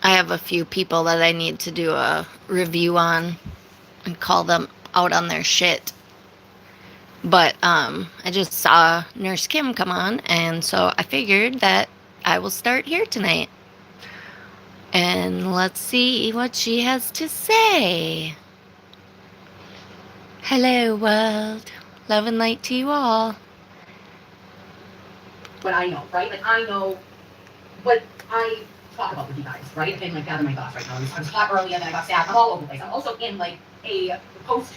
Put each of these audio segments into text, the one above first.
I have a few people that I need to do a review on and call them out on their shit. But I just saw Nurse Kim come on, and so I figured that I will start here tonight. And let's see what she has to say. Hello, world. Love and light to you all. What I know, right? Like, I know what I talk about with you guys, right? And like gather my thoughts right now. I was hot early and then I got sad. I'm all over the place. I'm also in like a post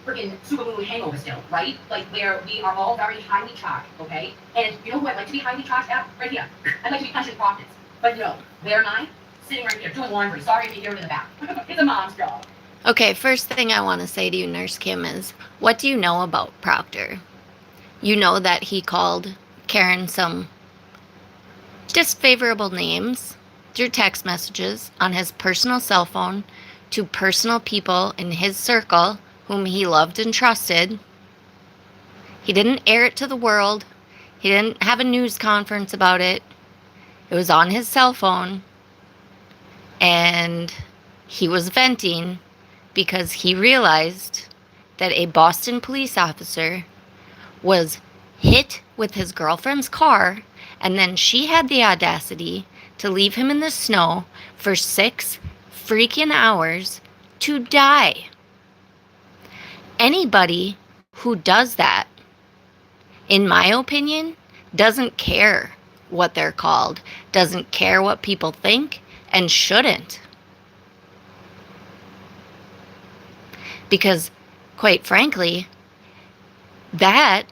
freaking super moon hangover still, right? Like where we are all very highly charged, okay? And you know who I'd like to be highly charged at? Right here. I'd like to be punching profits. But no, where am I? Sitting right here doing laundry. Sorry if you hear it in the back. It's a mom's job. Okay, first thing I want to say to you, Nurse Kim, is what do you know about Proctor? You know that he called Karen some disfavorable names through text messages on his personal cell phone to personal people in his circle whom he loved and trusted. He didn't air it to the world. He didn't have a news conference about it. It was on his cell phone. And he was venting because he realized that a Boston police officer was hit with his girlfriend's car, and then she had the audacity to leave him in the snow for 6 freaking hours to die. Anybody who does that, in my opinion, doesn't care what they're called, doesn't care what people think, and shouldn't. Because, quite frankly, that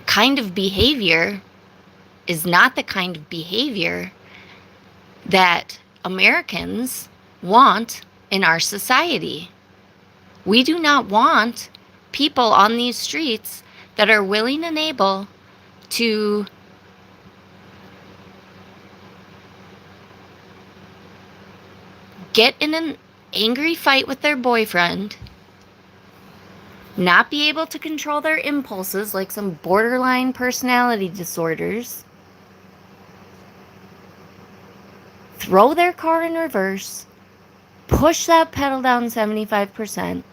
kind of behavior is not the kind of behavior that Americans want in our society. We do not want people on these streets that are willing and able to get in an angry fight with their boyfriend, not be able to control their impulses like some borderline personality disorders, throw their car in reverse, push that pedal down 75%,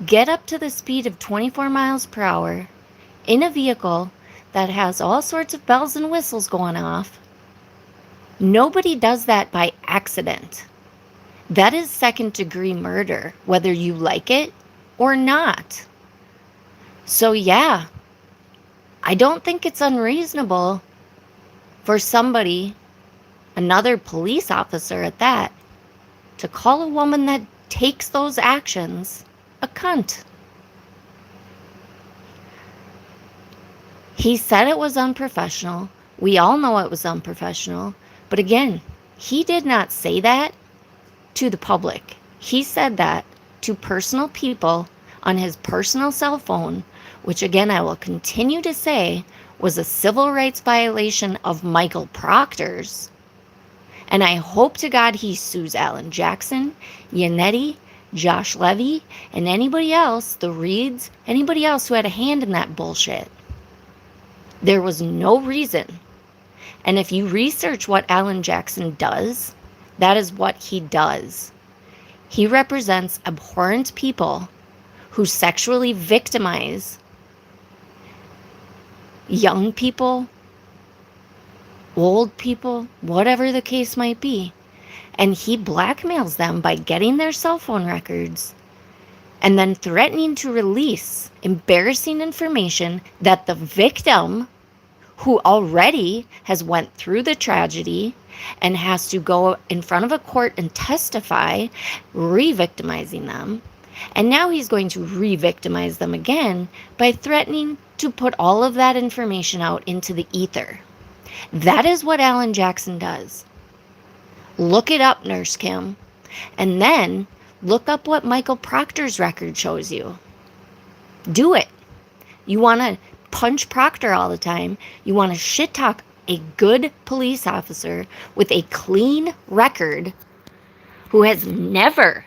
get up to the speed of 24 miles per hour in a vehicle that has all sorts of bells and whistles going off. Nobody does that by accident. That is second-degree murder, whether you like it or not. So yeah, I don't think it's unreasonable for somebody, another police officer at that, to call a woman that takes those actions a cunt. He said it was unprofessional. We all know it was unprofessional. But again, he did not say that to the public. He said that to personal people on his personal cell phone, which again I will continue to say was a civil rights violation of Michael Proctor's. And I hope to God he sues Alan Jackson, Yanetti, Josh Levy, and anybody else, the Reeds, anybody else who had a hand in that bullshit. There was no reason. And if you research what Alan Jackson does, that is what he does. He represents abhorrent people who sexually victimize young people, old people, whatever the case might be. And he blackmails them by getting their cell phone records and then threatening to release embarrassing information that the victim, who already has went through the tragedy and has to go in front of a court and testify, re-victimizing them. And now he's going to re-victimize them again by threatening to put all of that information out into the ether. That is what Alan Jackson does. Look it up, Nurse Kim. And then look up what Michael Proctor's record shows you. Do it. You want to punch Proctor all the time. You want to shit talk a good police officer with a clean record who has never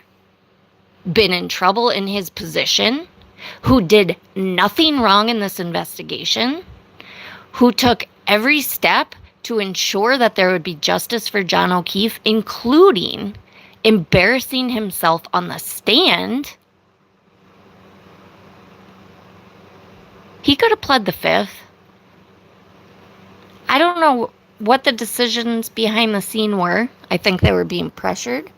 been in trouble in his position, who did nothing wrong in this investigation, who took every step to ensure that there would be justice for John O'Keefe, including embarrassing himself on the stand, he could have pled the fifth. I don't know what the decisions behind the scene were. I think they were being pressured.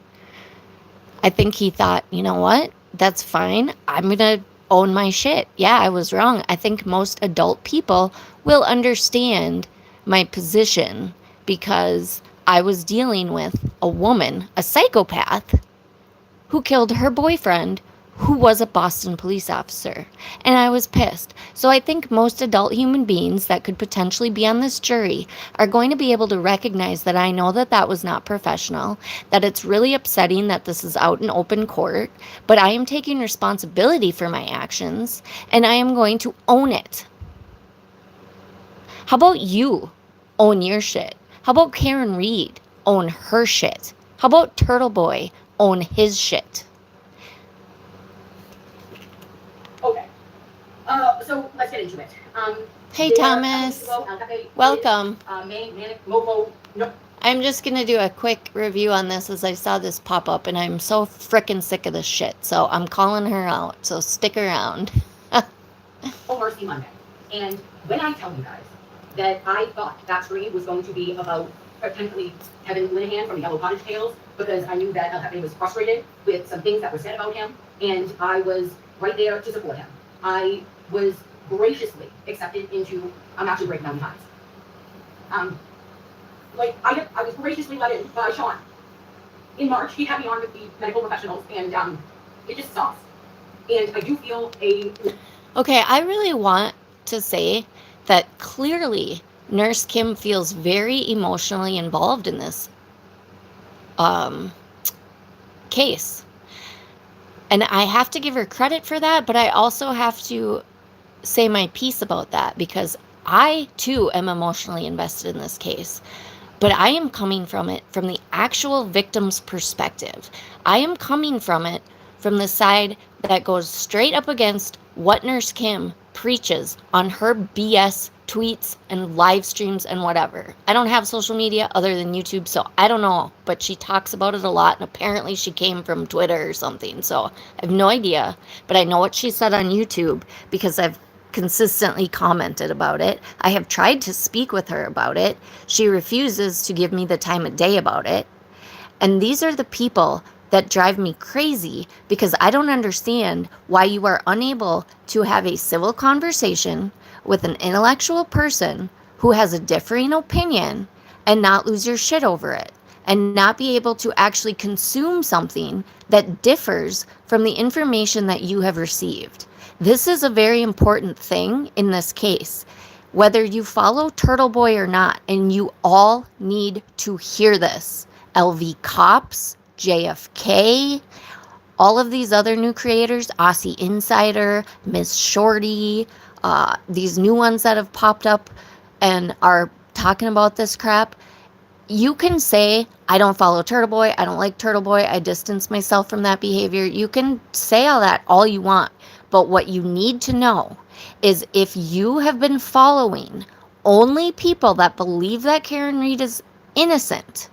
I think he thought, you know what? That's fine. I'm going to own my shit. Yeah, I was wrong. I think most adult people will understand my position because I was dealing with a woman, a psychopath, who killed her boyfriend, who was a Boston police officer. And I was pissed. So I think most adult human beings that could potentially be on this jury are going to be able to recognize that I know that that was not professional, that it's really upsetting that this is out in open court, but I am taking responsibility for my actions, and I am going to own it. How about you own your shit? How about Karen Reed own her shit? How about Turtle Boy own his shit? Okay. So let's get into it. Hey, Thomas. Welcome. I'm just going to do a quick review on this as I saw this pop up, and I'm so frickin' sick of this shit. So I'm calling her out. So stick around. Oh, Mercy Monday. And when I tell you guys that I thought that stream was going to be about potentially Kevin Linehan from the Yellow Cottage Tales, because I knew that Hefe was frustrated with some things that were said about him, and I was right there to support him. I was graciously accepted into, I'm actually breaking down the times. I was graciously let in by Sean. In March, he had me on with the medical professionals, and it just sucks. And I do feel Okay, I really want to say that clearly Nurse Kim feels very emotionally involved in this case. And I have to give her credit for that, but I also have to say my piece about that, because I too am emotionally invested in this case. But I am coming from it from the actual victim's perspective. I am coming from it from the side that goes straight up against what Nurse Kim preaches on her BS tweets and live streams and whatever. I don't have social media other than YouTube, so I don't know, but she talks about it a lot, and apparently she came from Twitter or something, so I have no idea, but I know what she said on YouTube because I've consistently commented about it. I have tried to speak with her about it. She refuses to give me the time of day about it. And these are the people that drive me crazy, because I don't understand why you are unable to have a civil conversation with an intellectual person who has a differing opinion and not lose your shit over it, and not be able to actually consume something that differs from the information that you have received. This is a very important thing in this case, whether you follow Turtle Boy or not, and you all need to hear this. LVCops, JFK, all of these other new creators, Aussie Insider, Miss Shorty, these new ones that have popped up and are talking about this crap. You can say, I don't follow Turtle Boy, I don't like Turtle Boy, I distance myself from that behavior. You can say all that all you want. But what you need to know is, if you have been following only people that believe that Karen Reed is innocent,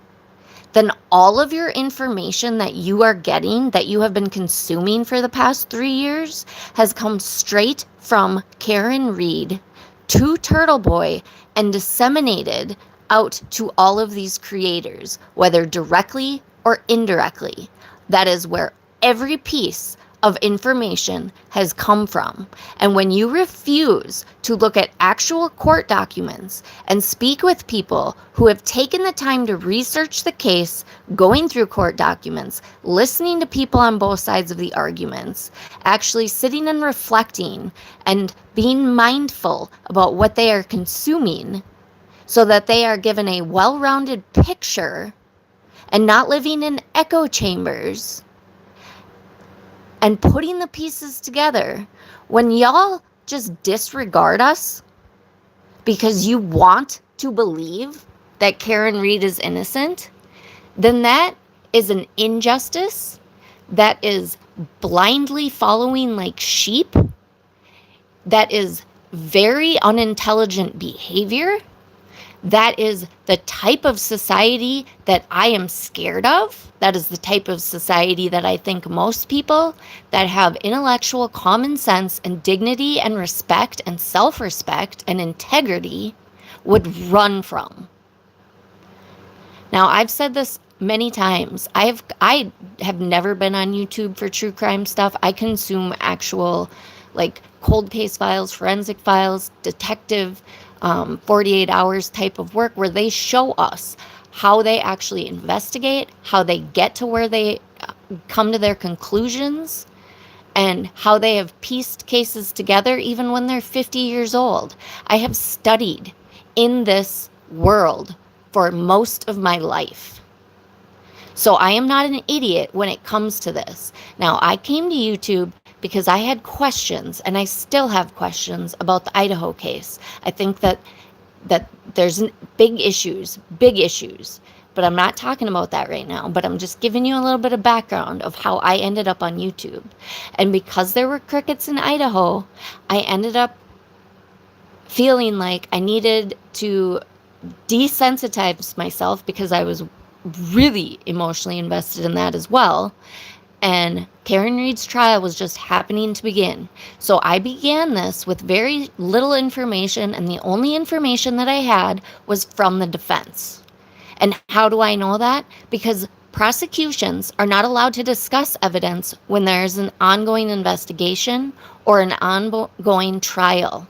then all of your information that you are getting, that you have been consuming for the past 3 years, has come straight from Karen Reed to Turtle Boy and disseminated out to all of these creators, whether directly or indirectly. That is where every piece of information has come from. And when you refuse to look at actual court documents and speak with people who have taken the time to research the case, going through court documents, listening to people on both sides of the arguments, actually sitting and reflecting and being mindful about what they are consuming, so that they are given a well-rounded picture and not living in echo chambers, and putting the pieces together, when y'all just disregard us because you want to believe that Karen Reed is innocent, then that is an injustice. That is blindly following like sheep. That is very unintelligent behavior. That is the type of society that I am scared of. That is the type of society that I think most people that have intellectual common sense and dignity and respect and self-respect and integrity would run from. Now, I've said this many times. I have never been on YouTube for true crime stuff. I consume actual, like, cold case files, forensic files, detective 48 hours type of work where they show us how they actually investigate, how they get to where they come to their conclusions, and how they have pieced cases together even when they're 50 years old. I have studied in this world for most of my life. So I am not an idiot when it comes to this. Now, I came to YouTube because I had questions, and I still have questions about the Idaho case. I think that there's big issues, but I'm not talking about that right now. But I'm just giving you a little bit of background of how I ended up on YouTube. And because there were crickets in Idaho, I ended up feeling like I needed to desensitize myself because I was really emotionally invested in that as well. And Karen Read's trial was just happening to begin. So I began this with very little information, and the only information that I had was from the defense. And how do I know that? Because prosecutions are not allowed to discuss evidence when there's an ongoing investigation or an ongoing trial.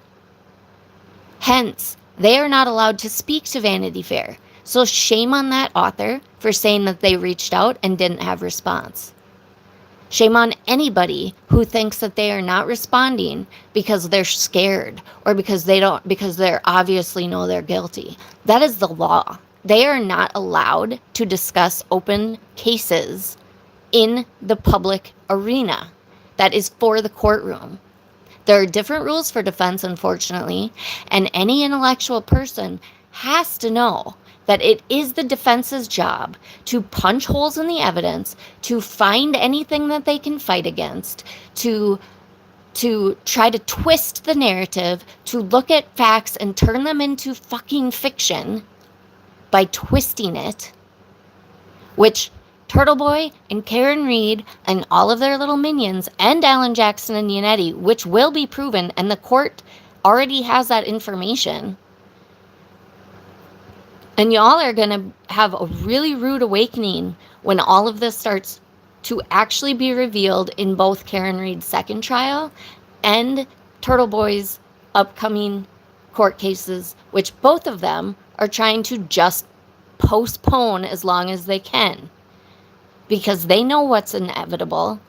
Hence, they are not allowed to speak to Vanity Fair. So shame on that author for saying that they reached out and didn't have response. Shame on anybody who thinks that they are not responding because they're scared or because they obviously know they're guilty. That is the law. They are not allowed to discuss open cases in the public arena. That is for the courtroom. There are different rules for defense, unfortunately, and any intellectual person has to know that it is the defense's job to punch holes in the evidence, to find anything that they can fight against, to try to twist the narrative, to look at facts and turn them into fucking fiction by twisting it, which Turtle Boy and Karen Read and all of their little minions and Alan Jackson and Yanetti, which will be proven, and the court already has that information. And y'all are going to have a really rude awakening when all of this starts to actually be revealed in both Karen Read's second trial and Turtle Boy's upcoming court cases, which both of them are trying to just postpone as long as they can because they know what's inevitable.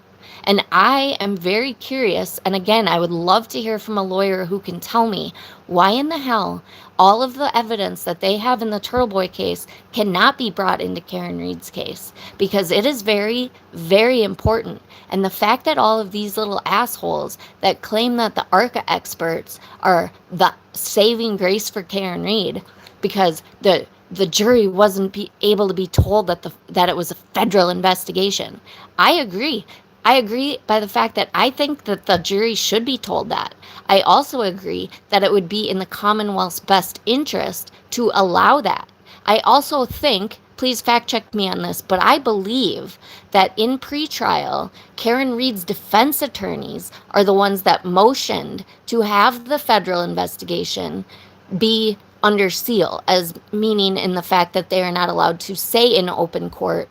And I am very curious, and again, I would love to hear from a lawyer who can tell me why in the hell all of the evidence that they have in the Turtle Boy case cannot be brought into Karen Read's case, because it is very, very important. And the fact that all of these little assholes that claim that the ARCA experts are the saving grace for Karen Read, because the jury wasn't able to be told that it was a federal investigation. I agree. I agree by the fact that I think that the jury should be told that. I also agree that it would be in the Commonwealth's best interest to allow that. I also think, please fact check me on this, but I believe that in pretrial, Karen Read's defense attorneys are the ones that motioned to have the federal investigation be under seal, as meaning in the fact that they are not allowed to say in open court,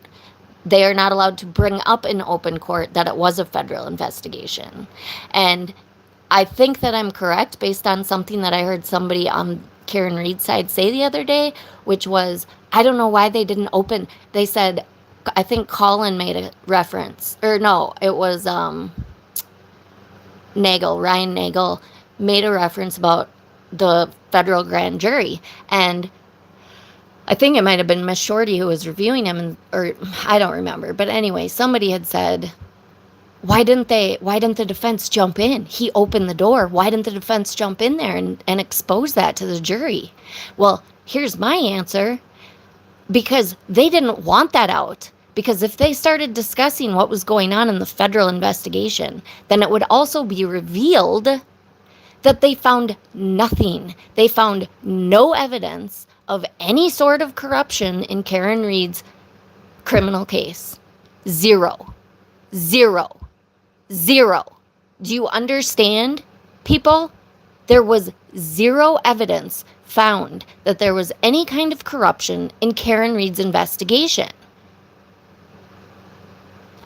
they are not allowed to bring up in open court that it was a federal investigation. And I think that I'm correct based on something that I heard somebody on Karen Read's side say the other day, which was, I don't know why they didn't open. They said, I think Colin made a reference, or no, it was Ryan Nagel made a reference about the federal grand jury. And I think it might have been Miss Shorty who was reviewing him, or I don't remember. But anyway, somebody had said, why didn't the defense jump in? He opened the door. Why didn't the defense jump in there and expose that to the jury? Well, here's my answer. Because they didn't want that out. Because if they started discussing what was going on in the federal investigation, then it would also be revealed that they found nothing. They found no evidence of any sort of corruption in Karen Read's criminal case. Zero. Zero. Zero. Do you understand, people? There was zero evidence found that there was any kind of corruption in Karen Read's investigation.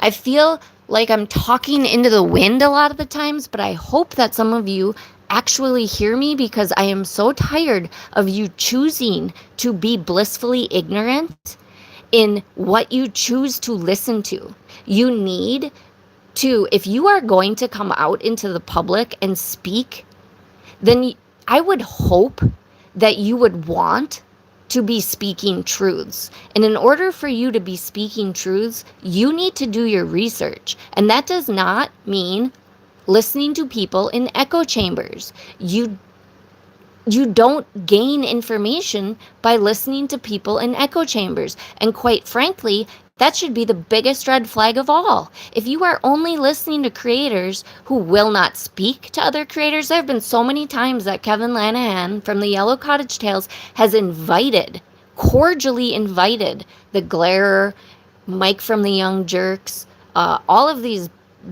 I feel like I'm talking into the wind a lot of the times, but I hope that some of you actually hear me, because I am so tired of you choosing to be blissfully ignorant in what you choose to listen to. You need to, if you are going to come out into the public and speak, then I would hope that you would want to be speaking truths. And in order for you to be speaking truths, you need to do your research. And that does not mean listening to people in echo chambers. You don't gain information by listening to people in echo chambers. And quite frankly, that should be the biggest red flag of all. If you are only listening to creators who will not speak to other creators, there have been so many times that Kevin Lanahan from the Yellow Cottage Tales has cordially invited the Glairer, Mike from the Young Jerks, all of these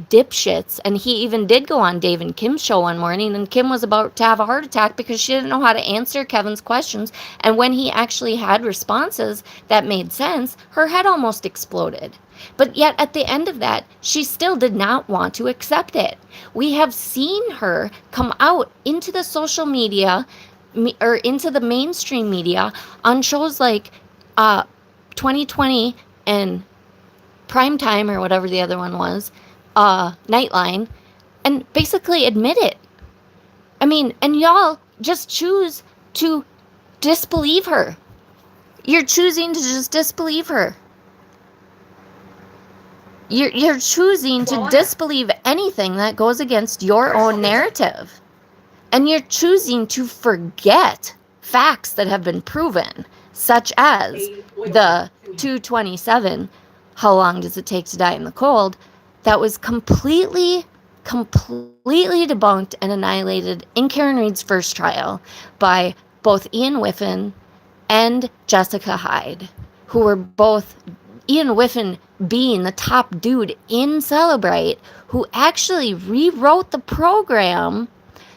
dipshits, and he even did go on Dave and Kim's show one morning, and Kim was about to have a heart attack because she didn't know how to answer Kevin's questions, and when he actually had responses that made sense, her head almost exploded. But yet at the end of that, she still did not want to accept it. We have seen her come out into the social media or into the mainstream media on shows like 2020 and Primetime, or whatever the other one was, Nightline, and basically admit it. I mean, and y'all just choose to disbelieve her. You're choosing to just disbelieve her. You're choosing to disbelieve anything that goes against your own narrative. And you're choosing to forget facts that have been proven, such as the 227, how long does it take to die in the cold, that was completely debunked and annihilated in Karen Read's first trial by both Ian Whiffen and Jessica Hyde, who were both, Ian Whiffen being the top dude in Celebrate, who actually rewrote the program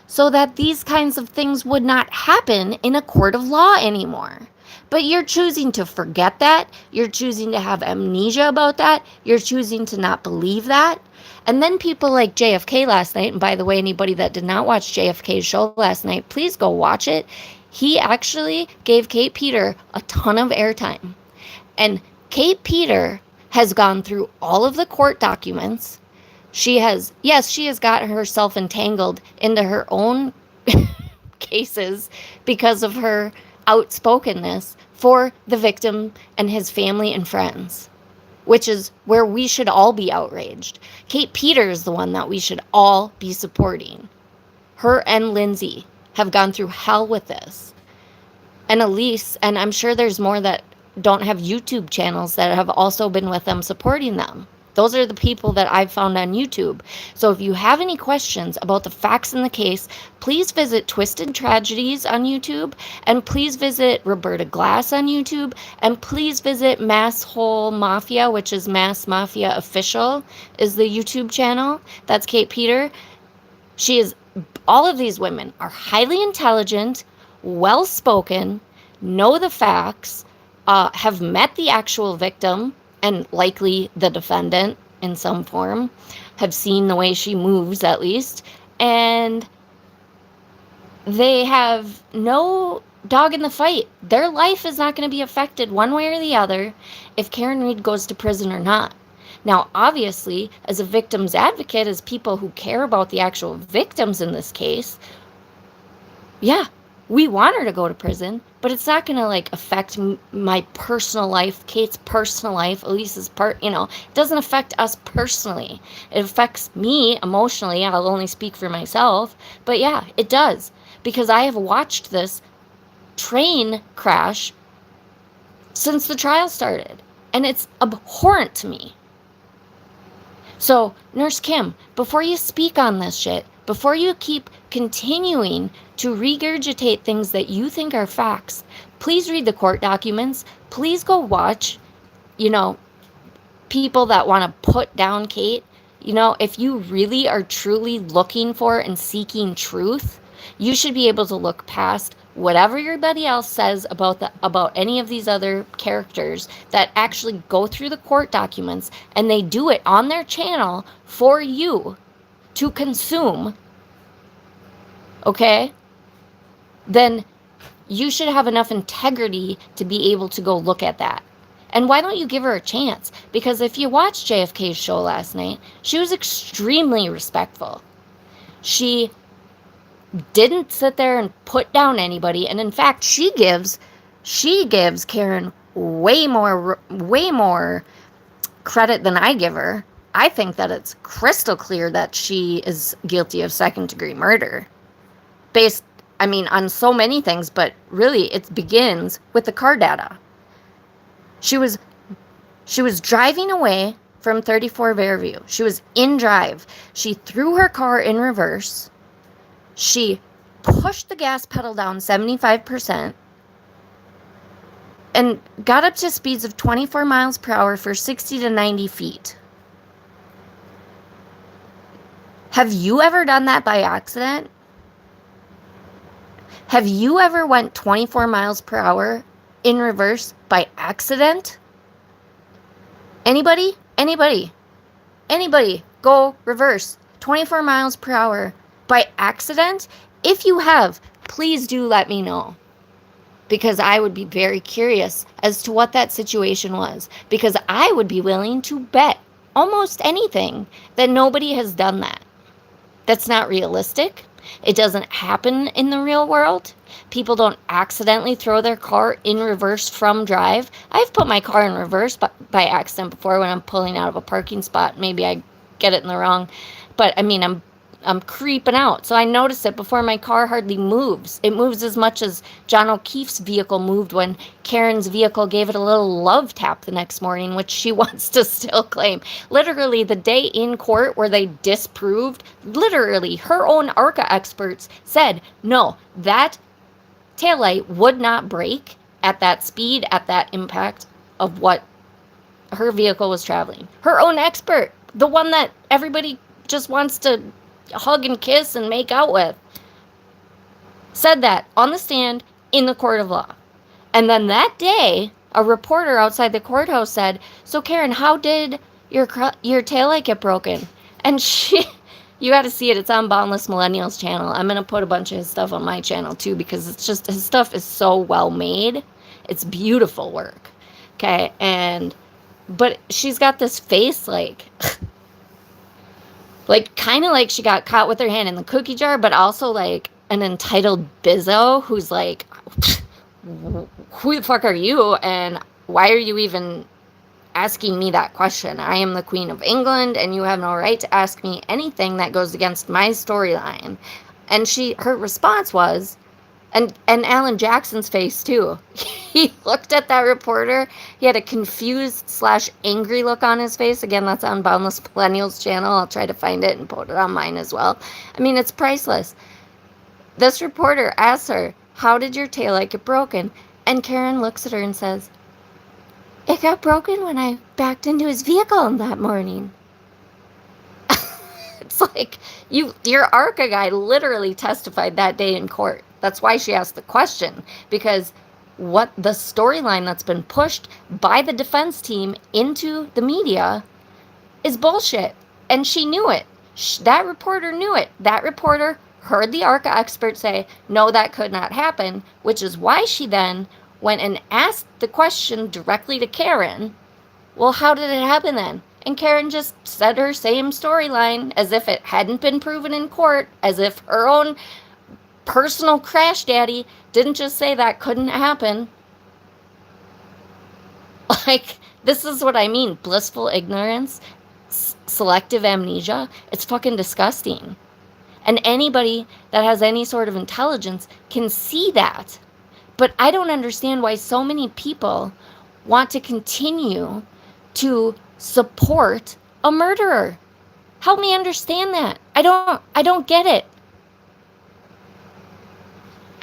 so that these kinds of things would not happen in a court of law anymore. But you're choosing to forget that. You're choosing to have amnesia about that. You're choosing to not believe that. And then people like JFK last night, and by the way, anybody that did not watch JFK's show last night, please go watch it. He actually gave Kate Peter a ton of airtime. And Kate Peter has gone through all of the court documents. She has got herself entangled into her own cases because of her outspokenness for the victim and his family and friends, which is where we should all be outraged. Kate Peter is the one that we should all be supporting. Her and Lindsay have gone through hell with this. And Elise, and I'm sure there's more that don't have YouTube channels that have also been with them supporting them. Those are the people that I've found on YouTube. So if you have any questions about the facts in the case, please visit Twisted Tragedies on YouTube, and please visit Roberta Glass on YouTube, and please visit Mass Hole Mafia, which is Mass Mafia Official, is the YouTube channel. That's Kate Peter. All of these women are highly intelligent, well-spoken, know the facts, have met the actual victim, and likely the defendant in some form, have seen the way she moves at least, and they have no dog in the fight. Their life is not going to be affected one way or the other if Karen Read goes to prison or not. Now, obviously, as a victim's advocate, as people who care about the actual victims in this case, yeah, we want her to go to prison, but it's not going to affect my personal life, Kate's personal life, Elise's it doesn't affect us personally. It affects me emotionally. I'll only speak for myself, but yeah, it does, because I have watched this train crash since the trial started, and it's abhorrent to me. So, Nurse Kim, before you speak on this shit, before you keep continuing to regurgitate things that you think are facts, Please read the court documents. Please go watch, you know, people that want to put down Kate. You know, if you really are truly looking for and seeking truth, you should be able to look past whatever everybody else says about any of these other characters that actually go through the court documents, and they do it on their channel for you to consume. Okay? Then you should have enough integrity to be able to go look at that. And why don't you give her a chance? Because if you watched JFK's show last night, she was extremely respectful. She didn't sit there and put down anybody. And in fact, she gives Karen way more credit than I give her. I think that it's crystal clear that she is guilty of second-degree murder. Based, I mean, on so many things, but really it begins with the car data. She was driving away from 34 Fairview. She was in drive. She threw her car in reverse. She pushed the gas pedal down 75% and got up to speeds of 24 miles per hour for 60 to 90 feet. Have you ever done that by accident? Have you ever went 24 miles per hour in reverse by accident? Anybody? Go reverse 24 miles per hour by accident? If you have, please do let me know, because I would be very curious as to what that situation was, because I would be willing to bet almost anything that nobody has done that. That's not realistic. It doesn't happen in the real world. People don't accidentally throw their car in reverse from drive. I've put my car in reverse by accident before when I'm pulling out of a parking spot. Maybe I get it in the wrong. But, I mean, I'm creeping out. So I notice it before my car hardly moves. It moves as much as John O'Keefe's vehicle moved when Karen's vehicle gave it a little love tap the next morning, which she wants to still claim. Literally, the day in court where they disproved, literally, her own ARCA experts said, no, that taillight would not brake at that speed, at that impact of what her vehicle was traveling. Her own expert, the one that everybody just wants to hug and kiss and make out with, said that on the stand in the court of law. And then that day, a reporter outside the courthouse said, so Karen, how did your taillight get broken? And she, you got to see it. It's on Boundless Millennials channel. I'm going to put a bunch of his stuff on my channel too, because it's just, his stuff is so well made. It's beautiful work. Okay. But she's got this face like kind of like she got caught with her hand in the cookie jar, but also like an entitled bizzo who's like, who the fuck are you? And why are you even asking me that question? I am the Queen of England, and you have no right to ask me anything that goes against my storyline. And her response was, and Alan Jackson's face too. He looked at that reporter. He had a confused / angry look on his face. Again, that's on Boundless Millennials channel. I'll try to find it and put it on mine as well. I mean, it's priceless. This reporter asks her, how did your taillight get broken? And Karen looks at her and says, it got broken when I backed into his vehicle that morning. It's like, your ARCA guy literally testified that day in court. That's why she asked the question, because what the storyline that's been pushed by the defense team into the media is bullshit. And she knew it. That reporter knew it. That reporter heard the ARCA expert say, no, that could not happen, which is why she then went and asked the question directly to Karen, well, how did it happen then? And Karen just said her same storyline as if it hadn't been proven in court, as if her own personal crash daddy didn't just say that couldn't happen. Like, this is what I mean. Blissful ignorance, selective amnesia. It's fucking disgusting. And anybody that has any sort of intelligence can see that. But I don't understand why so many people want to continue to support a murderer. Help me understand that. I don't get it.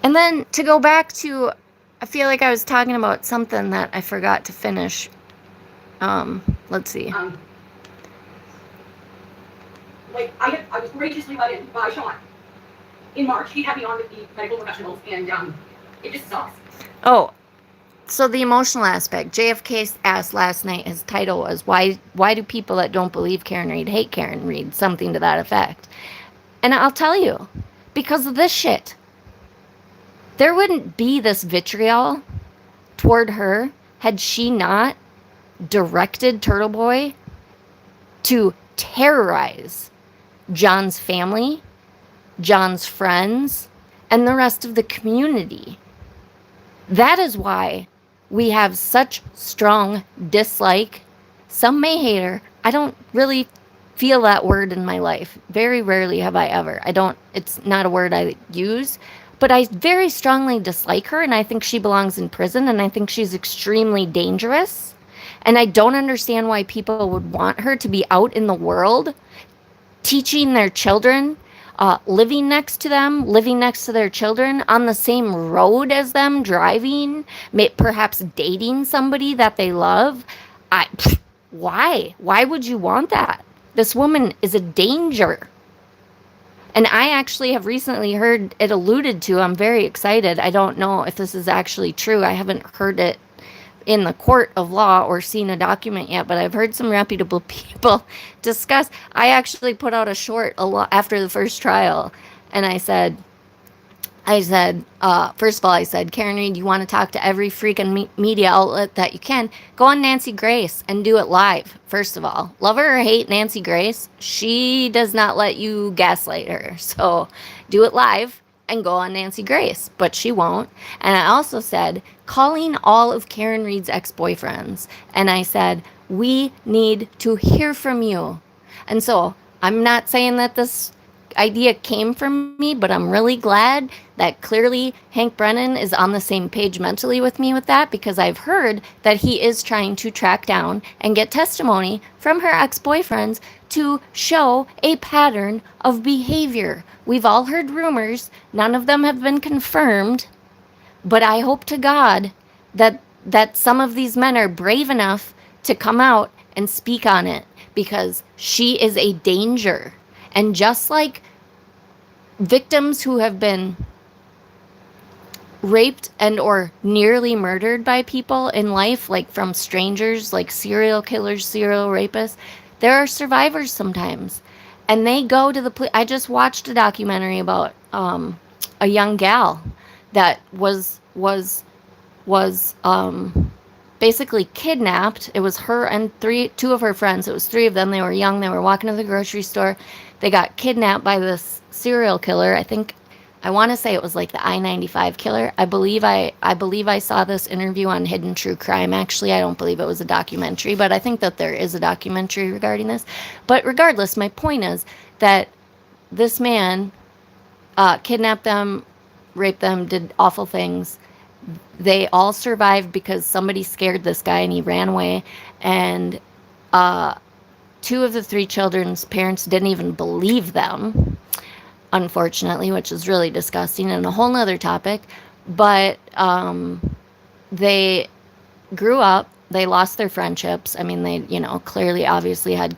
And then to go back to I feel like I was talking about something that I forgot to finish. Let's see. Like, I was courageously let in by Sean. In March, he had me on with the medical professionals, and it just sucks. Oh, so the emotional aspect. JFK asked last night, his title was, why do people that don't believe Karen Read hate Karen Read? Something to that effect. And I'll tell you, because of this shit. There wouldn't be this vitriol toward her had she not directed Turtle Boy to terrorize John's family, John's friends, and the rest of the community. That is why we have such strong dislike. Some may hate her. I don't really feel that word in my life. Very rarely have I ever. It's not a word I use, but I very strongly dislike her, and I think she belongs in prison, and I think she's extremely dangerous. And I don't understand why people would want her to be out in the world teaching their children, living next to them, living next to their children, on the same road as them, driving, perhaps dating somebody that they love. Why? Why would you want that? This woman is a danger. And I actually have recently heard it alluded to. I'm very excited. I don't know if this is actually true. I haven't heard it in the court of law or seen a document yet, but I've heard some reputable people discuss. I actually put out a short after the first trial, and I said, first of all, I said, Karen Read, you want to talk to every freaking media outlet that you can, go on Nancy Grace and do it live. First of all, love her or hate Nancy Grace, she does not let you gaslight her. So do it live and go on Nancy Grace, but she won't. And I also said, calling all of Karen Read's ex-boyfriends, and I said, we need to hear from you. And so I'm not saying that this idea came from me, but I'm really glad that clearly Hank Brennan is on the same page mentally with me with that, because I've heard that he is trying to track down and get testimony from her ex-boyfriends to show a pattern of behavior. We've all heard rumors. None of them have been confirmed, but I hope to God that some of these men are brave enough to come out and speak on it, because she is a danger. And just like victims who have been raped and or nearly murdered by people in life, like from strangers, like serial killers, serial rapists, there are survivors sometimes. And they go to the police. I just watched a documentary about a young gal that was basically kidnapped. It was her and two of her friends. It was three of them. They were young. They were walking to the grocery store. They got kidnapped by this serial killer. I want to say it was like the I-95 killer. I believe I saw this interview on Hidden True Crime. Actually, I don't believe it was a documentary, but I think that there is a documentary regarding this. But regardless, my point is that this man kidnapped them, raped them, did awful things. They all survived because somebody scared this guy and he ran away. And two of the three children's parents didn't even believe them, unfortunately, which is really disgusting and a whole nother topic. But they grew up, they lost their friendships. I mean, they, clearly, obviously had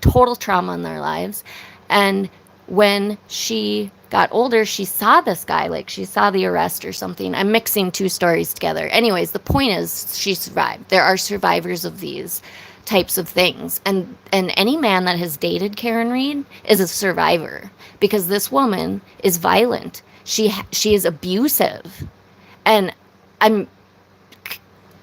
total trauma in their lives. And when she got older, she saw this guy, like she saw the arrest or something. I'm mixing two stories together. Anyways, the point is she survived. There are survivors of these types of things. And any man that has dated Karen Read is a survivor, because this woman is violent. She is abusive. And I'm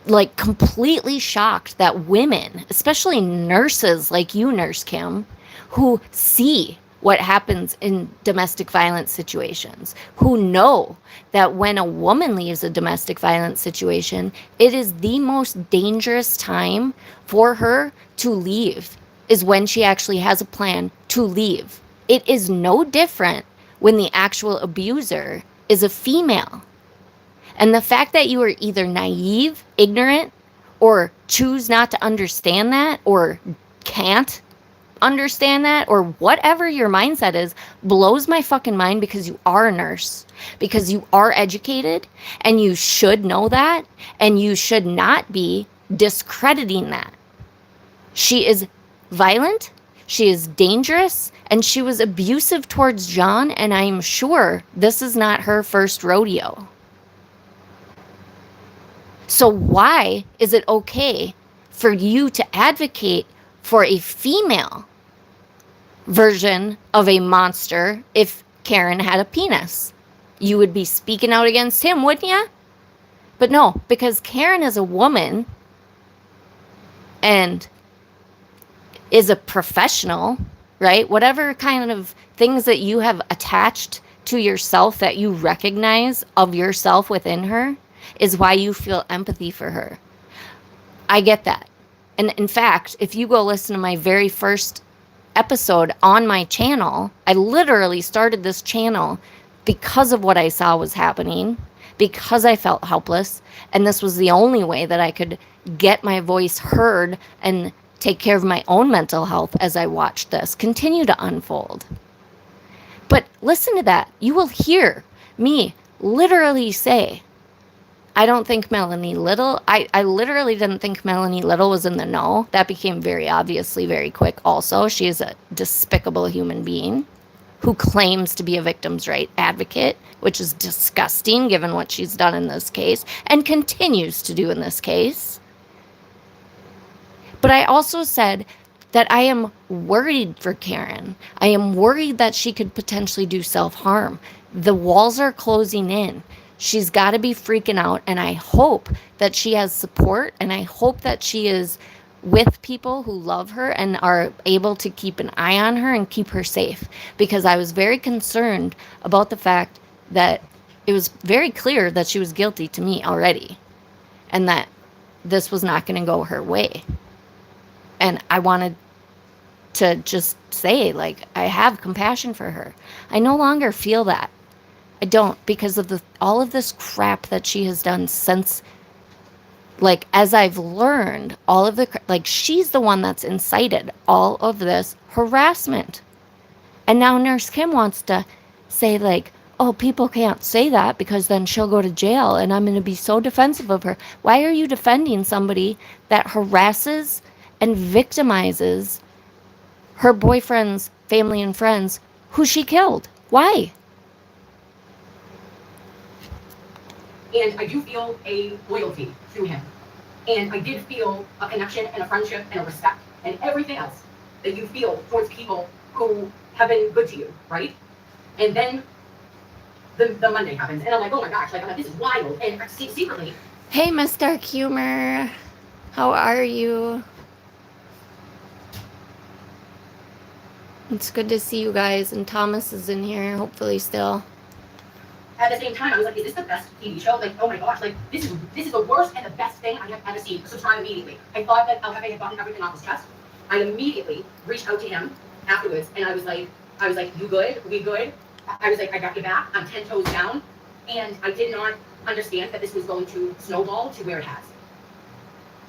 like completely shocked that women, especially nurses like you, Nurse Kim, who see what happens in domestic violence situations, who know that when a woman leaves a domestic violence situation, it is the most dangerous time for her to leave, is when she actually has a plan to leave. It is no different when the actual abuser is a female. And the fact that you are either naive, ignorant, or choose not to understand that, or can't, understand that, or whatever your mindset is, blows my fucking mind, because you are a nurse, because you are educated, and you should know that, and you should not be discrediting that. She is violent, she is dangerous, and she was abusive towards John, and I am sure this is not her first rodeo. So why is it okay for you to advocate for a female version of a monster if Karen had a penis? You would be speaking out against him, wouldn't you? But no, because Karen is a woman and is a professional, right? Whatever kind of things that you have attached to yourself that you recognize of yourself within her is why you feel empathy for her. I get that. And in fact, if you go listen to my very first episode on my channel, I literally started this channel because of what I saw was happening, because I felt helpless, and this was the only way that I could get my voice heard and take care of my own mental health as I watched this continue to unfold. But listen to that. You will hear me literally say, I don't think Melanie Little, I literally didn't think Melanie Little was in the know. That became very obviously very quick also. She is a despicable human being who claims to be a victim's right advocate, which is disgusting given what she's done in this case and continues to do in this case. But I also said that I am worried for Karen. I am worried that she could potentially do self-harm. The walls are closing in. She's got to be freaking out, and I hope that she has support, and I hope that she is with people who love her and are able to keep an eye on her and keep her safe, because I was very concerned about the fact that it was very clear that she was guilty to me already and that this was not going to go her way. And I wanted to just say, like, I have compassion for her. I no longer feel that. I don't, because of all of this crap that she has done since, like, as I've learned, all of the, like, she's the one that's incited all of this harassment. And now Nurse Kim wants to say, like, oh, people can't say that because then she'll go to jail and I'm going to be so defensive of her. Why are you defending somebody that harasses and victimizes her boyfriend's family and friends who she killed? Why? And I do feel a loyalty to him. And I did feel a connection and a friendship and a respect and everything else that you feel towards people who have been good to you, right? And then the Monday happens, and I'm like, oh my gosh, like, I'm like, this is wild. And secretly... Hey, Miss Dark Humor. How are you? It's good to see you guys, and Thomas is in here, hopefully still. At the same time, I was like, is this the best TV show? Like, oh my gosh, like, this is the worst and the best thing I have ever seen. Subscribe immediately. I thought that Hefe had gotten everything off his chest. I immediately reached out to him afterwards, and I was like, you good? We good? I was like, I got your back. I'm 10 toes down. And I did not understand that this was going to snowball to where it has.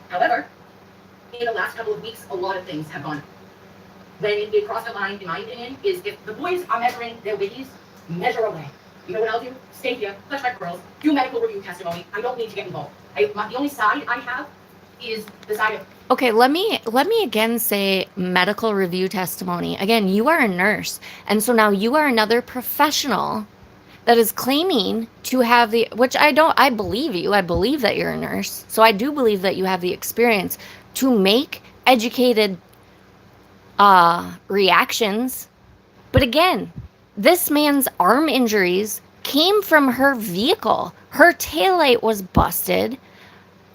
However, in the last couple of weeks, a lot of things have gone. When it crossed the line, in my opinion, is if the boys are measuring their wiggies, measure away. You know what I'll do? Stay here, touch my pearls, do medical review testimony. I don't need to get involved. The only side I have is the side of... Okay, let me again say medical review testimony. Again, you are a nurse, and so now you are another professional that is claiming to have the, which I believe you. I believe that you're a nurse. So I do believe that you have the experience to make educated reactions. But again, this man's arm injuries came from her vehicle. Her taillight was busted.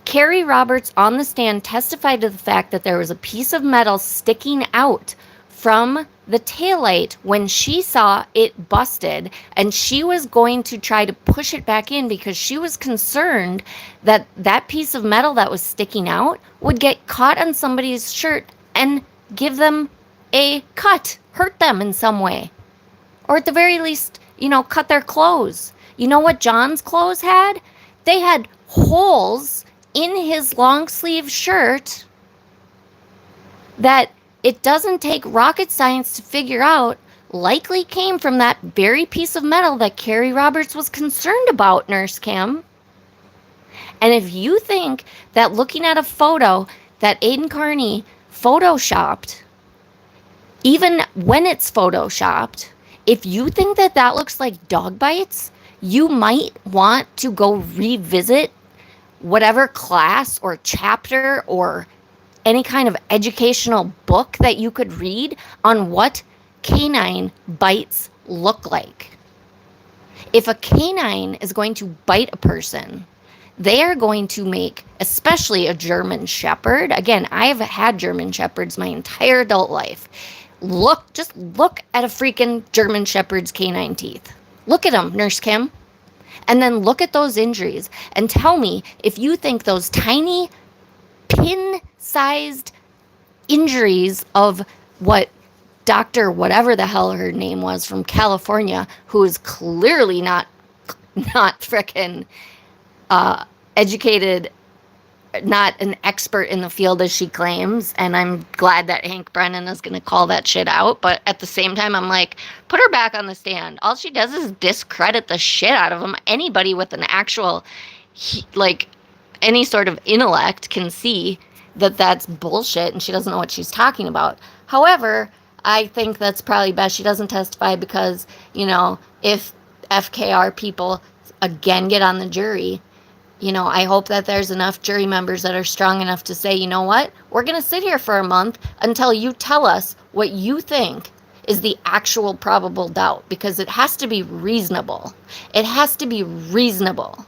Carrie Roberts on the stand testified to the fact that there was a piece of metal sticking out from the taillight when she saw it busted, and she was going to try to push it back in because she was concerned that that piece of metal that was sticking out would get caught on somebody's shirt and give them a cut, hurt them in some way. Or at the very least, cut their clothes. You know what John's clothes had? They had holes in his long sleeve shirt that It doesn't take rocket science to figure out likely came from that very piece of metal that Carrie Roberts was concerned about, Nurse Kim. And if you think that looking at a photo that Aiden Carney photoshopped, even when it's photoshopped, if you think that that looks like dog bites, you might want to go revisit whatever class or chapter or any kind of educational book that you could read on what canine bites look like. If a canine is going to bite a person, they are going to make, especially a German Shepherd. Again, I've had German Shepherds my entire adult life. Just look at a freaking German Shepherd's canine teeth. Look at them, Nurse Kim. And then look at those injuries and tell me if you think those tiny pin-sized injuries of what Dr. whatever the hell her name was from California, who is clearly not frickin' educated, not an expert in the field as she claims, and I'm glad that Hank Brennan is going to call that shit out, but at the same time, I'm like, put her back on the stand. All she does is discredit the shit out of him. Anybody with an actual, any sort of intellect can see that that's bullshit, and she doesn't know what she's talking about. However, I think that's probably best she doesn't testify because, if FKR people again get on the jury, I hope that there's enough jury members that are strong enough to say, you know what, we're going to sit here for a month until you tell us what you think is the actual probable doubt, because it has to be reasonable. It has to be reasonable.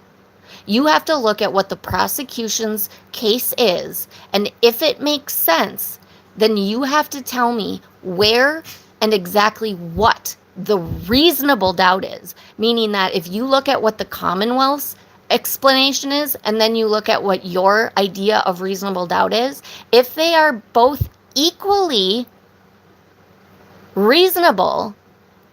You have to look at what the prosecution's case is, and if it makes sense, then you have to tell me where and exactly what the reasonable doubt is. Meaning that if you look at what the Commonwealth's explanation is, and then you look at what your idea of reasonable doubt is, if they are both equally reasonable,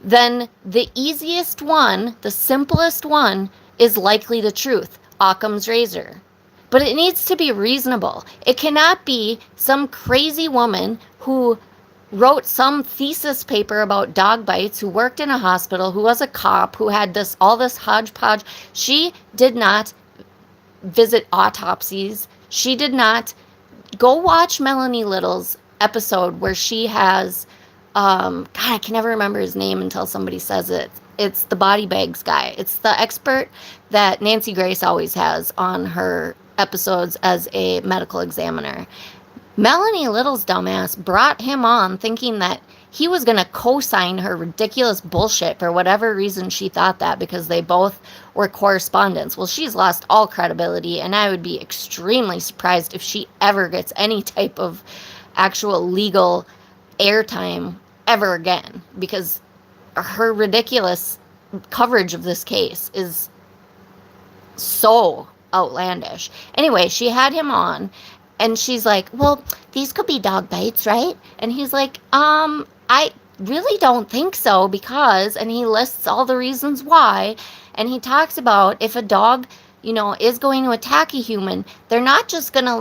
then the easiest one, the simplest one, is likely the truth, Occam's razor. But it needs to be reasonable. It cannot be some crazy woman who wrote some thesis paper about dog bites, who worked in a hospital, who was a cop, who had all this hodgepodge. She did not visit autopsies. She did not go watch Melanie Little's episode where she has, God, I can never remember his name until somebody says it. It's the body bags guy. It's the expert that Nancy Grace always has on her episodes as a medical examiner. Melanie Little's dumbass brought him on thinking that he was going to co-sign her ridiculous bullshit for whatever reason she thought that, because they both were correspondents. Well, she's lost all credibility, and I would be extremely surprised if she ever gets any type of actual legal airtime ever again, because her ridiculous coverage of this case is so outlandish. Anyway, she had him on, and she's like, well, these could be dog bites, right? And he's like, I really don't think so, because, and he lists all the reasons why, and he talks about if a dog, is going to attack a human, they're not just gonna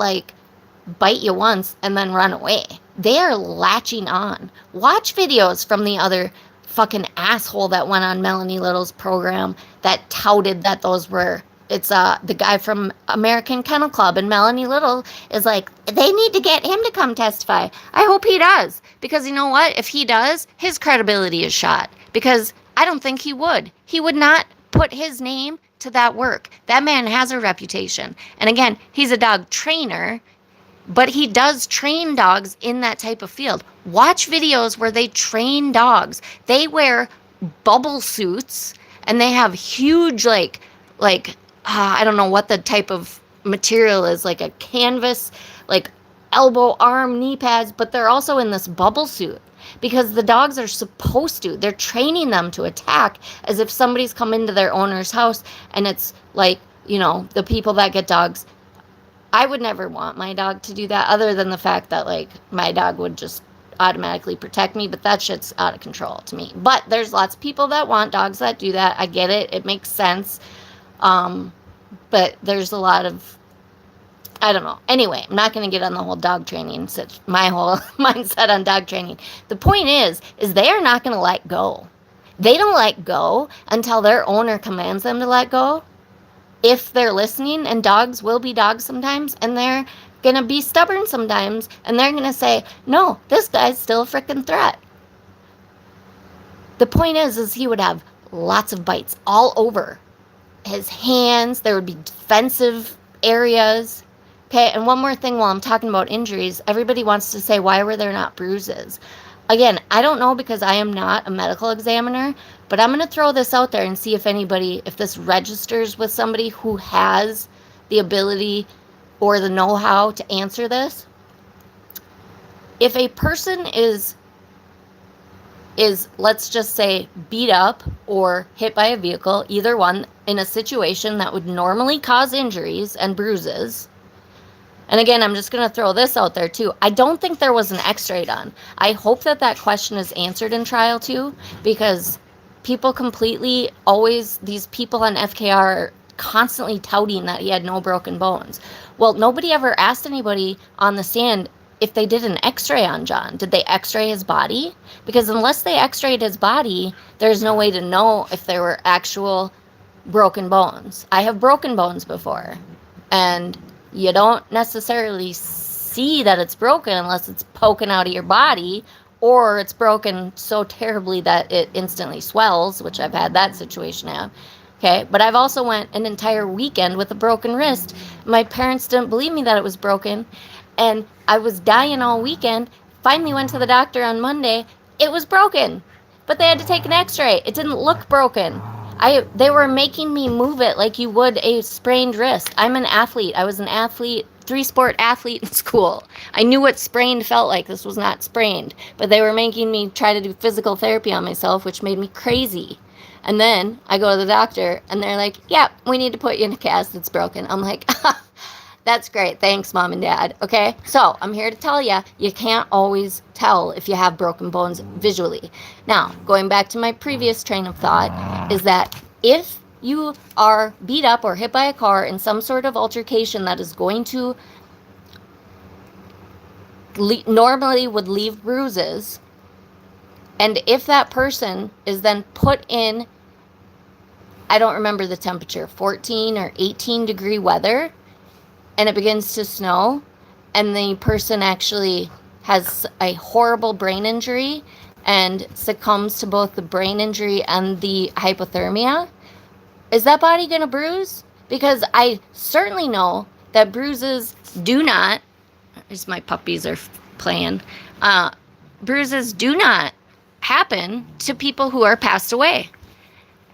bite you once and then run away. They are latching on. Watch videos from the other fucking asshole that went on Melanie Little's program that touted that those were, it's the guy from American Kennel Club, and Melanie Little is like, they need to get him to come testify. I hope he does, because you know what? If he does, his credibility is shot, because I don't think he would. He would not put his name to that work. That man has a reputation. And again, he's a dog trainer, but he does train dogs in that type of field. Watch videos where they train dogs. They wear bubble suits, and they have huge, I don't know what the type of material is, like a canvas, elbow, arm, knee pads, but they're also in this bubble suit because the dogs are supposed to. They're training them to attack as if somebody's come into their owner's house, and it's the people that get dogs. I would never want my dog to do that, other than the fact that, my dog would just automatically protect me, but that shit's out of control to me. But there's lots of people that want dogs that do that. I get it. It makes sense. But there's a lot of I don't know. Anyway, I'm not going to get on the whole dog training, my whole mindset on dog training. The point is they are not going to let go. They don't let go until their owner commands them to let go. If they're listening, and dogs will be dogs sometimes, and they're going to be stubborn sometimes, and they're going to say, no, this guy's still a freaking threat. The point is he would have lots of bites all over his hands. There would be defensive areas. Okay, and one more thing while I'm talking about injuries, everybody wants to say, why were there not bruises? Again, I don't know because I am not a medical examiner, but I'm going to throw this out there and see if this registers with somebody who has the ability or the know-how to answer this. If a person is, let's just say, beat up or hit by a vehicle, either one, in a situation that would normally cause injuries and bruises. And again, I'm just going to throw this out there too. I don't think there was an x-ray done. I hope that question is answered in trial too, because people these people on FKR are constantly touting that he had no broken bones. Well, nobody ever asked anybody on the stand if they did an x-ray on John. Did they x-ray his body? Because unless they x-rayed his body, there's no way to know if there were actual broken bones. I have broken bones before, and you don't necessarily see that it's broken unless it's poking out of your body, or it's broken so terribly that it instantly swells, which I've had that situation now. Okay, but I've also went an entire weekend with a broken wrist. My parents didn't believe me that it was broken, and I was dying all weekend. Finally went to the doctor on Monday. It was broken, but they had to take an x-ray. It didn't look broken. They were making me move it like you would a sprained wrist. I'm an athlete. I was an athlete, 3-sport athlete in school. I knew what sprained felt like. This was not sprained. But they were making me try to do physical therapy on myself, which made me crazy. And then I go to the doctor, and they're like, yeah, we need to put you in a cast that's broken. I'm like, that's great. Thanks, Mom and Dad. Okay? So I'm here to tell you, you can't always tell if you have broken bones visually. Now, going back to my previous train of thought, is that if you are beat up or hit by a car in some sort of altercation that is going to normally would leave bruises, and if that person is then put in, I don't remember the temperature, 14 or 18 degree weather, and it begins to snow, and the person actually has a horrible brain injury and succumbs to both the brain injury and the hypothermia, is that body going to bruise? Because I certainly know that bruises do not, as my puppies are playing, bruises do not happen to people who are passed away.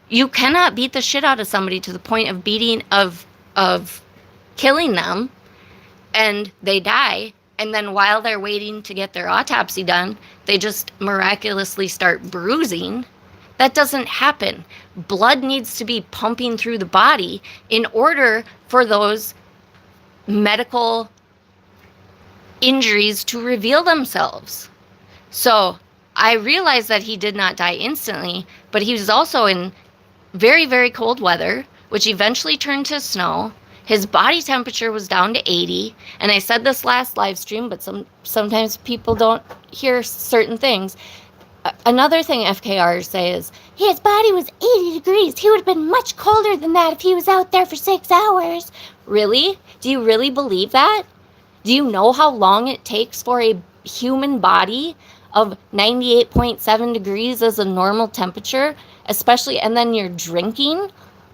You cannot beat the shit out of somebody to the point of killing them, and they die, and then while they're waiting to get their autopsy done, they just miraculously start bruising. That doesn't happen. Blood needs to be pumping through the body in order for those medical injuries to reveal themselves. So I realized that he did not die instantly, but he was also in very, very cold weather, which eventually turned to snow. His body temperature was down to 80, and I said this last live stream, but sometimes people don't hear certain things. Another thing FKRs say is, his body was 80 degrees. He would have been much colder than that if he was out there for 6 hours. Really? Do you really believe that? Do you know how long it takes for a human body of 98.7 degrees as a normal temperature, especially, and then you're drinking?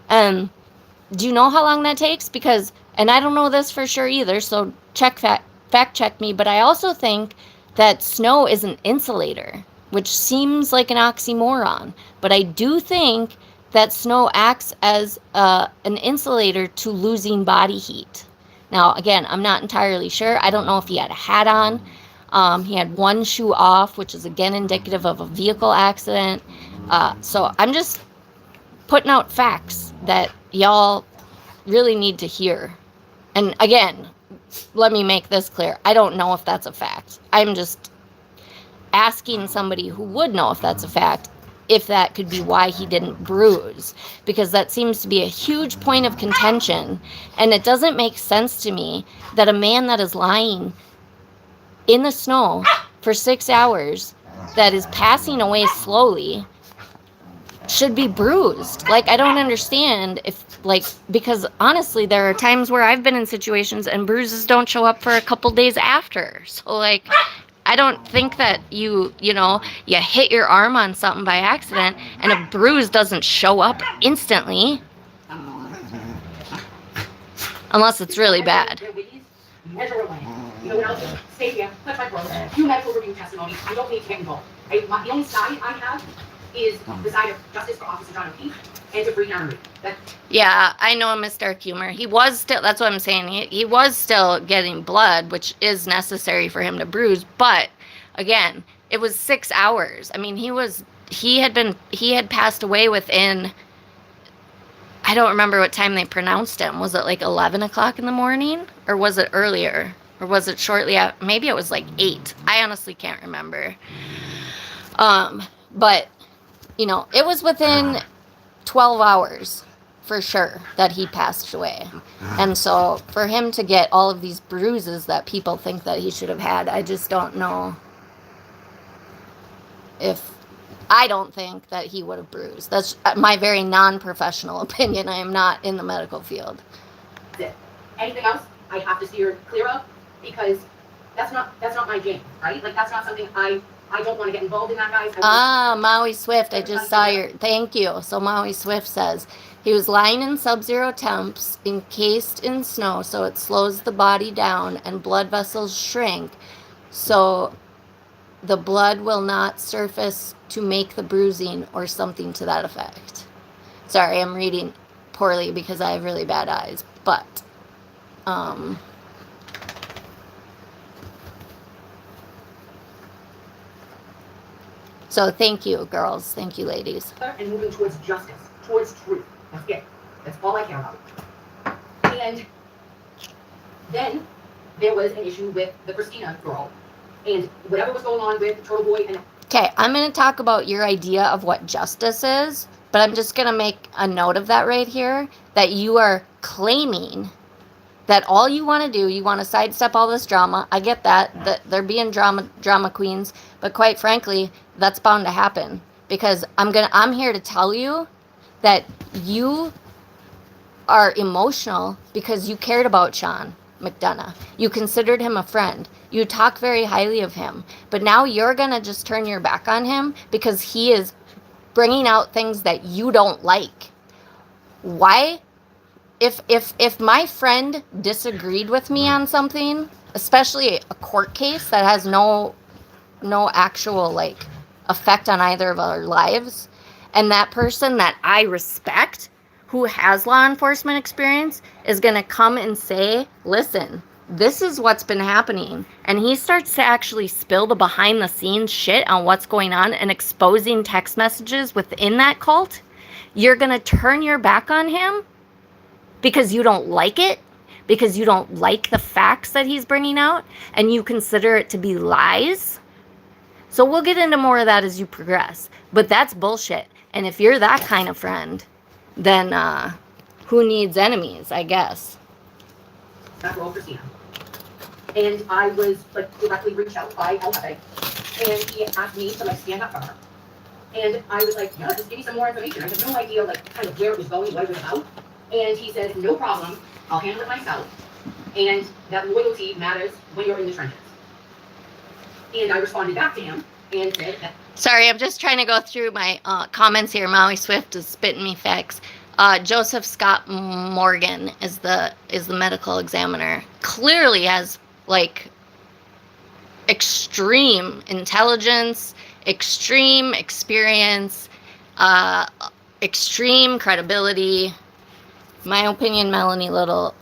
Do you know how long that takes? Because, and I don't know this for sure either, so fact check me, but I also think that snow is an insulator, which seems like an oxymoron, but I do think that snow acts as an insulator to losing body heat. Now, again, I'm not entirely sure. I don't know if he had a hat on. He had one shoe off, which is again indicative of a vehicle accident. So I'm just putting out facts that y'all really need to hear. And again, let me make this clear. I don't know if that's a fact. I'm just asking somebody who would know if that's a fact if that could be why he didn't bruise, because that seems to be a huge point of contention. And it doesn't make sense to me that a man that is lying in the snow for 6 hours, that is passing away slowly, should be bruised. Like, I don't understand if, like, because honestly, there are times where I've been in situations and bruises don't show up for a couple days after. So, like, I don't think that you hit your arm on something by accident and a bruise doesn't show up instantly. Unless it's really bad. Measure away. You know what else? Stay here, touch my throat, do medical review testimony. I don't need to get involved. The only side I have is the side of Justice for Officer John O'Keefe and to free Henry. Yeah, I know him as dark humor. He was still, that's what I'm saying, he was still getting blood, which is necessary for him to bruise, but again, it was 6 hours. I mean, he had passed away within, I don't remember what time they pronounced him. Was it like 11 o'clock in the morning? Or was it earlier? Or was it shortly after? Maybe it was like 8. I honestly can't remember. But, it was within 12 hours for sure that he passed away. And so for him to get all of these bruises that people think that he should have had, I just don't know I don't think that he would have bruised. That's my very non-professional opinion. I am not in the medical field. Anything else I have to steer clear of, because that's not my jam, right? Like, that's not something I don't want to get involved in that, guys. Maui Swift, I just saw your, thank you. So Maui Swift says, he was lying in sub-zero temps, encased in snow, so it slows the body down and blood vessels shrink, so the blood will not surface to make the bruising or something to that effect. Sorry, I'm reading poorly because I have really bad eyes, but, so thank you, girls. Thank you, ladies. And moving towards justice, towards truth. That's it. That's all I care about. And then there was an issue with the Christina girl. And whatever was going on with Turtle Boy and... Okay, I'm going to talk about your idea of what justice is, but I'm just going to make a note of that right here, that you are claiming that all you want to do, you want to sidestep all this drama. I get that they're being drama queens, but quite frankly, that's bound to happen, because I'm here to tell you that you are emotional because you cared about Sean McDonaugh. You considered him a friend. You talk very highly of him. But now you're going to just turn your back on him because he is bringing out things that you don't like. Why? If my friend disagreed with me on something, especially a court case that has no actual, like, effect on either of our lives, and that person that I respect, who has law enforcement experience, is going to come and say, listen, this is what's been happening, and he starts to actually spill the behind the scenes shit on what's going on and exposing text messages within that cult, you're going to turn your back on him because you don't like it, because you don't like the facts that he's bringing out, and you consider it to be lies. So we'll get into more of that as you progress, but that's bullshit. And if you're that kind of friend, then who needs enemies, I guess. That role Christina. And I was, like, directly reached out by Hefe, and he asked me to, like, stand up for her. And I was like, yeah, just give me some more information. I had no idea, like, kind of where it was going, what it was about. And he said, no problem, I'll handle it myself. And that loyalty matters when you're in the trenches. And I responded back to him and said that... Sorry, I'm just trying to go through my comments here. Maui Swift is spitting me facts. Joseph Scott Morgan is the medical examiner. Clearly has, like, extreme intelligence, extreme experience, extreme credibility. My opinion, Melanie Little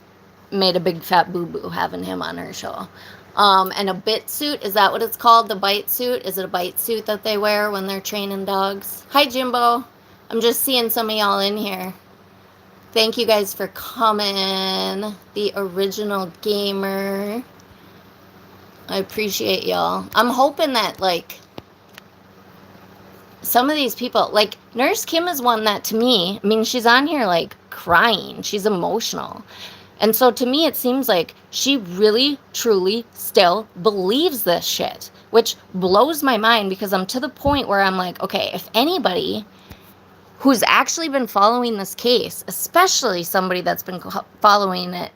made a big fat boo-boo having him on her show. And a bit suit, is that what it's called? The bite suit? Is it a bite suit that they wear when they're training dogs? Hi, Jimbo. I'm just seeing some of y'all in here. Thank you guys for coming. The original gamer. I appreciate y'all. I'm hoping that, like, some of these people, like Nurse Kim is one that to me, I mean, she's on here like crying. She's emotional. And so to me, it seems like she really, truly still believes this shit, which blows my mind because I'm to the point where I'm like, okay, if anybody who's actually been following this case, especially somebody that's been following it,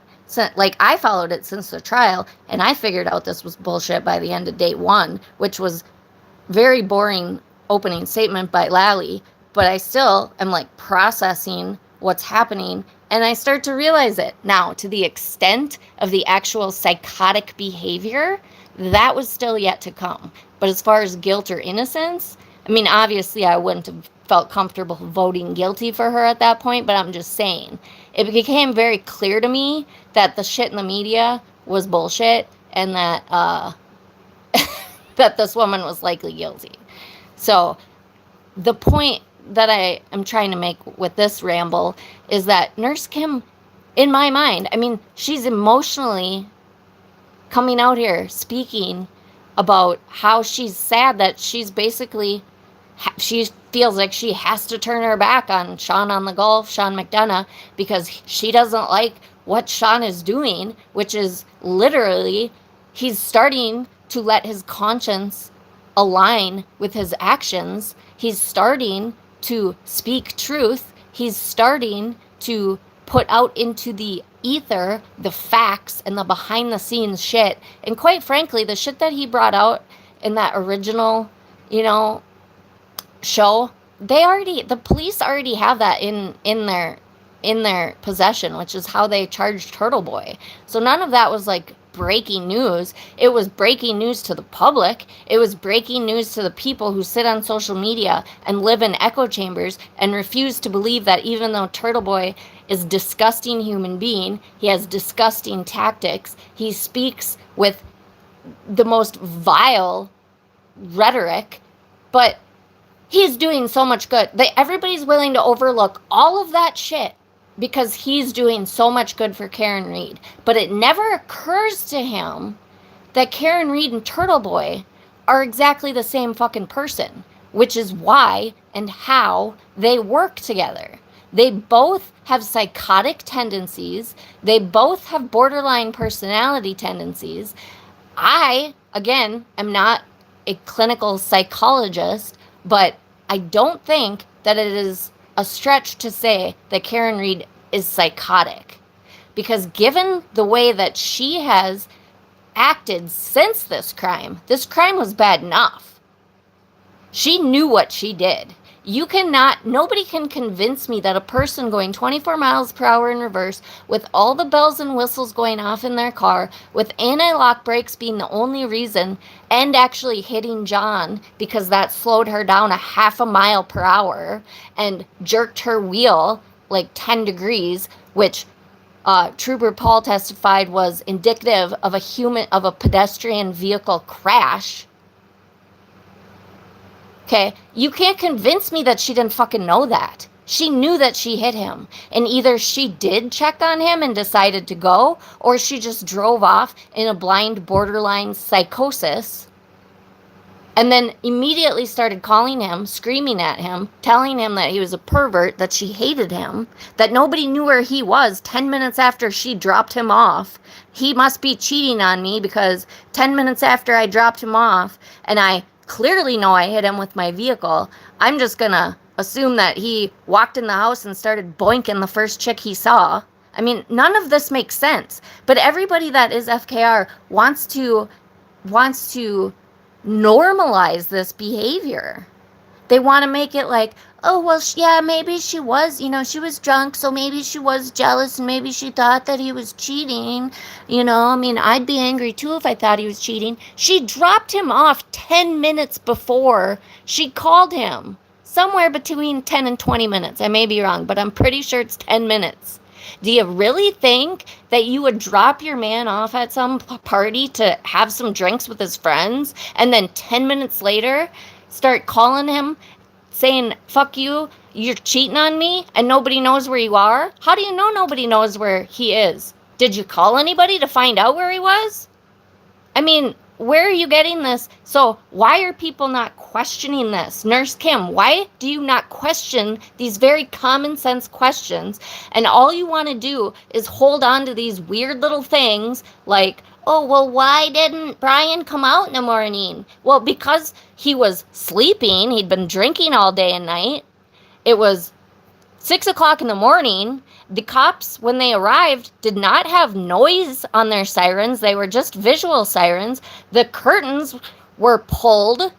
like I followed it since the trial, and I figured out this was bullshit by the end of day one, which was very boring opening statement by Lally, but I still am like processing what's happening, and I start to realize it. Now, to the extent of the actual psychotic behavior, that was still yet to come. But as far as guilt or innocence, I mean, obviously I wouldn't have felt comfortable voting guilty for her at that point, but I'm just saying. It became very clear to me that the shit in the media was bullshit and that that this woman was likely guilty. So the point that I am trying to make with this ramble is that Nurse Kim, in my mind, I mean, she's emotionally coming out here speaking about how she's sad that she's basically, she feels like she has to turn her back on Sean on the Golf, Sean McDonaugh, because she doesn't like what Sean is doing, which is literally, he's starting to let his conscience align with his actions. He's starting to speak truth. He's starting to put out into the ether the facts and the behind the scenes shit. And quite frankly, the shit that he brought out in that original, show, the police already have that in their possession, which is how they charged Turtle Boy. So none of that was like breaking news. It was breaking news to the public. It was breaking news to the people who sit on social media and live in echo chambers and refuse to believe that even though Turtle Boy is a disgusting human being, he has disgusting tactics, he speaks with the most vile rhetoric, but he's doing so much good. Everybody's willing to overlook all of that shit because he's doing so much good for Karen Read. But it never occurs to him that Karen Read and Turtle Boy are exactly the same fucking person, which is why and how they work together. They both have psychotic tendencies. They both have borderline personality tendencies. I, again, am not a clinical psychologist, but I don't think that it is a stretch to say that Karen Read is psychotic. Because given the way that she has acted since this crime was bad enough. She knew what she did. Nobody can convince me that a person going 24 miles per hour in reverse with all the bells and whistles going off in their car, with anti-lock brakes being the only reason, and actually hitting John because that slowed her down a half a mile per hour and jerked her wheel like 10 degrees, which Trooper Paul testified was indicative of a pedestrian vehicle crash. Okay, you can't convince me that she didn't fucking know that. She knew that she hit him. And either she did check on him and decided to go, or she just drove off in a blind borderline psychosis. And then immediately started calling him, screaming at him, telling him that he was a pervert, that she hated him, that nobody knew where he was 10 minutes after she dropped him off. He must be cheating on me because 10 minutes after I dropped him off, and I clearly know I hit him with my vehicle, I'm just gonna assume that he walked in the house and started boinking the first chick he saw. I mean, none of this makes sense. But everybody that is FKR wants to normalize this behavior. They want to make it like, oh, well, yeah, maybe she was, she was drunk, so maybe she was jealous, and maybe she thought that he was cheating. I mean, I'd be angry too if I thought he was cheating. She dropped him off 10 minutes before she called him. Somewhere between 10 and 20 minutes. I may be wrong, but I'm pretty sure it's 10 minutes. Do you really think that you would drop your man off at some party to have some drinks with his friends and then 10 minutes later start calling him saying, fuck you, you're cheating on me, and nobody knows where you are? How do you know nobody knows where he is? Did you call anybody to find out where he was? I mean, where are you getting this? So why are people not questioning this? Nurse Kim, why do you not question these very common sense questions? And all you want to do is hold on to these weird little things like, oh, well, why didn't Bryan come out in the morning? Well, because he was sleeping. He'd been drinking all day and night. It was 6 o'clock in the morning. The cops, when they arrived, did not have noise on their sirens. They were just visual sirens. The curtains were pulled.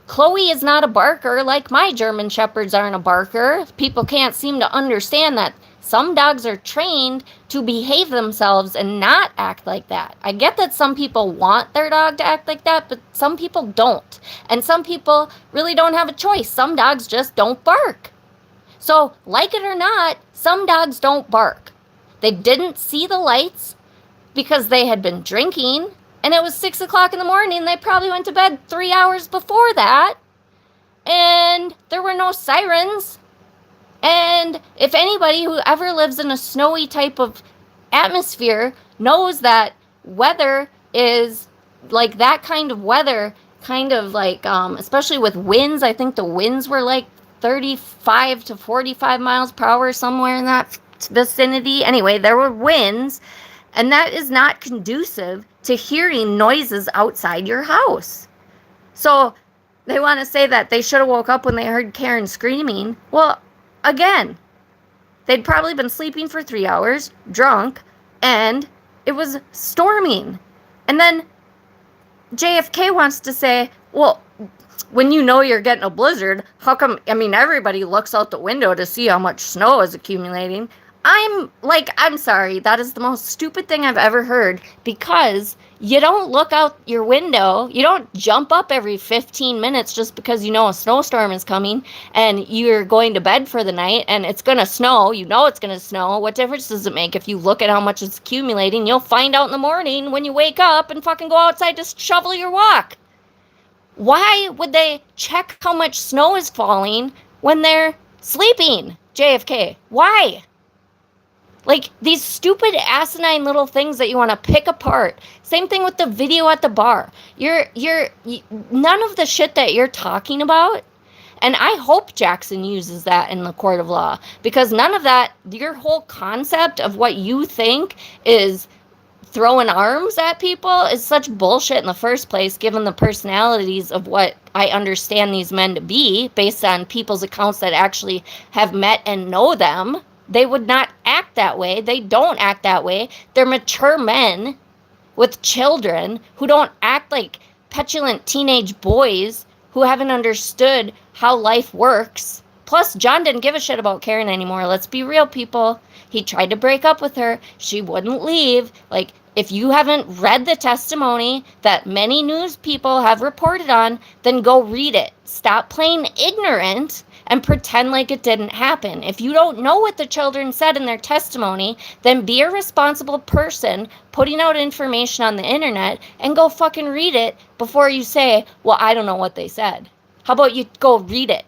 Chloe is not a barker like my German Shepherds aren't a barker. People can't seem to understand that some dogs are trained to behave themselves and not act like that. I get that some people want their dog to act like that, but some people don't. And some people really don't have a choice. Some dogs just don't bark. So, like it or not, some dogs don't bark. They didn't see the lights because they had been drinking, and it was 6 o'clock in the morning. They probably went to bed 3 hours before that, and there were no sirens. And if anybody who ever lives in a snowy type of atmosphere knows that weather is like that kind of weather, kind of like, especially with winds, I think the winds were like 35 to 45 miles per hour, somewhere in that vicinity. Anyway, there were winds, and that is not conducive to hearing noises outside your house. So they want to say that they should have woke up when they heard Karen screaming. Well, again, they'd probably been sleeping for 3 hours, drunk, and it was storming. And then JFK wants to say, well, when you know you're getting a blizzard, how come, I mean, everybody looks out the window to see how much snow is accumulating. I'm sorry, that is the most stupid thing I've ever heard, because you don't look out your window, you don't jump up every 15 minutes just because you know a snowstorm is coming and you're going to bed for the night and it's going to snow, you know it's going to snow. What difference does it make if you look at how much it's accumulating? You'll find out in the morning when you wake up and fucking go outside to shovel your walk. Why would they check how much snow is falling when they're sleeping, JFK? Why? Like, these stupid asinine little things that you want to pick apart. Same thing with the video at the bar. None of the shit that you're talking about, and I hope Jackson uses that in the court of law, because none of that, your whole concept of what you think is throwing arms at people is such bullshit in the first place, given the personalities of what I understand these men to be, based on people's accounts that actually have met and know them. They would not act that way. They don't act that way. They're mature men with children who don't act like petulant teenage boys who haven't understood how life works. Plus, John didn't give a shit about Karen anymore. Let's be real, people. He tried to break up with her. She wouldn't leave. Like, if you haven't read the testimony that many news people have reported on, then go read it. Stop playing ignorant and pretend like it didn't happen. If you don't know what the children said in their testimony, then be a responsible person putting out information on the internet and go fucking read it before you say, well, I don't know what they said. How about you go read it?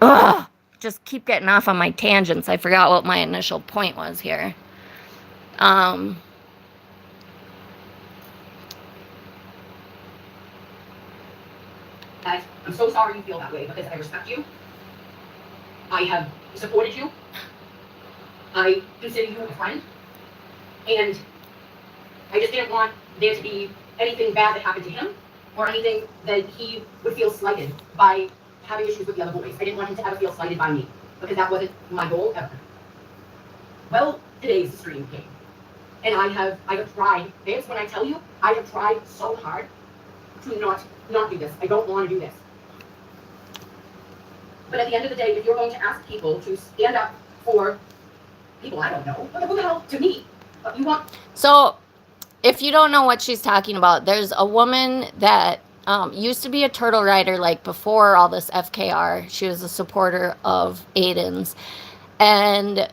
Ugh. Just keep getting off on my tangents. I forgot what my initial point was here. I'm so sorry you feel that way, because I respect you. I have supported you. I consider you a friend. And I just didn't want there to be anything bad that happened to him, or anything that he would feel slighted by having issues with the other boys. I didn't want him to ever feel slighted by me, because that wasn't my goal ever. Well, today's stream came, and I have tried, Vance, when I tell you, I have tried so hard to not do this. I don't want to do this. But at the end of the day, if you're going to ask people to stand up for people I don't know, who the hell, to me, you want... So, if you don't know what she's talking about, there's a woman that used to be a turtle rider, like, before all this FKR. She was a supporter of Aiden's. And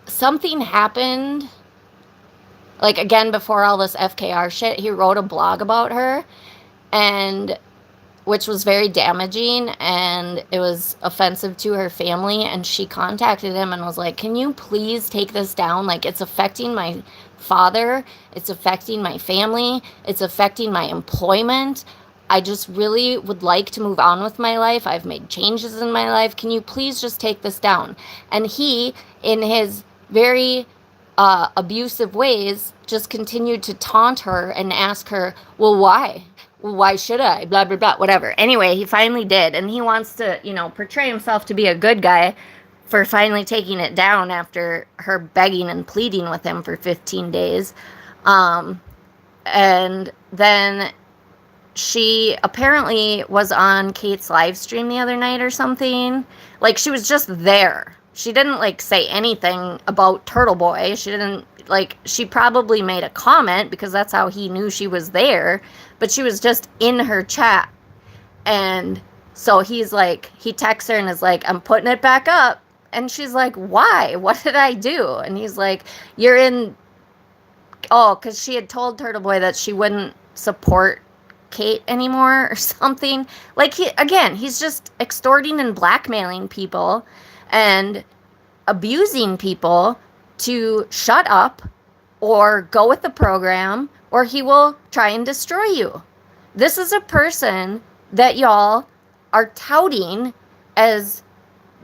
something happened, like, again, before all this FKR shit. He wrote a blog about her, and which was very damaging, and it was offensive to her family, and she contacted him and was like, can you please take this down? Like, it's affecting my father. It's affecting my family. It's affecting my employment. I just really would like to move on with my life. I've made changes in my life. Can you please just take this down? And he, in his very abusive ways, just continued to taunt her and ask her, well, why? Well, why should I? Blah, blah, blah, whatever. Anyway, he finally did. And he wants to, portray himself to be a good guy for finally taking it down after her begging and pleading with him for 15 days. And then she apparently was on Kate's live stream the other night or something. Like, she was just there. She didn't, like, say anything about Turtle Boy. She didn't, like, she probably made a comment because that's how he knew she was there. But she was just in her chat. And so he's like, he texts her and is like, I'm putting it back up. And she's like, why? What did I do? And he's like, you're in, because she had told Turtle Boy that she wouldn't support Kate anymore or something. Like, he's just extorting and blackmailing people and abusing people to shut up or go with the program, or he will try and destroy you. This is a person that y'all are touting as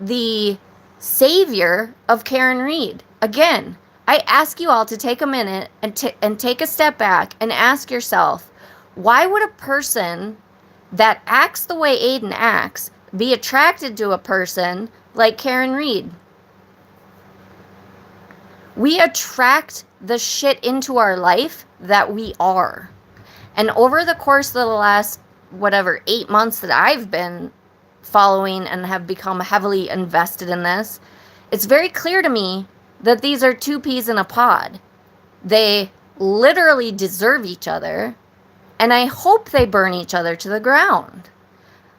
the savior of Karen Read. Again, I ask you all to take a minute and take a step back and ask yourself, why would a person that acts the way Aiden acts be attracted to a person like Karen Read? We attract the shit into our life that we are. And over the course of the last, 8 months that I've been following and have become heavily invested in this, it's very clear to me that these are two peas in a pod. They literally deserve each other, and I hope they burn each other to the ground.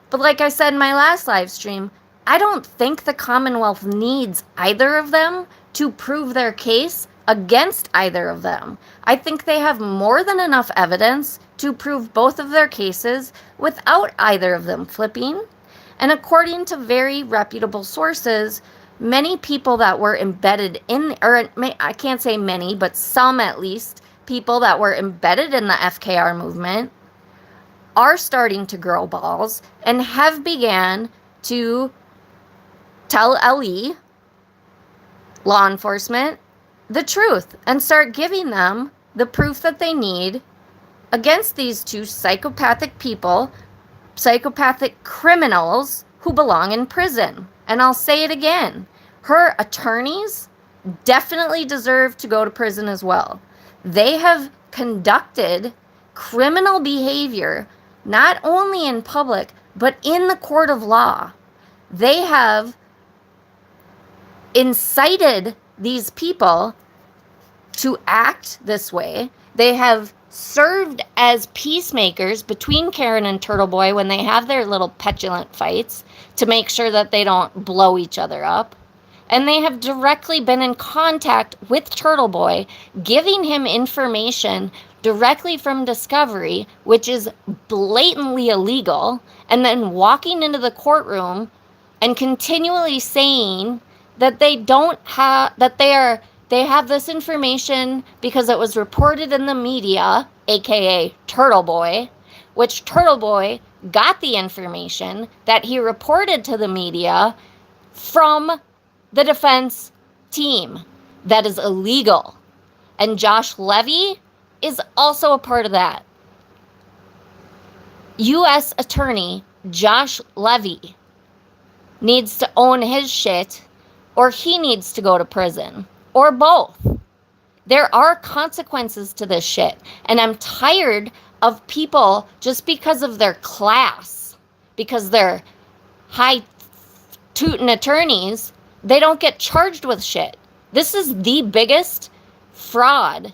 But like I said in my last live stream, I don't think the Commonwealth needs either of them to prove their case against either of them. I think they have more than enough evidence to prove both of their cases without either of them flipping. And according to very reputable sources, many people that were embedded in, or I can't say many, but some at least, people that were embedded in the FKR movement are starting to grow balls and have began to tell LE, law enforcement, the truth and start giving them the proof that they need against these two psychopathic people, psychopathic criminals who belong in prison. And I'll say it again, her attorneys definitely deserve to go to prison as well. They have conducted criminal behavior not only in public, but in the court of law. They have incited these people to act this way. They have served as peacemakers between Karen and Turtle Boy when they have their little petulant fights to make sure that they don't blow each other up. And they have directly been in contact with Turtle Boy, giving him information directly from Discovery, which is blatantly illegal, and then walking into the courtroom and continually saying that they have this information because it was reported in the media, aka Turtle Boy, which Turtle Boy got the information that he reported to the media from the defense team. That is illegal. And Josh Levy is also a part of that. U.S. Attorney Josh Levy needs to own his shit, or he needs to go to prison, or both. There are consequences to this shit, and I'm tired of people just because of their class, because they're high-tootin' attorneys, they don't get charged with shit. This is the biggest fraud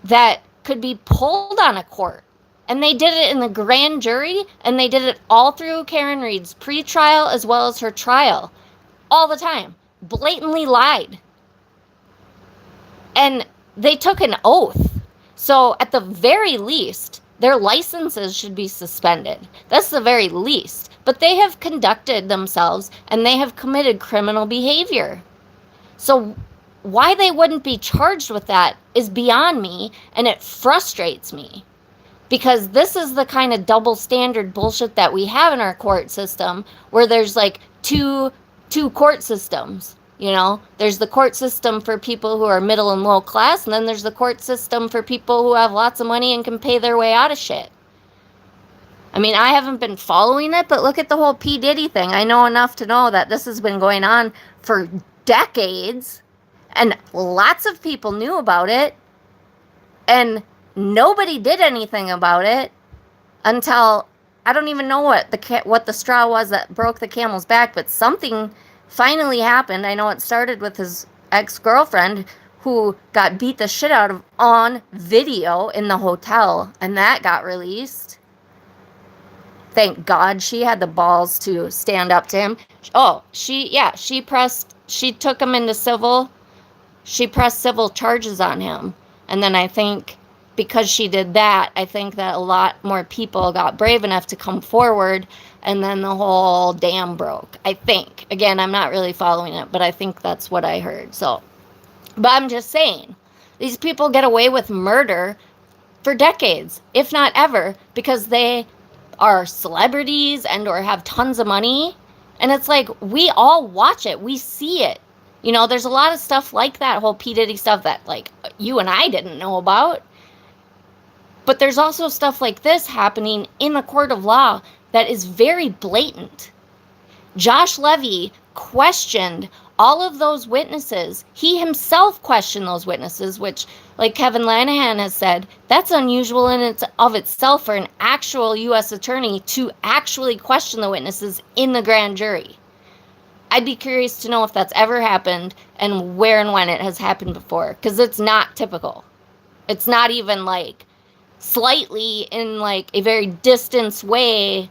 that could be pulled on a court. And they did it in the grand jury, and they did it all through Karen Read's pre-trial as well as her trial. All the time. Blatantly lied. And they took an oath. So at the very least, their licenses should be suspended. That's the very least. But they have conducted themselves and they have committed criminal behavior. So why they wouldn't be charged with that is beyond me, and it frustrates me. Because this is the kind of double standard bullshit that we have in our court system, where there's like two court systems. You know, there's the court system for people who are middle and low class, and then there's the court system for people who have lots of money and can pay their way out of shit. I mean, I haven't been following it, but look at the whole P. Diddy thing. I know enough to know that this has been going on for decades, and lots of people knew about it, and nobody did anything about it until, I don't even know what the straw was that broke the camel's back, but something finally happened. I know it started with his ex-girlfriend who got beat the shit out of on video in the hotel, and that got released. Thank God she had the balls to stand up to him. Oh, she took him into civil. She pressed civil charges on him. And then I think because she did that, I think that a lot more people got brave enough to come forward, and then the whole dam broke. I think. Again, I'm not really following it, but I think that's what I heard. So, but I'm just saying, these people get away with murder for decades, if not ever, because they are celebrities and or have tons of money. And it's like, we all watch it. We see it. You know, there's a lot of stuff like that whole P. Diddy stuff that, like, you and I didn't know about. But there's also stuff like this happening in the court of law that is very blatant. Josh Levy questioned all of those witnesses. He himself questioned those witnesses, which, like Kevin Lanahan has said, that's unusual in of itself for an actual U.S. attorney to actually question the witnesses in the grand jury. I'd be curious to know if that's ever happened and where and when it has happened before, because it's not typical. It's not even like slightly in like a very distant way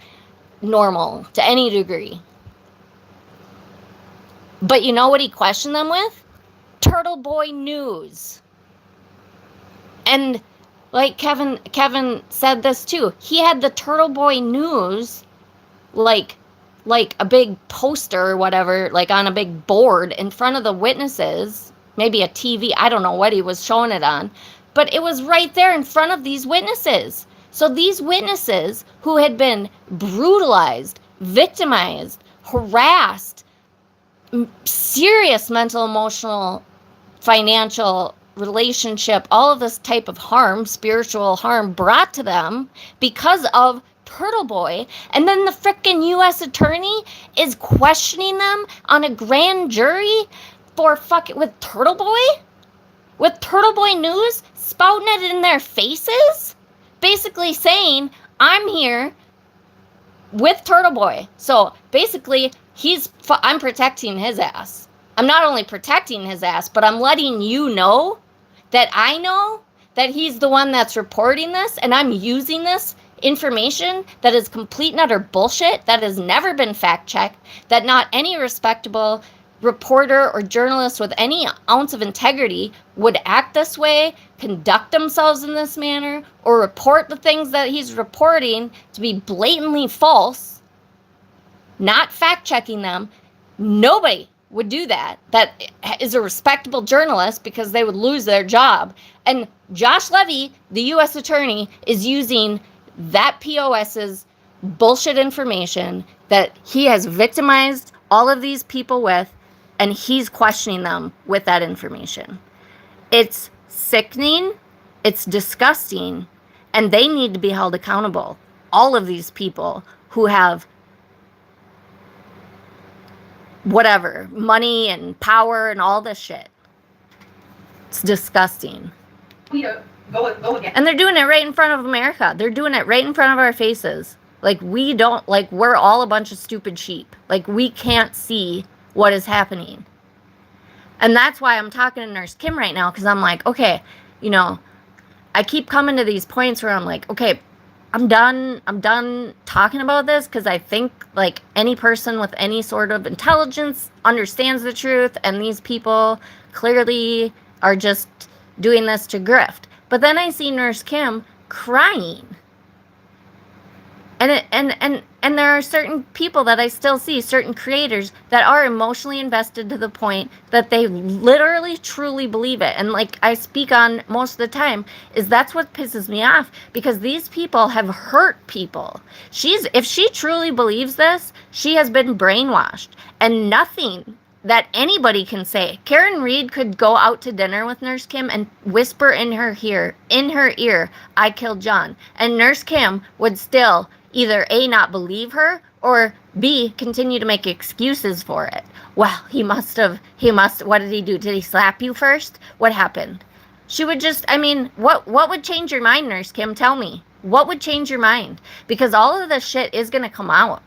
normal to any degree. But you know what he questioned them with? Turtle Boy news. And like Kevin said this too. He had the Turtle Boy news like a big poster or whatever, like on a big board in front of the witnesses, maybe a TV, I don't know what he was showing it on, but it was right there in front of these witnesses. So these witnesses who had been brutalized, victimized, harassed, serious mental, emotional, financial, relationship, all of this type of harm, spiritual harm brought to them because of Turtle Boy, and then the frickin' U.S. attorney is questioning them on a grand jury for with Turtle Boy? With Turtle Boy news spouting it in their faces? Basically saying, I'm here with Turtle Boy. So basically, I'm protecting his ass. I'm not only protecting his ass, but I'm letting you know that I know that he's the one that's reporting this, and I'm using this information that is complete and utter bullshit, that has never been fact-checked, that not any respectable reporter or journalist with any ounce of integrity would act this way, conduct themselves in this manner, or report the things that he's reporting to be blatantly false, not fact-checking them. Nobody would do that. That is a respectable journalist, because they would lose their job. And Josh Levy, the U.S. attorney, is using that POS's bullshit information that he has victimized all of these people with, and he's questioning them with that information. It's sickening, it's disgusting, and they need to be held accountable. All of these people who have whatever, money and power and all this shit. It's disgusting. Go again. And they're doing it right in front of America. They're doing it right in front of our faces. Like, we're all a bunch of stupid sheep. Like, we can't see what is happening. And that's why I'm talking to Nurse Kim right now, because I'm like, okay, you know, I keep coming to these points where I'm like, okay, I'm done talking about this, because I think, like, any person with any sort of intelligence understands the truth, and these people clearly are just doing this to grift. But then I see Nurse Kim crying. And there are certain people that I still see, certain creators that are emotionally invested to the point that they literally truly believe it. And like I speak on most of the time, is that's what pisses me off, because these people have hurt people. If she truly believes this, she has been brainwashed, and nothing that anybody can say. Karen Reed could go out to dinner with Nurse Kim and whisper in her ear, I killed John. And Nurse Kim would still either A, not believe her, or B, continue to make excuses for it. Well, what did he do? Did he slap you first? What happened? She would just, what would change your mind, Nurse Kim? Tell me. What would change your mind? Because all of this shit is going to come out.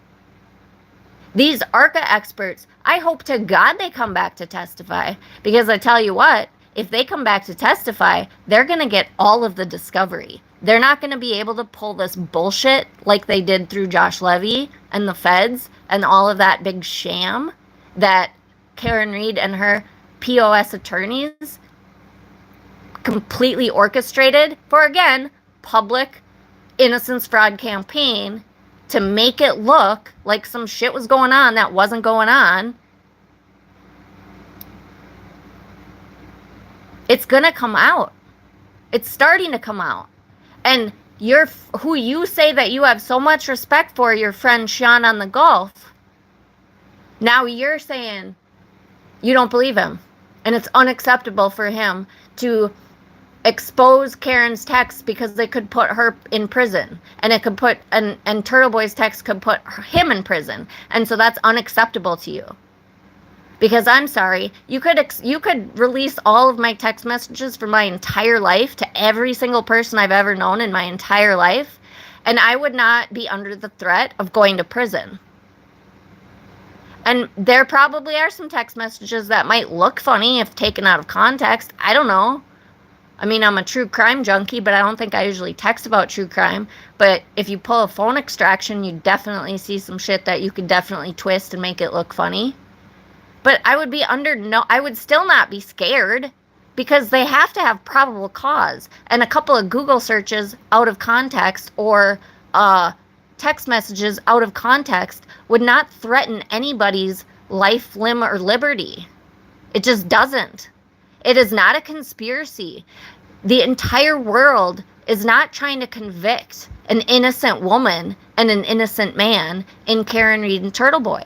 These ARCA experts, I hope to God they come back to testify, because I tell you what, if they come back to testify, they're going to get all of the discovery. They're not going to be able to pull this bullshit like they did through Josh Levy and the feds and all of that big sham that Karen Reed and her POS attorneys completely orchestrated for, again, public innocence fraud campaign to make it look like some shit was going on that wasn't going on. It's going to come out. It's starting to come out. And who you say that you have so much respect for, your friend Sean on the Gulf, now you're saying you don't believe him. And it's unacceptable for him to expose Karen's text because they could put her in prison, and it could put and Turtle Boy's text could put him in prison, and so that's unacceptable to you. Because I'm sorry, you could release all of my text messages for my entire life to every single person I've ever known in my entire life, and I would not be under the threat of going to prison. And there probably are some text messages that might look funny if taken out of context. I don't know. I'm a true crime junkie, but I don't think I usually text about true crime. But if you pull a phone extraction, you definitely see some shit that you could definitely twist and make it look funny. But I would still not be scared, because they have to have probable cause. And a couple of Google searches out of context or text messages out of context would not threaten anybody's life, limb, or liberty. It just doesn't. It is not a conspiracy. The entire world is not trying to convict an innocent woman and an innocent man in Karen Reed and Turtle Boy.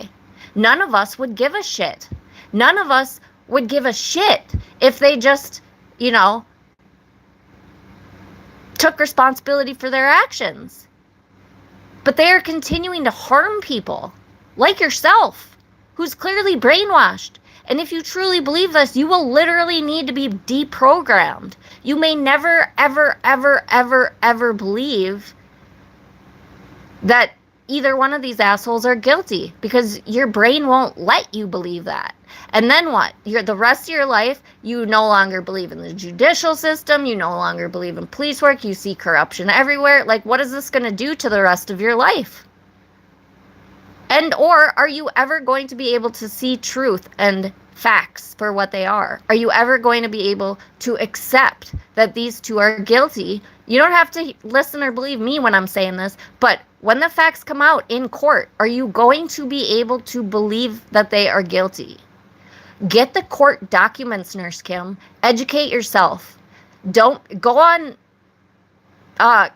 None of us would give a shit. None of us would give a shit if they just, took responsibility for their actions. But they are continuing to harm people, like yourself, who's clearly brainwashed. And if you truly believe this, you will literally need to be deprogrammed. You may never, ever, ever, ever, ever believe that either one of these assholes are guilty, because your brain won't let you believe that. And then what? The rest of your life, you no longer believe in the judicial system. You no longer believe in police work. You see corruption everywhere. Like, what is this going to do to the rest of your life? Or are you ever going to be able to see truth and facts for what they are? Are you ever going to be able to accept that these two are guilty? You don't have to listen or believe me when I'm saying this, but when the facts come out in court, are you going to be able to believe that they are guilty? Get the court documents, Nurse Kim. Educate yourself. Don't go on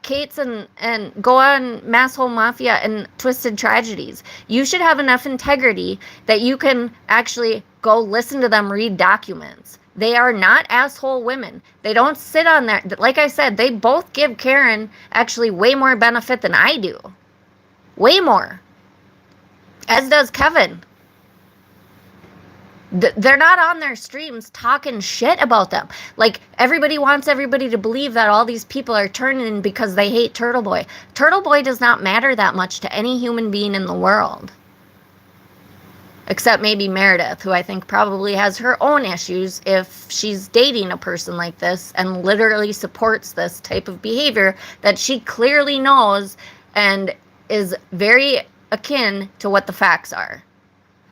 Kate's and go on Masshole Mafia and Twisted Tragedies. You should have enough integrity that you can actually go listen to them read documents. They are not asshole women. They don't sit on there. Like I said, they both give Karen actually way more benefit than I do. Way more. As does Kevin. They're not on their streams talking shit about them. Like, everybody wants everybody to believe that all these people are turning because they hate Turtle Boy. Turtle Boy does not matter that much to any human being in the world. Except maybe Meredith, who I think probably has her own issues if she's dating a person like this and literally supports this type of behavior that she clearly knows and is very akin to what the facts are.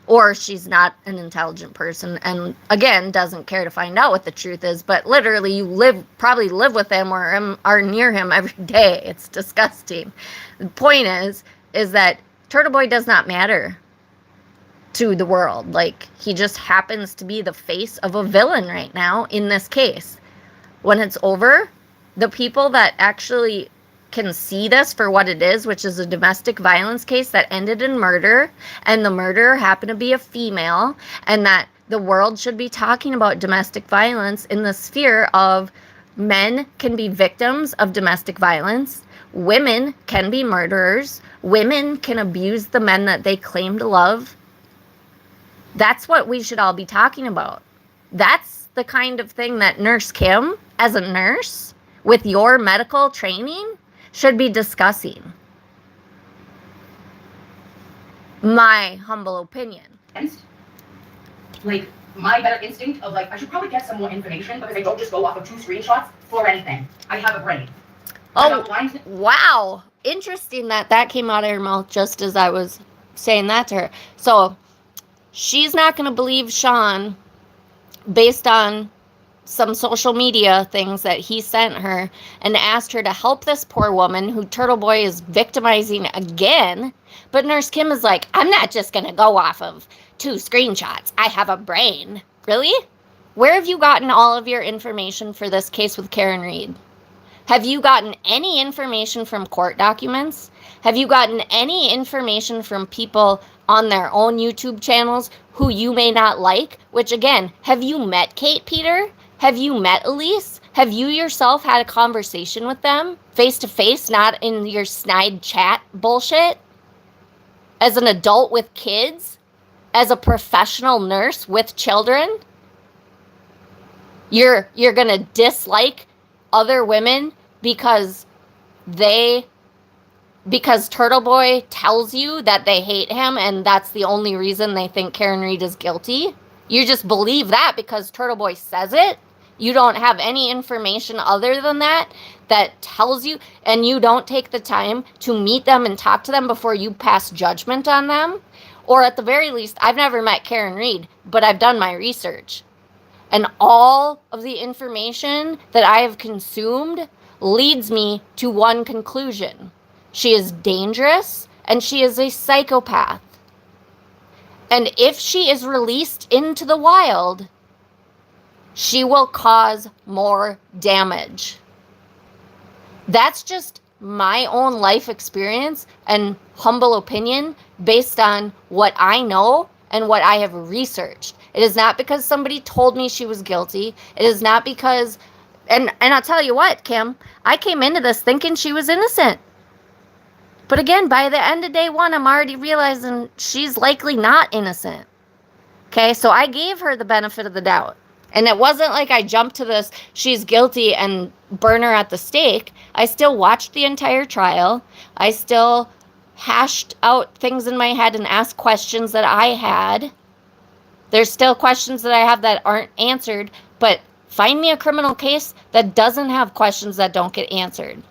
Or she's not an intelligent person and, again, doesn't care to find out what the truth is. But literally, you probably live with him or are near him every day. It's disgusting. The point is that Turtle Boy does not matter to the world. Like, he just happens to be the face of a villain right now in this case. When it's over, the people that actually can see this for what it is, which is a domestic violence case that ended in murder, and the murderer happened to be a female, and that the world should be talking about domestic violence in the sphere of men can be victims of domestic violence, women can be murderers, women can abuse the men that they claim to love. That's what we should all be talking about. That's the kind of thing that Nurse Kim, as a nurse, with your medical training, should be discussing. My humble opinion. Like, my better instinct of, like, I should probably get some more information because I don't just go off of 2 screenshots for anything. I have a brain. Oh, wow. Interesting that came out of her mouth just as I was saying that to her. So, she's not going to believe Sean based on some social media things that he sent her and asked her to help this poor woman who Turtle Boy is victimizing again. But Nurse Kim is like, I'm not just going to go off of 2 screenshots. I have a brain. Really? Where have you gotten all of your information for this case with Karen Reed? Have you gotten any information from court documents? Have you gotten any information from people on their own YouTube channels who you may not like? Which, again, have you met Kate Peter? Have you met Elise? Have you yourself had a conversation with them face to face, not in your snide chat bullshit? As an adult with kids? As a professional nurse with children? You're going to dislike other women because Turtle Boy tells you that they hate him and that's the only reason they think Karen Reed is guilty? You just believe that because Turtle Boy says it? You don't have any information other than that tells you, and you don't take the time to meet them and talk to them before you pass judgment on them? Or at the very least, I've never met Karen Reed, but I've done my research. And all of the information that I have consumed leads me to one conclusion. She is dangerous, and she is a psychopath. And if she is released into the wild, she will cause more damage. That's just my own life experience and humble opinion based on what I know and what I have researched. It is not because somebody told me she was guilty. It is not because, and I'll tell you what, Kim, I came into this thinking she was innocent. But again, by the end of day 1, I'm already realizing she's likely not innocent. Okay, so I gave her the benefit of the doubt. And it wasn't like I jumped to this, she's guilty, and burn her at the stake. I still watched the entire trial. I still hashed out things in my head and asked questions that I had. There's still questions that I have that aren't answered, but find me a criminal case that doesn't have questions that don't get answered.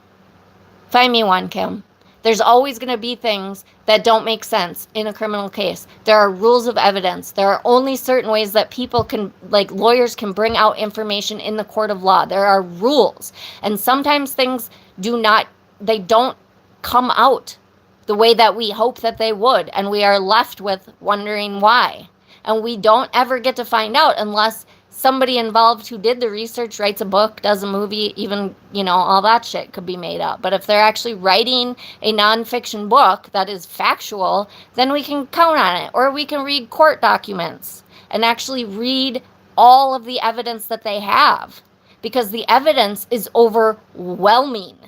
Find me one, Kim. There's always going to be things that don't make sense in a criminal case. There are rules of evidence. There are only certain ways that people can, like lawyers can bring out information in the court of law. There are rules. And sometimes things they don't come out the way that we hope that they would. And we are left with wondering why. And we don't ever get to find out unless somebody involved who did the research writes a book, does a movie, even, all that shit could be made up. But if they're actually writing a nonfiction book that is factual, then we can count on it. Or we can read court documents and actually read all of the evidence that they have. Because the evidence is overwhelming.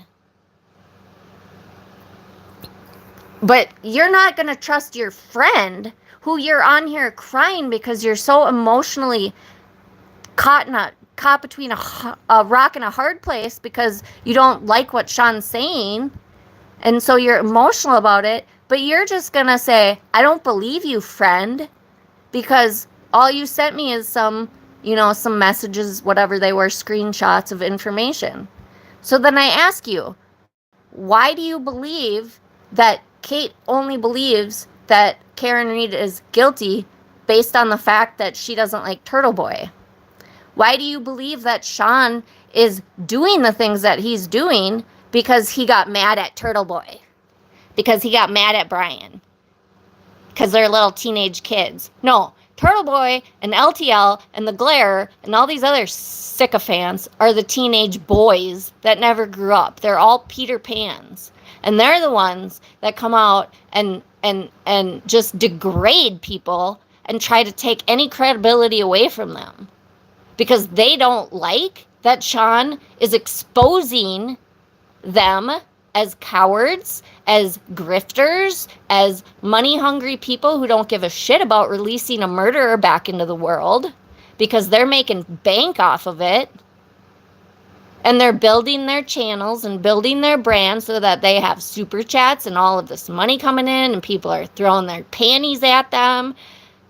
But you're not going to trust your friend who you're on here crying because you're so emotionally caught between a rock and a hard place because you don't like what Sean's saying, and so you're emotional about it, but you're just gonna say, I don't believe you, friend, because all you sent me is some messages, whatever they were, screenshots of information. So then I ask you, why do you believe that Kate only believes that Karen Reed is guilty based on the fact that she doesn't like Turtle Boy? Why do you believe that Sean is doing the things that he's doing because he got mad at Turtle Boy? Because he got mad at Bryan? Because they're little teenage kids. No, Turtle Boy and LTL and the Glare and all these other sycophants are the teenage boys that never grew up. They're all Peter Pans. And they're the ones that come out and just degrade people and try to take any credibility away from them. Because they don't like that Sean is exposing them as cowards, as grifters, as money-hungry people who don't give a shit about releasing a murderer back into the world because they're making bank off of it. And they're building their channels and building their brand so that they have super chats and all of this money coming in and people are throwing their panties at them.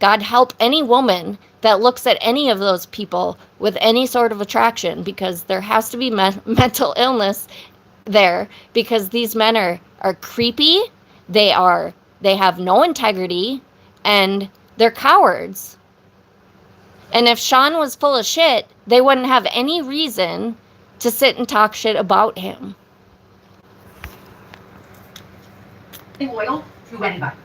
God help any woman that looks at any of those people with any sort of attraction, because there has to be mental illness there, because these men are creepy, they have no integrity, and they're cowards. And if Sean was full of shit, they wouldn't have any reason to sit and talk shit about him. Loyal to anybody.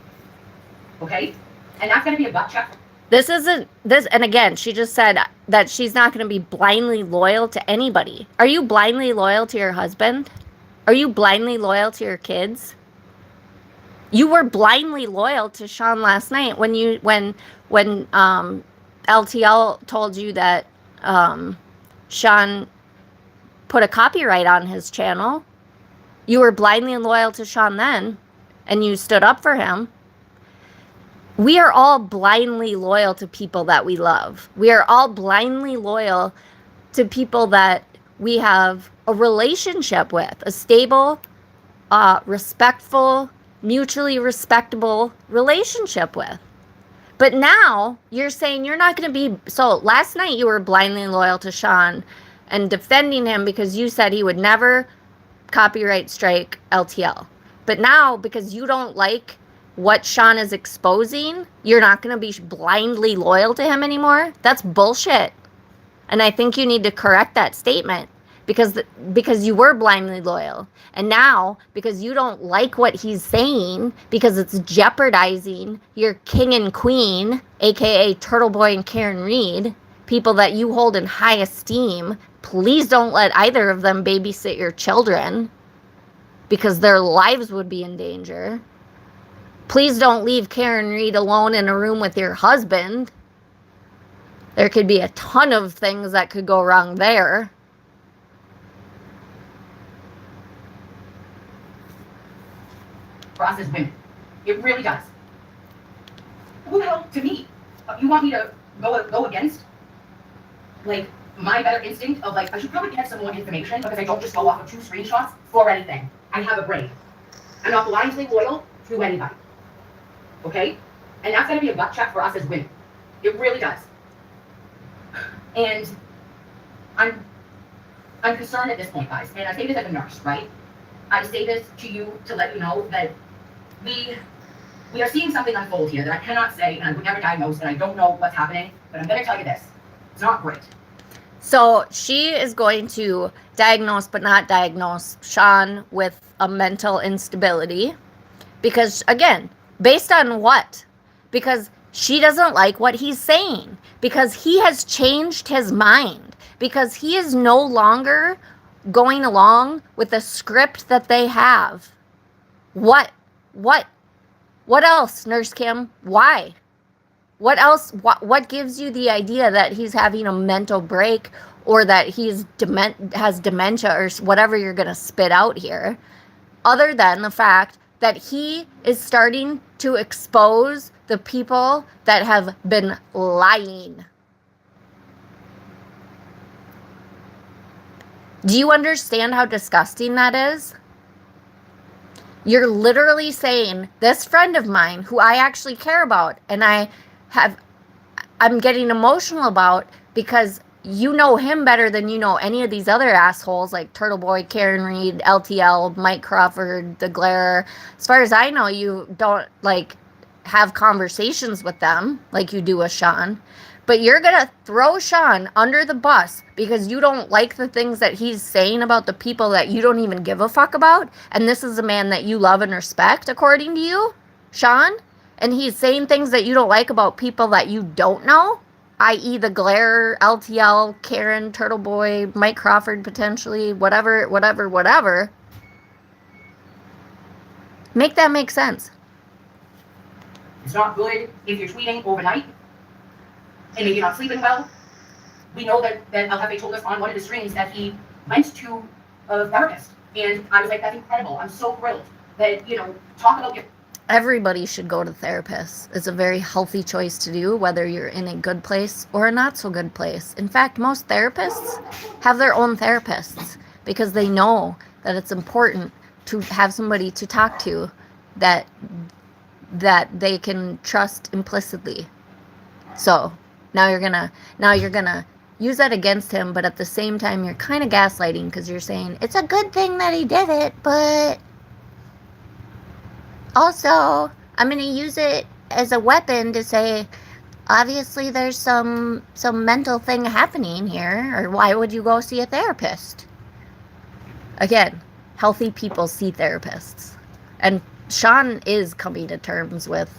Okay? And that's going to be a butt check. And again, she just said that she's not going to be blindly loyal to anybody. Are you blindly loyal to your husband? Are you blindly loyal to your kids? You were blindly loyal to Sean last night when LTL told you that Sean put a copyright on his channel. You were blindly loyal to Sean then, and you stood up for him. We are all blindly loyal to people that we love. We are all blindly loyal to people that we have a relationship with, a stable, respectful, mutually respectable relationship with. But now you're saying you're not going to be. So last night you were blindly loyal to Sean and defending him because you said he would never copyright strike LTL. But now, because you don't like what Sean is exposing, you're not going to be blindly loyal to him anymore? That's bullshit. And I think you need to correct that statement, because you were blindly loyal. And now, because you don't like what he's saying, because it's jeopardizing your king and queen, aka Turtle Boy and Karen Reed, people that you hold in high esteem, please don't let either of them babysit your children, because their lives would be in danger. Please don't leave Karen Reed alone in a room with your husband. There could be a ton of things that could go wrong there. For us as women. It really does. Who the hell, to me, you want me to go against, like, my better instinct of, like, I should probably get some more information because I don't just go off of 2 screenshots for anything. I have a brain. I'm not blindly loyal to anybody. Okay? And that's going to be a gut check for us as women. It really does. And I'm concerned at this point, guys. And I say this as a nurse, right? I say this to you to let you know that we are seeing something unfold here that I cannot say, and I would never diagnose, and I don't know what's happening, but I'm going to tell you this. It's not great. So she is going to diagnose but not diagnose Sean with a mental instability. Because, again, based on what? Because she doesn't like what he's saying. Because he has changed his mind. Because he is no longer going along with the script that they have. What else, Nurse Kim? Why? What else? What gives you the idea that he's having a mental break, or that he's has dementia, or whatever you're going to spit out here, other than the fact that he is starting to expose the people that have been lying? Do you understand how disgusting that is? You're literally saying, this friend of mine who I actually care about and I'm getting emotional about, because you know him better than you know any of these other assholes like Turtle Boy, Karen Reed, LTL, Mike Crawford, the Glare. As far as I know, you don't, like, have conversations with them like you do with Sean, but you're going to throw Sean under the bus because you don't like the things that he's saying about the people that you don't even give a fuck about. And this is a man that you love and respect, according to you, Sean. And he's saying things that you don't like about people that you don't know, i.e. the Glare, LTL, Karen, Turtle Boy, Mike Crawford, potentially, whatever. Make that make sense. It's not good if you're tweeting overnight and maybe you're not sleeping well. We know that El Hefe told us on one of the streams that he went to a therapist. And I was like, that's incredible. I'm so thrilled that, talk about your... Everybody should go to therapists. It's a very healthy choice to do, whether you're in a good place or a not so good place. In fact, most therapists have their own therapists because they know that it's important to have somebody to talk to that they can trust implicitly. So now you're gonna use that against him, but at the same time you're kind of gaslighting because you're saying it's a good thing that he did it, but also I'm gonna use it as a weapon to say, obviously there's some mental thing happening here, or why would you go see a therapist? Again, healthy people see therapists, and Sean is coming to terms with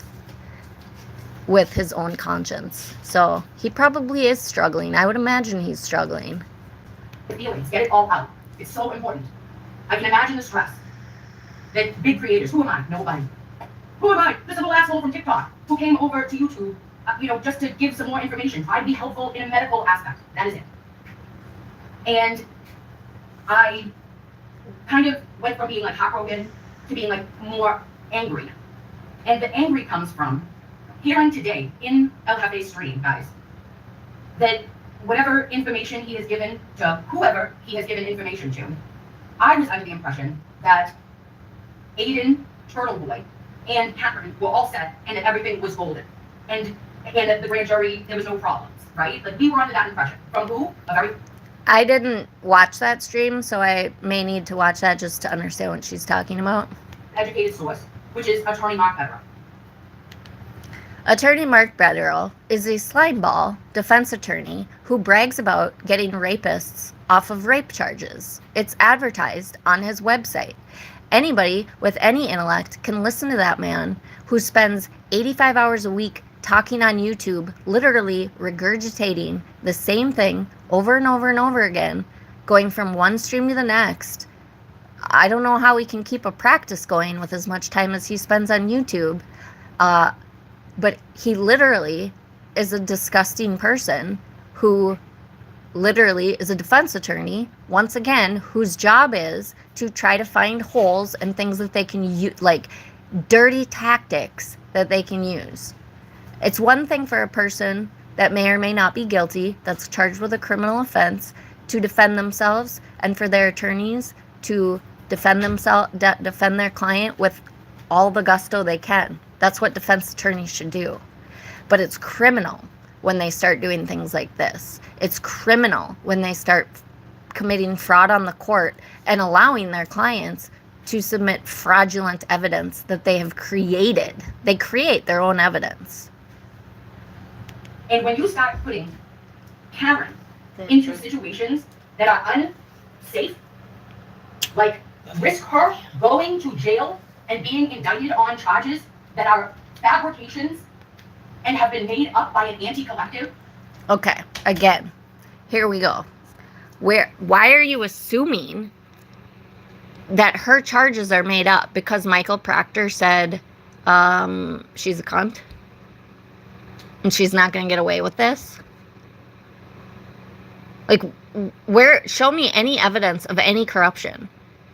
his own conscience. So he probably is struggling. I would imagine he's struggling. Feelings, get it all out. It's so important. I can imagine the stress that big creators, who am I? Nobody. Who am I? This little asshole from TikTok who came over to YouTube, just to give some more information, try to be helpful in a medical aspect. That is it. And I kind of went from being like heartbroken to being like more angry. And the angry comes from hearing today in El Hefe's stream, guys, that whatever information he has given to whoever he has given information to, I was under the impression that Aiden, Turtle Boy, and Catherine were all set and that everything was golden. And that the grand jury, there was no problems, right? Like, we were under that impression. From who? I didn't watch that stream, so I may need to watch that just to understand what she's talking about. Educated source, which is Attorney Mark Federer. Attorney Mark Federer is a slimeball defense attorney who brags about getting rapists off of rape charges. It's advertised on his website. Anybody with any intellect can listen to that man who spends 85 hours a week talking on YouTube, literally regurgitating the same thing over and over and over again, going from one stream to the next. I don't know how he can keep a practice going with as much time as he spends on YouTube, but he literally is a disgusting person who literally is a defense attorney, once again, whose job is to try to find holes and things that they can use, like dirty tactics that they can use. It's one thing for a person that may or may not be guilty, that's charged with a criminal offense, to defend themselves, and for their attorneys to defend their client with all the gusto they can. That's what defense attorneys should do. But it's criminal when they start doing things like this. It's criminal when they start committing fraud on the court and allowing their clients to submit fraudulent evidence that they have created. They create their own evidence. And when you start putting Karen into situations that are unsafe, like risk her going to jail and being indicted on charges that are fabrications and have been made up by an anti-collective. Okay, again, here we go. Why are you assuming that her charges are made up? Because Michael Proctor said she's a cunt and she's not going to get away with this? Like, show me any evidence of any corruption.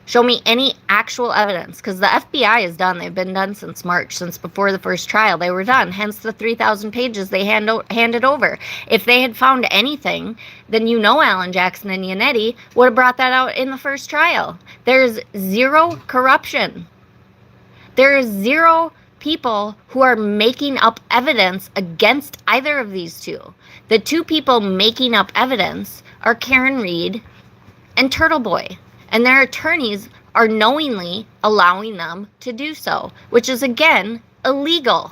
Show me any actual evidence, because the FBI is done. They've been done since March, since before the first trial. They were done, hence the 3,000 pages they handed over. If they had found anything, then Alan Jackson and Yanetti would have brought that out in the first trial. There's zero corruption. There is zero people who are making up evidence against either of these two. The two people making up evidence are Karen Reed and Turtle Boy. And their attorneys are knowingly allowing them to do so, which is, again, illegal.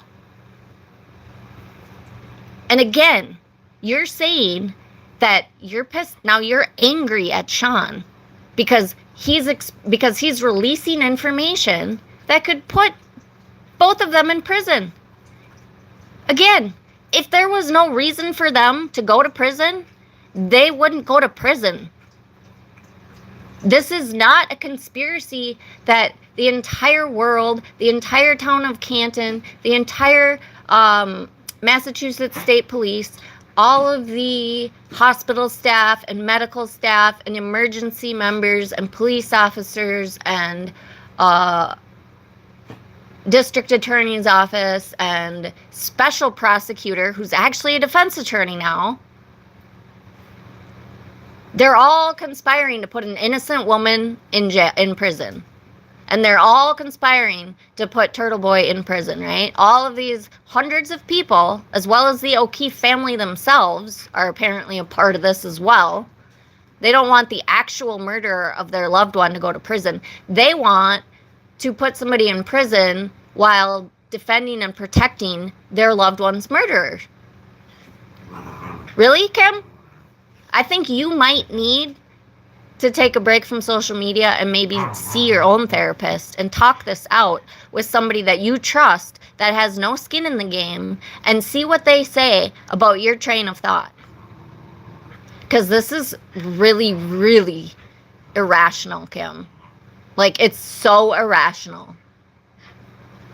And again, you're saying that you're pissed. Now you're angry at Sean because he's releasing information that could put both of them in prison. Again, if there was no reason for them to go to prison, they wouldn't go to prison. This is not a conspiracy that the entire world, the entire town of Canton, the entire Massachusetts State Police, all of the hospital staff and medical staff and emergency members and police officers and district attorney's office and special prosecutor, who's actually a defense attorney now, they're all conspiring to put an innocent woman in prison. And they're all conspiring to put Turtle Boy in prison, right? All of these hundreds of people, as well as the O'Keefe family themselves, are apparently a part of this as well. They don't want the actual murderer of their loved one to go to prison. They want to put somebody in prison while defending and protecting their loved one's murderer. Really, Kim? I think you might need to take a break from social media and maybe see your own therapist and talk this out with somebody that you trust that has no skin in the game and see what they say about your train of thought. Because this is really, really irrational, Kim. Like, it's so irrational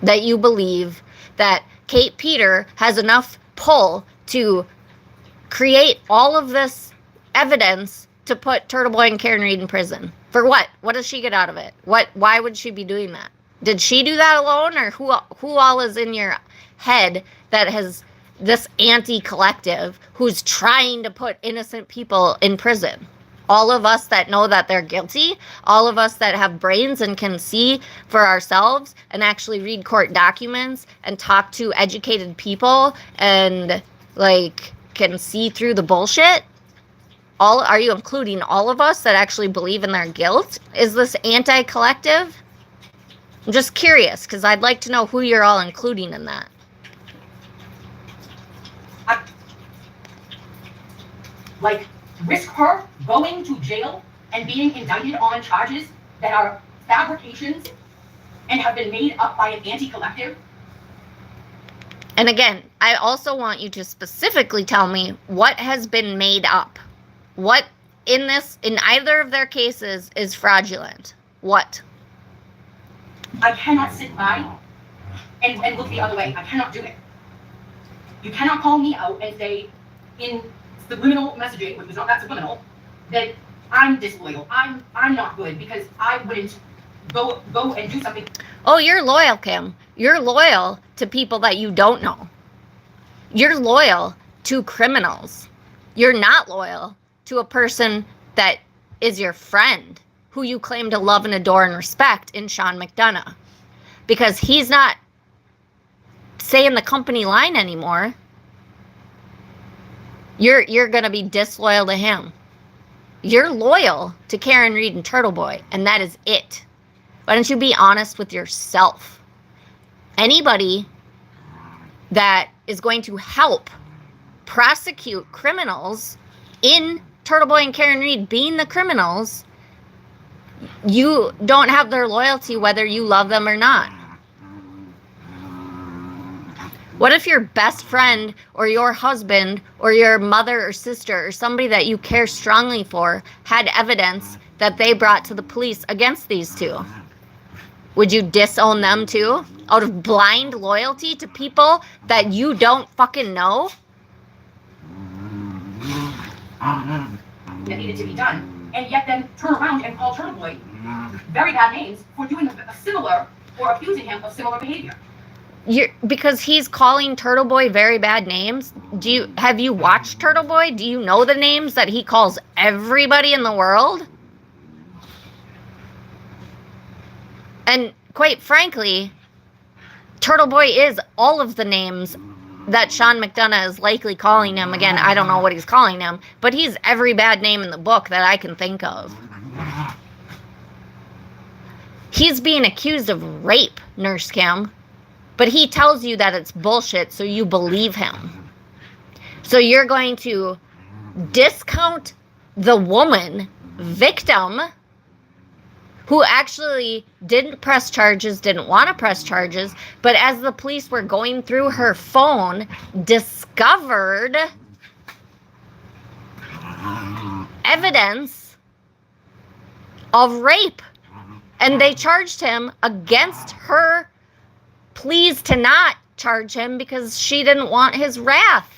that you believe that Kate Peter has enough pull to create all of this evidence to put Turtle Boy and Karen Reed in prison. For what? What does she get out of it? Why would she be doing that? Did she do that alone, or who all is in your head that has this Auntie collective who's trying to put innocent people in prison? All of us that know that they're guilty, all of us that have brains and can see for ourselves and actually read court documents and talk to educated people and like can see through the bullshit. Are you including all of us that actually believe in their guilt? Is this anti-collective? I'm just curious, because I'd like to know who you're all including in that. Risk her going to jail and being indicted on charges that are fabrications and have been made up by an anti-collective? And again, I also want you to specifically tell me what has been made up. What in either of their cases is fraudulent? What? I cannot sit by and look the other way. I cannot do it. You cannot call me out and say in subliminal messaging, which is not that subliminal, that I'm disloyal. I'm not good because I wouldn't go and do something. Oh, you're loyal, Kim. You're loyal to people that you don't know. You're loyal to criminals. You're not loyal to a person that is your friend, who you claim to love and adore and respect in Sean McDonaugh. Because he's not saying the company line anymore. You're going to be disloyal to him. You're loyal to Karen Reed and Turtle Boy, and that is it. Why don't you be honest with yourself? Anybody that is going to help prosecute criminals in Turtle Boy and Karen Reed being the criminals, you don't have their loyalty whether you love them or not. What if your best friend or your husband or your mother or sister or somebody that you care strongly for had evidence that they brought to the police against these two? Would you disown them too? Out of blind loyalty to people that you don't fucking know? That needed to be done, and yet then turn around and call Turtle Boy very bad names for doing a similar or accusing him of similar behavior. Because he's calling Turtle Boy very bad names. Have you watched Turtle Boy? Do you know the names that he calls everybody in the world? And quite frankly, Turtle Boy is all of the names that Sean McDonaugh is likely calling him. Again, I don't know what he's calling him, but he's every bad name in the book that I can think of. He's being accused of rape, Nurse Kim, but he tells you that it's bullshit, so you believe him. So you're going to discount the woman, victim, who actually didn't press charges, didn't want to press charges, but as the police were going through her phone, discovered evidence of rape. And they charged him against her pleas to not charge him because she didn't want his wrath.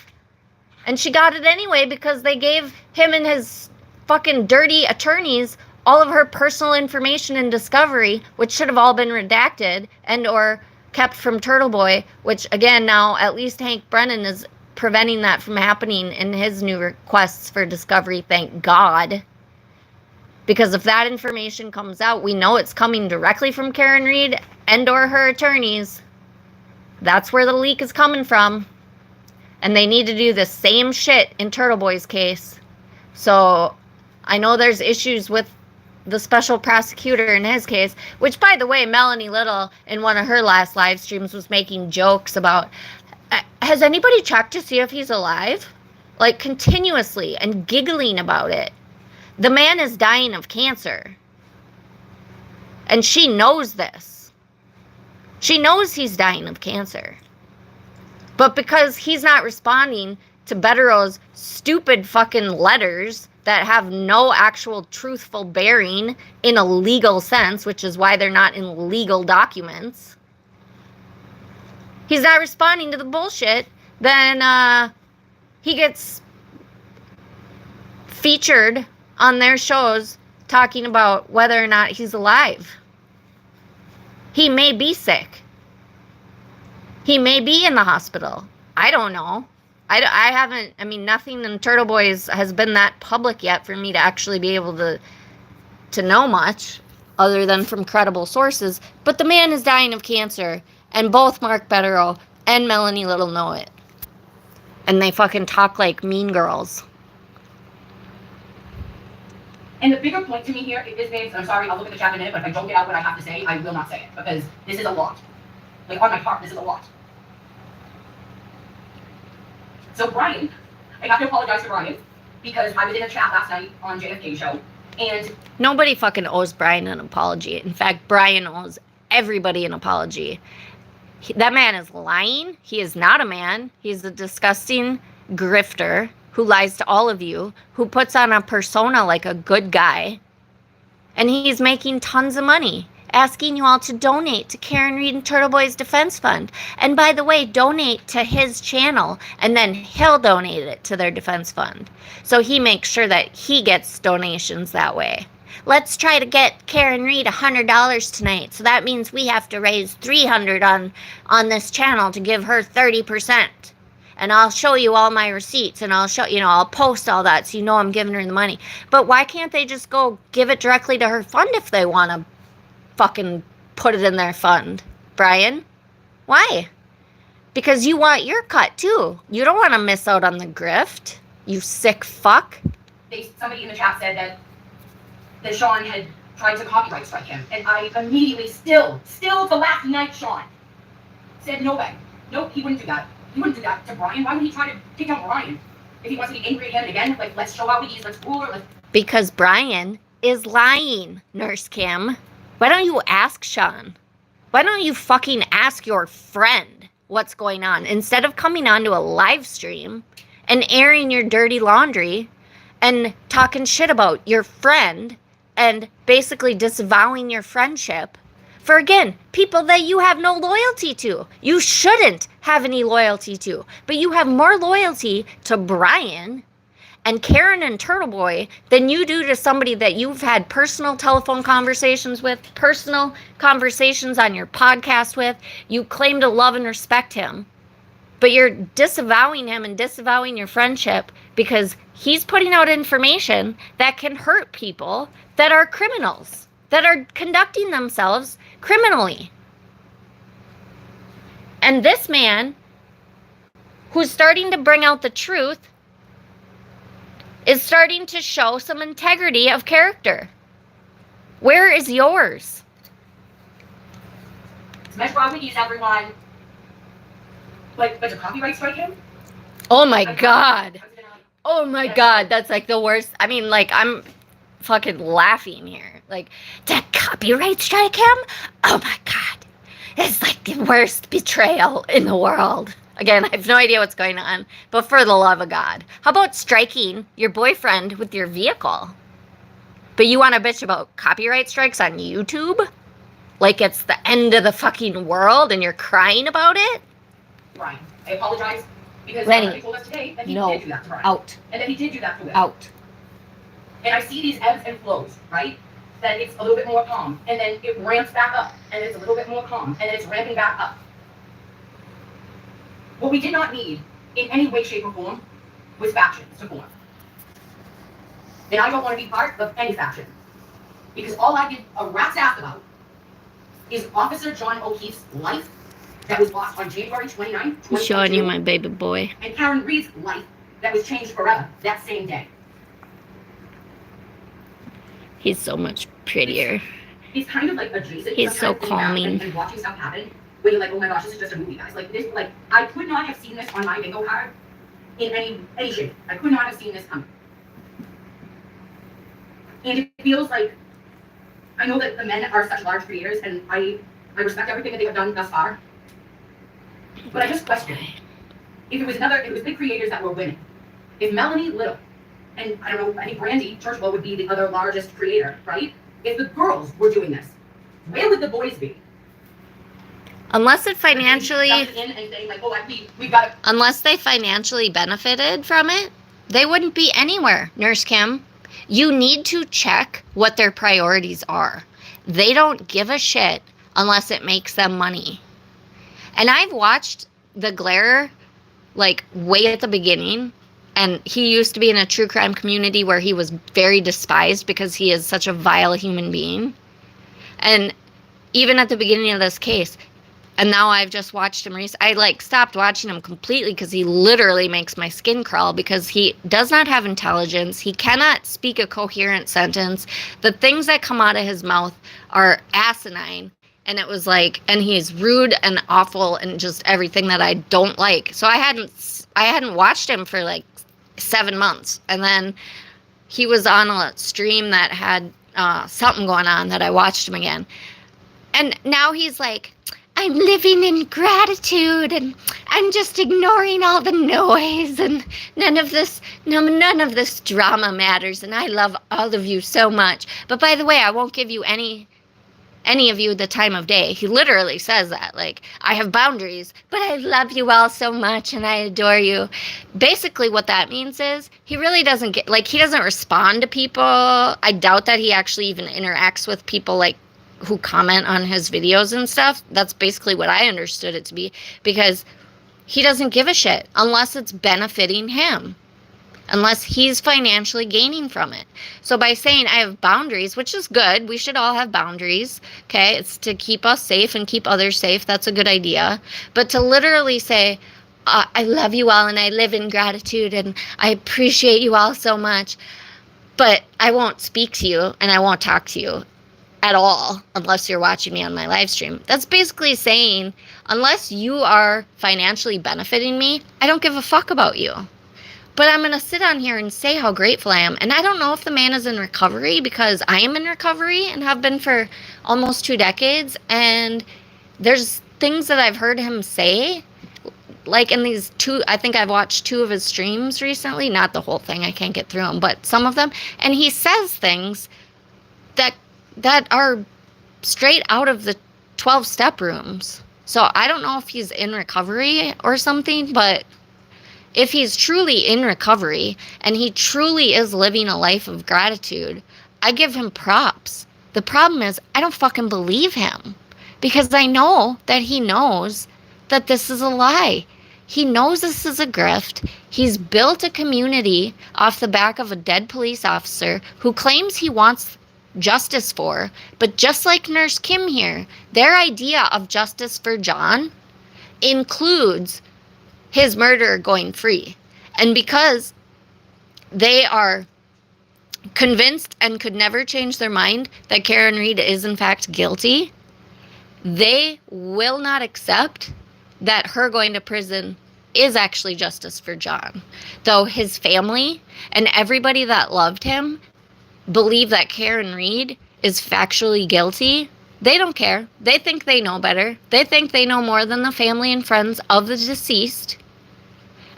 And she got it anyway because they gave him and his fucking dirty attorneys all of her personal information and discovery, which should have all been redacted and or kept from Turtle Boy, which again now at least Hank Brennan is preventing that from happening in his new requests for discovery, thank God. Because if that information comes out, we know it's coming directly from Karen Reed and or her attorneys. That's where the leak is coming from. And they need to do the same shit in Turtle Boy's case. So I know there's issues with the special prosecutor in his case, which, by the way, Melanie Little in one of her last live streams was making jokes about, has anybody checked to see if he's alive? Like, continuously, and giggling about it. The man is dying of cancer. And she knows this. She knows he's dying of cancer. But because he's not responding to Bettero's stupid fucking letters that have no actual truthful bearing in a legal sense, which is why they're not in legal documents, he's not responding to the bullshit, then he gets featured on their shows talking about whether or not he's alive. He may be sick. He may be in the hospital. I don't know. I haven't, I mean, nothing in Turtle Boys has been that public yet for me to actually be able to know much other than from credible sources. But the man is dying of cancer, and both Mark Bettero and Melanie Little know it. And they fucking talk like mean girls. And the bigger point to me here is, babes, I'm sorry, I'll look at the chat in a minute, but if I don't get out what I have to say, I will not say it, because this is a lot. Like, on my heart, this is a lot. So Bryan, I have to apologize to Bryan, because I was in a chat last night on JFK show, and nobody fucking owes Bryan an apology. In fact, Bryan owes everybody an apology. That man is lying. He is not a man. He's a disgusting grifter who lies to all of you, who puts on a persona like a good guy, and he's making tons of money, asking you all to donate to Karen Reed and Turtle Boy's Defense Fund. And by the way, donate to his channel, and then he'll donate it to their defense fund. So he makes sure that he gets donations that way. Let's try to get Karen Reed $100 tonight. So that means we have to raise $300 on this channel to give her 30%. And I'll show you all my receipts, and I'll show, I'll post all that so you know I'm giving her the money. But why can't they just go give it directly to her fund if they want to fucking put it in their fund? Bryan? Why? Because you want your cut too. You don't want to miss out on the grift, you sick fuck. Somebody in the chat said that Sean had tried to copyright strike him. And I immediately, still the last night, Sean said no way. Nope, he wouldn't do that. He wouldn't do that to Bryan. Why would he try to take down Bryan? If he wants to be angry again and again, like, let's show how he is, let's rule her. Because Bryan is lying, Nurse Kim. Why don't you ask Sean? Why don't you fucking ask your friend what's going on? Instead of coming onto a live stream and airing your dirty laundry and talking shit about your friend and basically disavowing your friendship for, again, people that you have no loyalty to. You shouldn't have any loyalty to. But you have more loyalty to Bryan and Karen and Turtle Boy than you do to somebody that you've had personal telephone conversations with, personal conversations on your podcast with. You claim to love and respect him, but you're disavowing him and disavowing your friendship because he's putting out information that can hurt people that are criminals, that are conducting themselves criminally. And this man, who's starting to bring out the truth, is starting to show some integrity of character. Where is yours? Smash properties, everyone. But to copyright strike him? Oh my I thought- God. I was gonna, like, Oh my God. That's like the worst. I mean, like, I'm fucking laughing here. Like, to copyright strike him? Oh my God. It's like the worst betrayal in the world. Again, I have no idea what's going on, but for the love of God, how about striking your boyfriend with your vehicle? But you want to bitch about copyright strikes on YouTube? Like it's the end of the fucking world and you're crying about it? Bryan, I apologize because Lenny, he told us today that he no, did do that to Bryan. out, And that he did do that to Will. out. And I see these ebbs and flows, right? That it's a little bit more calm, and then it ramps back up, and it's a little bit more calm, and then it's ramping back up. What we did not need, in any way, shape, or form, was factions to form. And I don't want to be part of any faction. Because all I give a rat's ass about is Officer John O'Keefe's life that was lost on January 29th, 2022. Showing you my baby boy. And Karen Reed's life that was changed forever that same day. He's so much prettier. It's kind of like adjacent. He's so calming. And watching stuff happen, where you're like, oh my gosh, this is just a movie, guys. Like this, like I could not have seen this on my bingo card in any shape. I could not have seen this coming. And it feels like I know that the men are such large creators, and I respect everything that they have done thus far. But I just question if it was big creators that were winning. If Melanie Little, and I don't know, I think Brandy Churchwell would be the other largest creator, right? If the girls were doing this, where would the boys be? Unless it financially, In and saying like, oh, we've got to. unless they financially benefited from it, they wouldn't be anywhere, Nurse Kim. You need to check what their priorities are. They don't give a shit unless it makes them money. And I've watched The Glare, like, way at the beginning. And he used to be in a true crime community where he was very despised because he is such a vile human being. And even at the beginning of this case, and now I've just watched him I like stopped watching him completely because he literally makes my skin crawl because he does not have intelligence. He cannot speak a coherent sentence. The things that come out of his mouth are asinine. And it was like, and he's rude and awful and just everything that I don't like. So I hadn't watched him for like 7 months. And then he was on a stream that had something going on that I watched him again. And now he's like, I'm living in gratitude and I'm just ignoring all the noise and none of this drama matters and I love all of you so much. But by the way, I won't give you any of you the time of day. He literally says that, like, I have boundaries, but I love you all so much and I adore you. Basically what that means is he really doesn't he doesn't respond to people. I doubt that he actually even interacts with people like who comment on his videos and stuff. That's basically what I understood it to be, because he doesn't give a shit unless it's benefiting him, unless he's financially gaining from it. So by saying I have boundaries, which is good, we should all have boundaries, okay? It's to keep us safe and keep others safe. That's a good idea. But to literally say, I love you all and I live in gratitude and I appreciate you all so much, but I won't speak to you and I won't talk to you at all unless you're watching me on my live stream. That's basically saying, unless you are financially benefiting me, I don't give a fuck about you. But I'm going to sit on here and say how grateful I am. And I don't know if the man is in recovery, because I am in recovery and have been for almost 2 decades. And there's things that I've heard him say, like in these I think I've watched 2 of his streams recently, not the whole thing, I can't get through them, but some of them. And he says things that are straight out of the 12-step rooms. So I don't know if he's in recovery or something, but if he's truly in recovery and he truly is living a life of gratitude, I give him props. The problem is I don't fucking believe him, because I know that he knows that this is a lie. He knows this is a grift. He's built a community off the back of a dead police officer who claims he wants justice for, but just like Nurse Kim here, their idea of justice for John includes his murderer going free. And because they are convinced and could never change their mind that Karen Reed is in fact guilty, they will not accept that her going to prison is actually justice for John. Though his family and everybody that loved him believe that Karen Reed is factually guilty, they don't care. They think they know better. They think they know more than the family and friends of the deceased.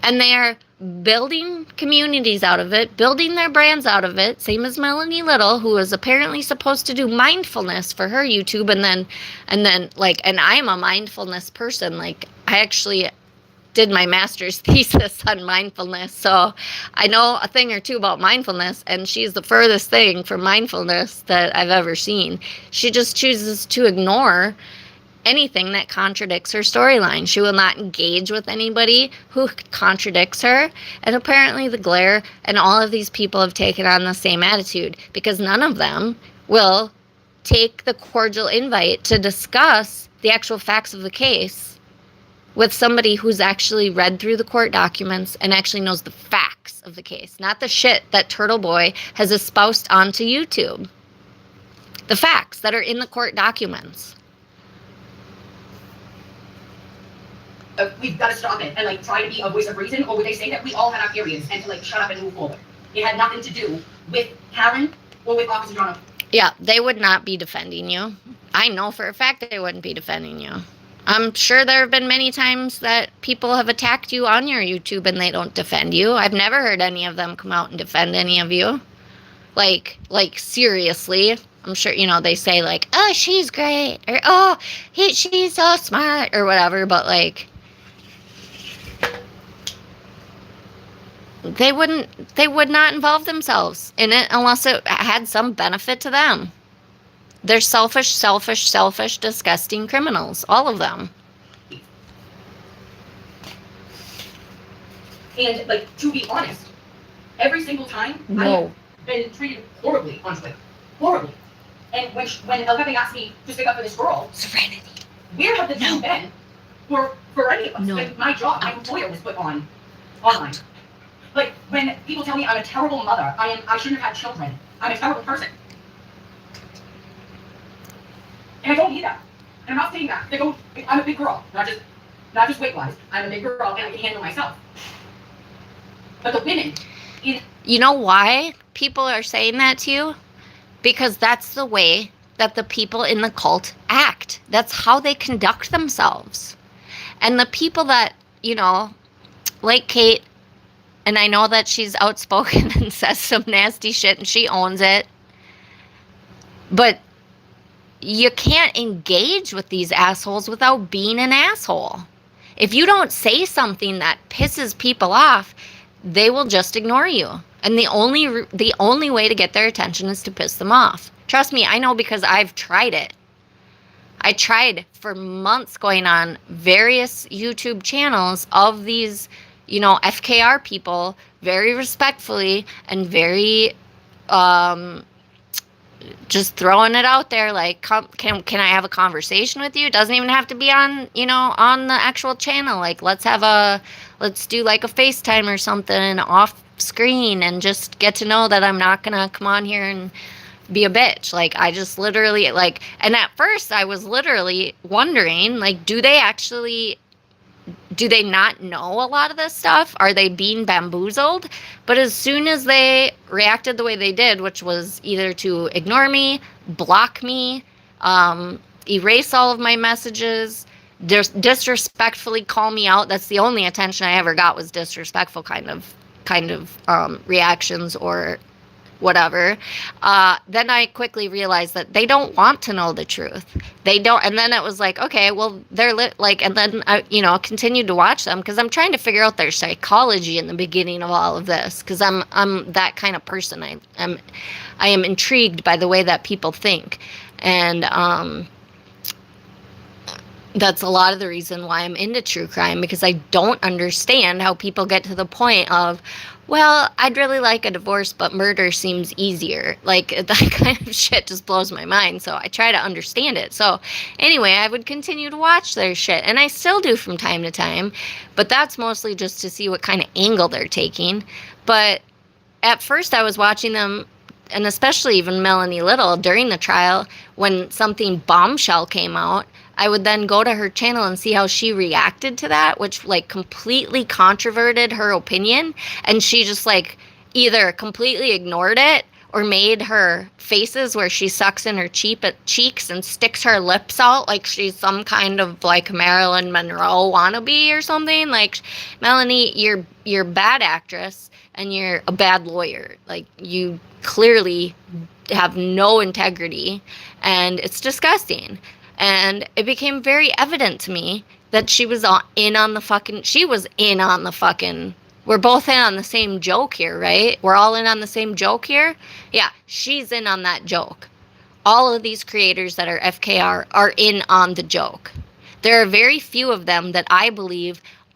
And they are building communities out of it, building their brands out of it, same as Melanie Little, who is apparently supposed to do mindfulness for her YouTube, and then like, and I'm a mindfulness person. Like, I actually did my master's thesis on mindfulness, so I know a thing or two about mindfulness, and she's the furthest thing from mindfulness that I've ever seen. She just chooses to ignore anything that contradicts her storyline. She will not engage with anybody who contradicts her. And apparently the Glare and all of these people have taken on the same attitude, because none of them will take the cordial invite to discuss the actual facts of the case with somebody who's actually read through the court documents and actually knows the facts of the case, not the shit that Turtle Boy has espoused onto YouTube. The facts that are in the court documents. We've got to stop it and like try to be a voice of reason, or would they say that we all had our periods and to like shut up and move forward? It had nothing to do with Karen or with Officer John. Yeah, they would not be defending you. I know for a fact they wouldn't be defending you. I'm sure there have been many times that people have attacked you on your YouTube and they don't defend you. I've never heard any of them come out and defend any of you. Like seriously. I'm sure, they say like, oh, she's great, or oh, she's so smart, or whatever, but like, they would not involve themselves in it unless it had some benefit to them. They're selfish, disgusting criminals, all of them. And like, to be honest, every single time I have been treated horribly on Twitter. Horribly. And when Hefe asked me to stick up for this girl, Serenity. Where have the two been for any of us? No. Like, my job, my employer was put on online. Like, when people tell me I'm a terrible mother, I shouldn't have had children, I'm a terrible person. And I don't need that. And I'm not saying that. They go, I'm a big girl, not just weight-wise. I'm a big girl and I can handle myself. But the women You know why people are saying that to you? Because that's the way that the people in the cult act. That's how they conduct themselves. And the people that, like Kate, and I know that she's outspoken and says some nasty shit and she owns it, but you can't engage with these assholes without being an asshole. If you don't say something that pisses people off, they will just ignore you. And the only way to get their attention is to piss them off. Trust me, I know, because I've tried it. I tried for months going on various YouTube channels of these, FKR people, very respectfully and very just throwing it out there, like, can I have a conversation with you? It doesn't even have to be on, on the actual channel. Like, let's do like a FaceTime or something off screen and just get to know that I'm not gonna come on here and be a bitch. Like, I just literally, and at first I was literally wondering, like, do they not know a lot of this stuff? Are they being bamboozled? But as soon as they reacted the way they did, which was either to ignore me, block me, erase all of my messages, disrespectfully call me out. That's the only attention I ever got, was disrespectful kind of reactions or whatever. Then I quickly realized that they don't want to know the truth. They don't. And then it was like, okay, well, they're and then I, continued to watch them because I'm trying to figure out their psychology in the beginning of all of this, because I'm that kind of person. I am intrigued by the way that people think, and that's a lot of the reason why I'm into true crime, because I don't understand how people get to the point of, well, I'd really like a divorce, but murder seems easier. Like, that kind of shit just blows my mind. So I try to understand it. So anyway, I would continue to watch their shit, and I still do from time to time, but that's mostly just to see what kind of angle they're taking. But at first I was watching them, and especially even Melanie Little during the trial, when something bombshell came out, I would then go to her channel and see how she reacted to that, which like completely controverted her opinion. And she just like either completely ignored it or made her faces where she sucks in her cheeks and sticks her lips out like she's some kind of like Marilyn Monroe wannabe or something. Like, Melanie, you're a bad actress and you're a bad lawyer. Like, you clearly have no integrity, and it's disgusting. And it became very evident to me that she was in on the fucking, we're both in on the same joke here, right? We're all in on the same joke here. Yeah, she's in on that joke. All of these creators that are FKR are in on the joke. There are very few of them that I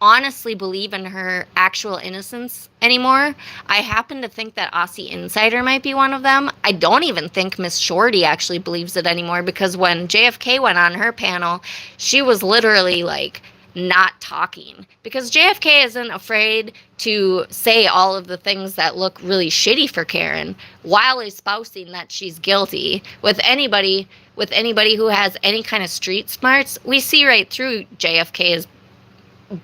honestly believe in her actual innocence anymore. I happen to think that Aussie Insider might be one of them. I don't even think Miss Shorty actually believes it anymore, because when JFK went on her panel, she was literally like not talking, because JFK isn't afraid to say all of the things that look really shitty for Karen while espousing that she's guilty. With anybody who has any kind of street smarts, we see right through JFK's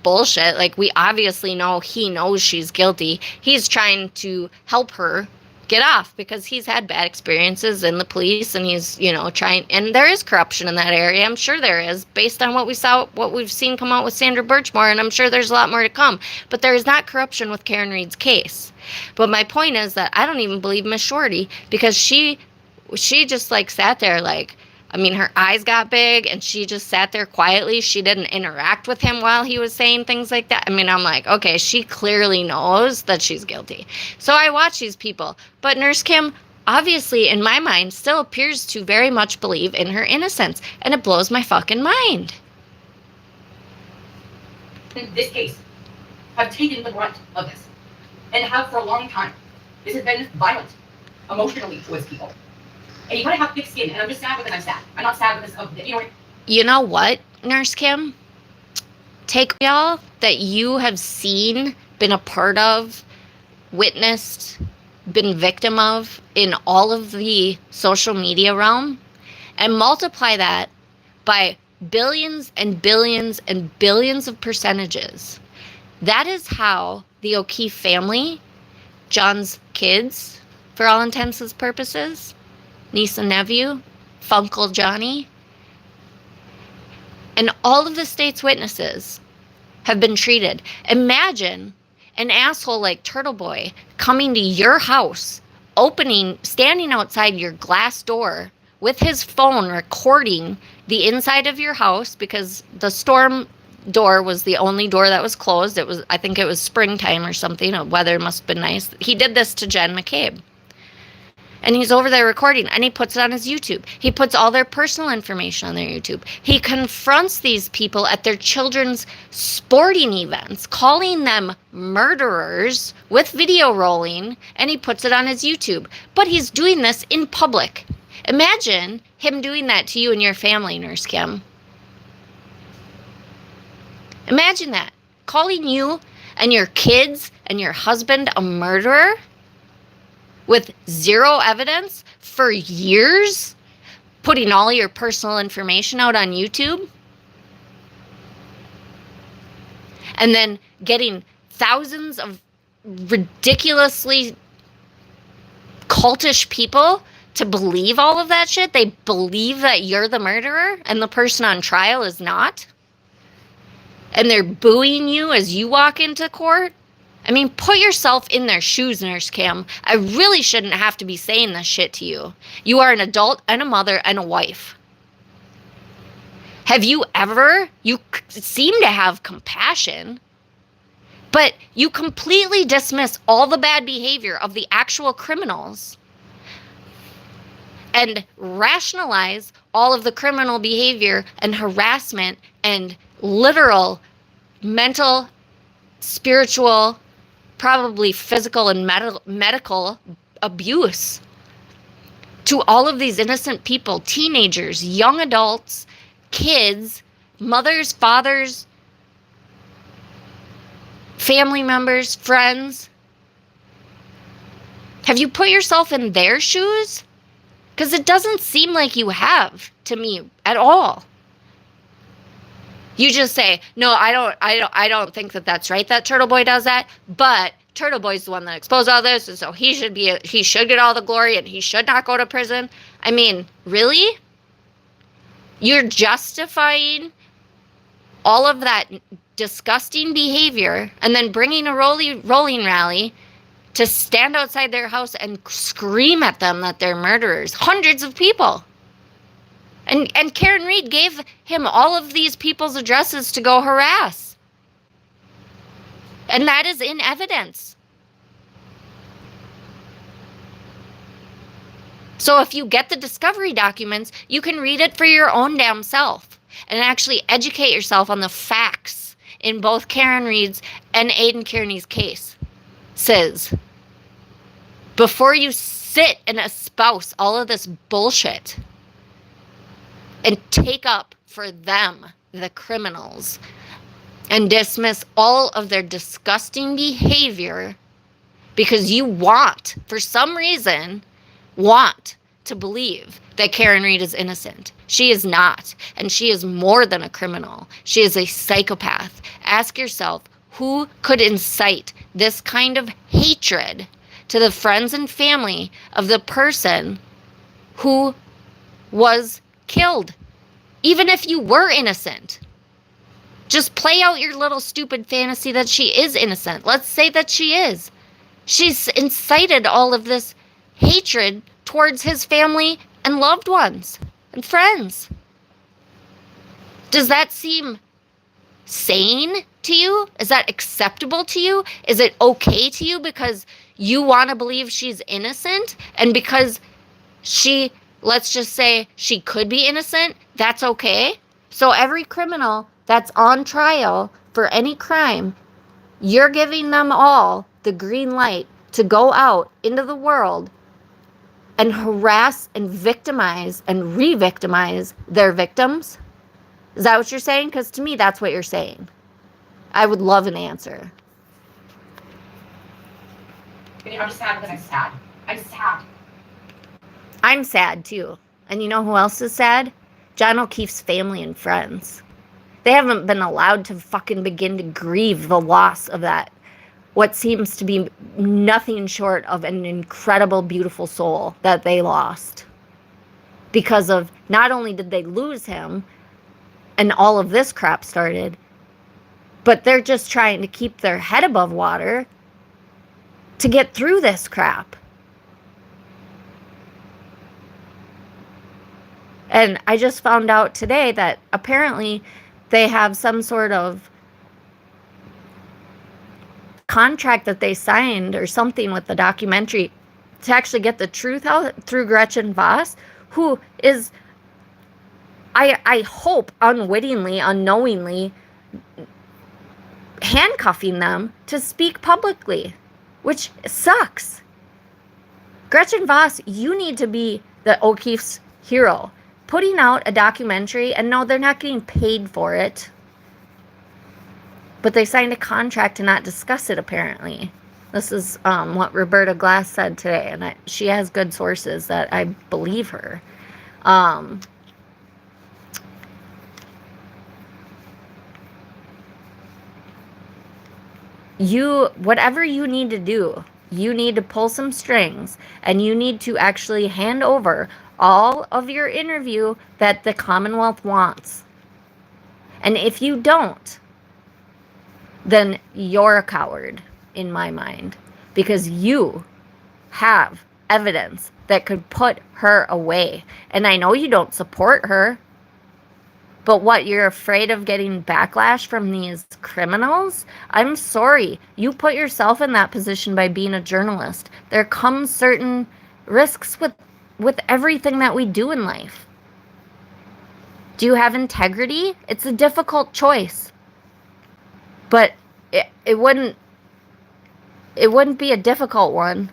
bullshit. Like, we obviously know he knows she's guilty. He's trying to help her get off because he's had bad experiences in the police, and he's, trying, and there is corruption in that area. I'm sure there is, based on what we've seen come out with Sandra Birchmore, and I'm sure there's a lot more to come. But there is not corruption with Karen Reed's case. But my point is that I don't even believe Miss Shorty, because she just like sat there like, her eyes got big and she just sat there quietly. She didn't interact with him while he was saying things like that. I'm like, okay, she clearly knows that she's guilty. So I watch these people. But Nurse Kim, obviously, in my mind, still appears to very much believe in her innocence. And it blows my fucking mind. In this case, have taken the brunt of this. And have for a long time. This has been violent, emotionally, towards people. And you gotta have thick skin, and I'm just sad because I'm sad. I'm not sad because You know what, Nurse Kim? Take y'all that you have seen, been a part of, witnessed, been victim of in all of the social media realm, and multiply that by billions and billions and billions of percentages. That is how the O'Keefe family, John's kids, for all intents and purposes, niece and nephew, Funkle Johnny, and all of the state's witnesses have been treated. Imagine an asshole like Turtle Boy coming to your house, standing outside your glass door with his phone recording the inside of your house, because the storm door was the only door that was closed. I think it was springtime or something. The weather must have been nice. He did this to Jen McCabe. And he's over there recording, and he puts it on his YouTube. He puts all their personal information on their YouTube. He confronts these people at their children's sporting events, calling them murderers with video rolling, and he puts it on his YouTube. But he's doing this in public. Imagine him doing that to you and your family, Nurse Kim. Imagine that. Calling you and your kids and your husband a murderer with zero evidence for years, putting all your personal information out on YouTube, and then getting thousands of ridiculously cultish people to believe all of that shit. They believe that you're the murderer and the person on trial is not. And they're booing you as you walk into court. Put yourself in their shoes, Nurse Kim. I really shouldn't have to be saying this shit to you. You are an adult and a mother and a wife. You seem to have compassion, but you completely dismiss all the bad behavior of the actual criminals and rationalize all of the criminal behavior and harassment and literal mental, spiritual, probably physical and medical abuse to all of these innocent people, teenagers, young adults, kids, mothers, fathers, family members, friends. Have you put yourself in their shoes? Because it doesn't seem like you have, to me, at all. You just say, no, I don't think that that's right that Turtle Boy does that, but Turtle Boy's the one that exposed all this, and so he should get all the glory, and he should not go to prison. I mean, really? You're justifying all of that disgusting behavior and then bringing a rolling rally to stand outside their house and scream at them that they're murderers. Hundreds of people. And Karen Reed gave him all of these people's addresses to go harass. And that is in evidence. So if you get the discovery documents, you can read it for your own damn self and actually educate yourself on the facts in both Karen Reed's and Aidan Kearney's case. Says, before you sit and espouse all of this bullshit and take up for them, the criminals, and dismiss all of their disgusting behavior because you want, for some reason, to believe that Karen Reed is innocent. She is not, and she is more than a criminal. She is a psychopath. Ask yourself, who could incite this kind of hatred to the friends and family of the person who was killed? Even if you were innocent. Just play out your little stupid fantasy that she is innocent. Let's say that she is. She's incited all of this hatred towards his family and loved ones and friends. Does that seem sane to you? Is that acceptable to you? Is it okay to you because you want to believe she's innocent? And because she, let's just say she could be innocent, that's okay? So every criminal that's on trial for any crime, you're giving them all the green light to go out into the world and harass and victimize and re-victimize their victims? Is that what you're saying? Because to me, that's what you're saying. I would love an answer. I'm just sad because I'm sad. I'm sad. I'm sad too. And you know who else is sad? John O'Keefe's family and friends. They haven't been allowed to fucking begin to grieve the loss of that, what seems to be nothing short of an incredible, beautiful soul that they lost. Because of, not only did they lose him, and all of this crap started, but they're just trying to keep their head above water to get through this crap. And I just found out today that apparently they have some sort of contract that they signed or something with the documentary to actually get the truth out through Gretchen Voss, who is, I hope, unwittingly, unknowingly handcuffing them to speak publicly, which sucks. Gretchen Voss, you need to be the O'Keefe's hero. Putting out a documentary, and no, they're not getting paid for it, but they signed a contract to not discuss it, apparently. This is what Roberta Glass said today, and she has good sources that I believe her. Whatever you need to do, you need to pull some strings, and you need to actually hand over all of your interview that the Commonwealth wants. And if you don't, then you're a coward in my mind, because you have evidence that could put her away. And I know you don't support her, but what, you're afraid of getting backlash from these criminals? I'm sorry. You put yourself in that position by being a journalist. There comes certain risks with everything that we do in life. Do you have integrity? It's a difficult choice. But it wouldn't be a difficult one.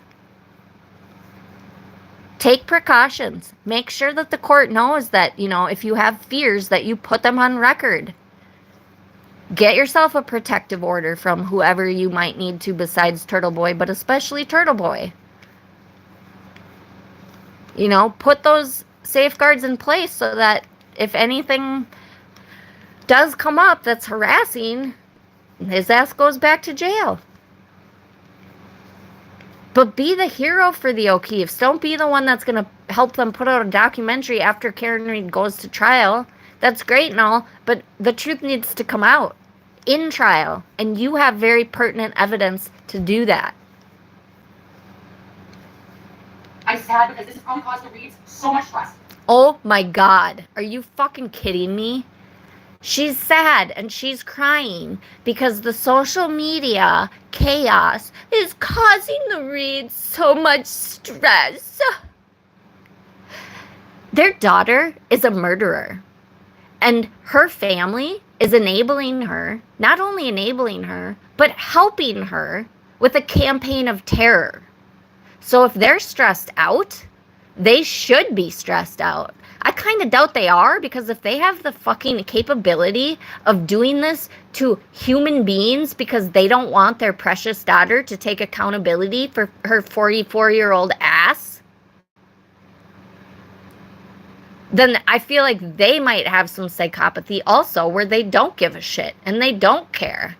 Take precautions. Make sure that the court knows that, if you have fears, that you put them on record. Get yourself a protective order from whoever you might need to besides Turtle Boy, but especially Turtle Boy. Put those safeguards in place so that if anything does come up that's harassing, his ass goes back to jail. But be the hero for the O'Keefes. Don't be the one that's going to help them put out a documentary after Karen Read goes to trial. That's great and all, but the truth needs to come out in trial, and you have very pertinent evidence to do that. I'm sad because this has probably caused the Reeds so much stress. Oh my God. Are you fucking kidding me? She's sad and she's crying because the social media chaos is causing the Reeds so much stress. Their daughter is a murderer, and her family is enabling her, not only enabling her, but helping her with a campaign of terror. So if they're stressed out, they should be stressed out. I kind of doubt they are, because if they have the fucking capability of doing this to human beings because they don't want their precious daughter to take accountability for her 44-year-old ass, then I feel like they might have some psychopathy also, where they don't give a shit and they don't care.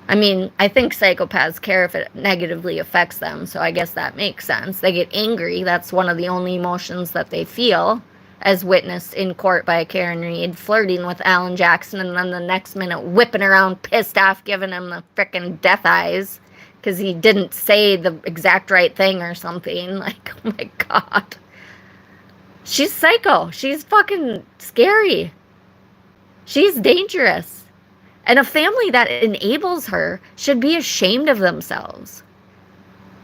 I mean, I think psychopaths care if it negatively affects them, so I guess that makes sense. They get angry. That's one of the only emotions that they feel, as witnessed in court by Karen Read, flirting with Alan Jackson, and then the next minute whipping around pissed off, giving him the frickin' death eyes because he didn't say the exact right thing or something. Like, oh my God. She's psycho. She's fucking scary. She's dangerous. And a family that enables her should be ashamed of themselves.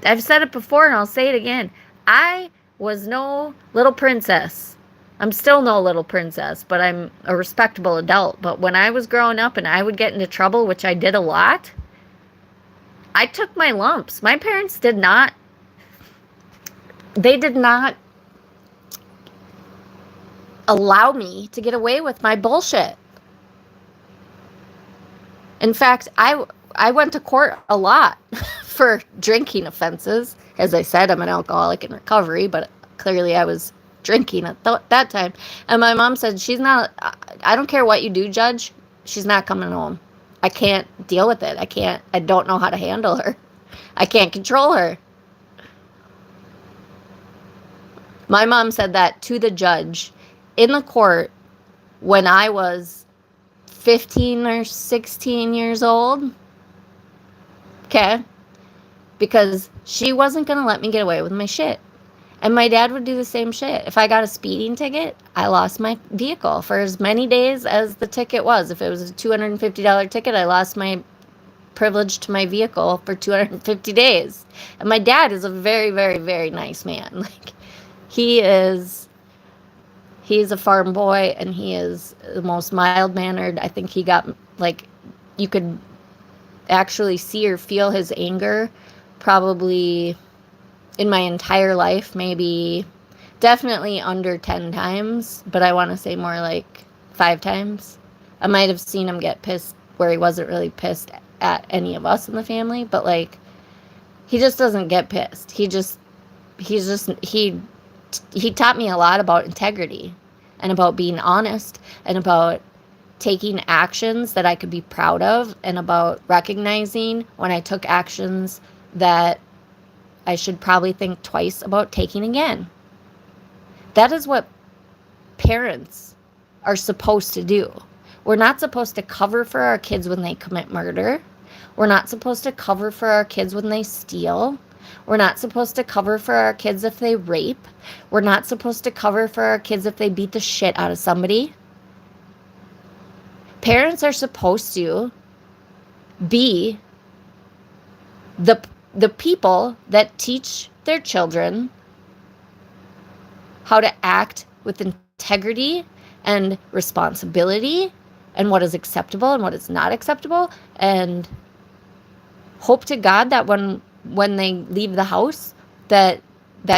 I've said it before and I'll say it again. I was no little princess. I'm still no little princess, but I'm a respectable adult. But when I was growing up and I would get into trouble, which I did a lot, I took my lumps. My parents did not allow me to get away with my bullshit. In fact, I went to court a lot for drinking offenses. As I said, I'm an alcoholic in recovery, but clearly I was drinking at that time. And my mom said, I don't care what you do, Judge, she's not coming home. I can't deal with it. I don't know how to handle her. I can't control her. My mom said that to the judge in the court when I was 15 or 16 years old. Okay? Because she wasn't going to let me get away with my shit. And my dad would do the same shit. If I got a speeding ticket, I lost my vehicle for as many days as the ticket was. If it was a $250 ticket, I lost my privilege to my vehicle for 250 days. And my dad is a very, very, very nice man. Like, he's a farm boy, and he is the most mild-mannered. I think he got, like, you could actually see or feel his anger probably in my entire life, maybe definitely under 10 times, but I want to say more like 5 times. I might have seen him get pissed where he wasn't really pissed at any of us in the family, but, like, he just doesn't get pissed. He taught me a lot about integrity and about being honest and about taking actions that I could be proud of and about recognizing when I took actions that I should probably think twice about taking again. That is what parents are supposed to do. We're not supposed to cover for our kids when they commit murder. We're not supposed to cover for our kids when they steal. We're not supposed to cover for our kids if they rape. We're not supposed to cover for our kids if they beat the shit out of somebody. Parents are supposed to be the people that teach their children how to act with integrity and responsibility and what is acceptable and what is not acceptable, and hope to God that when they leave the house that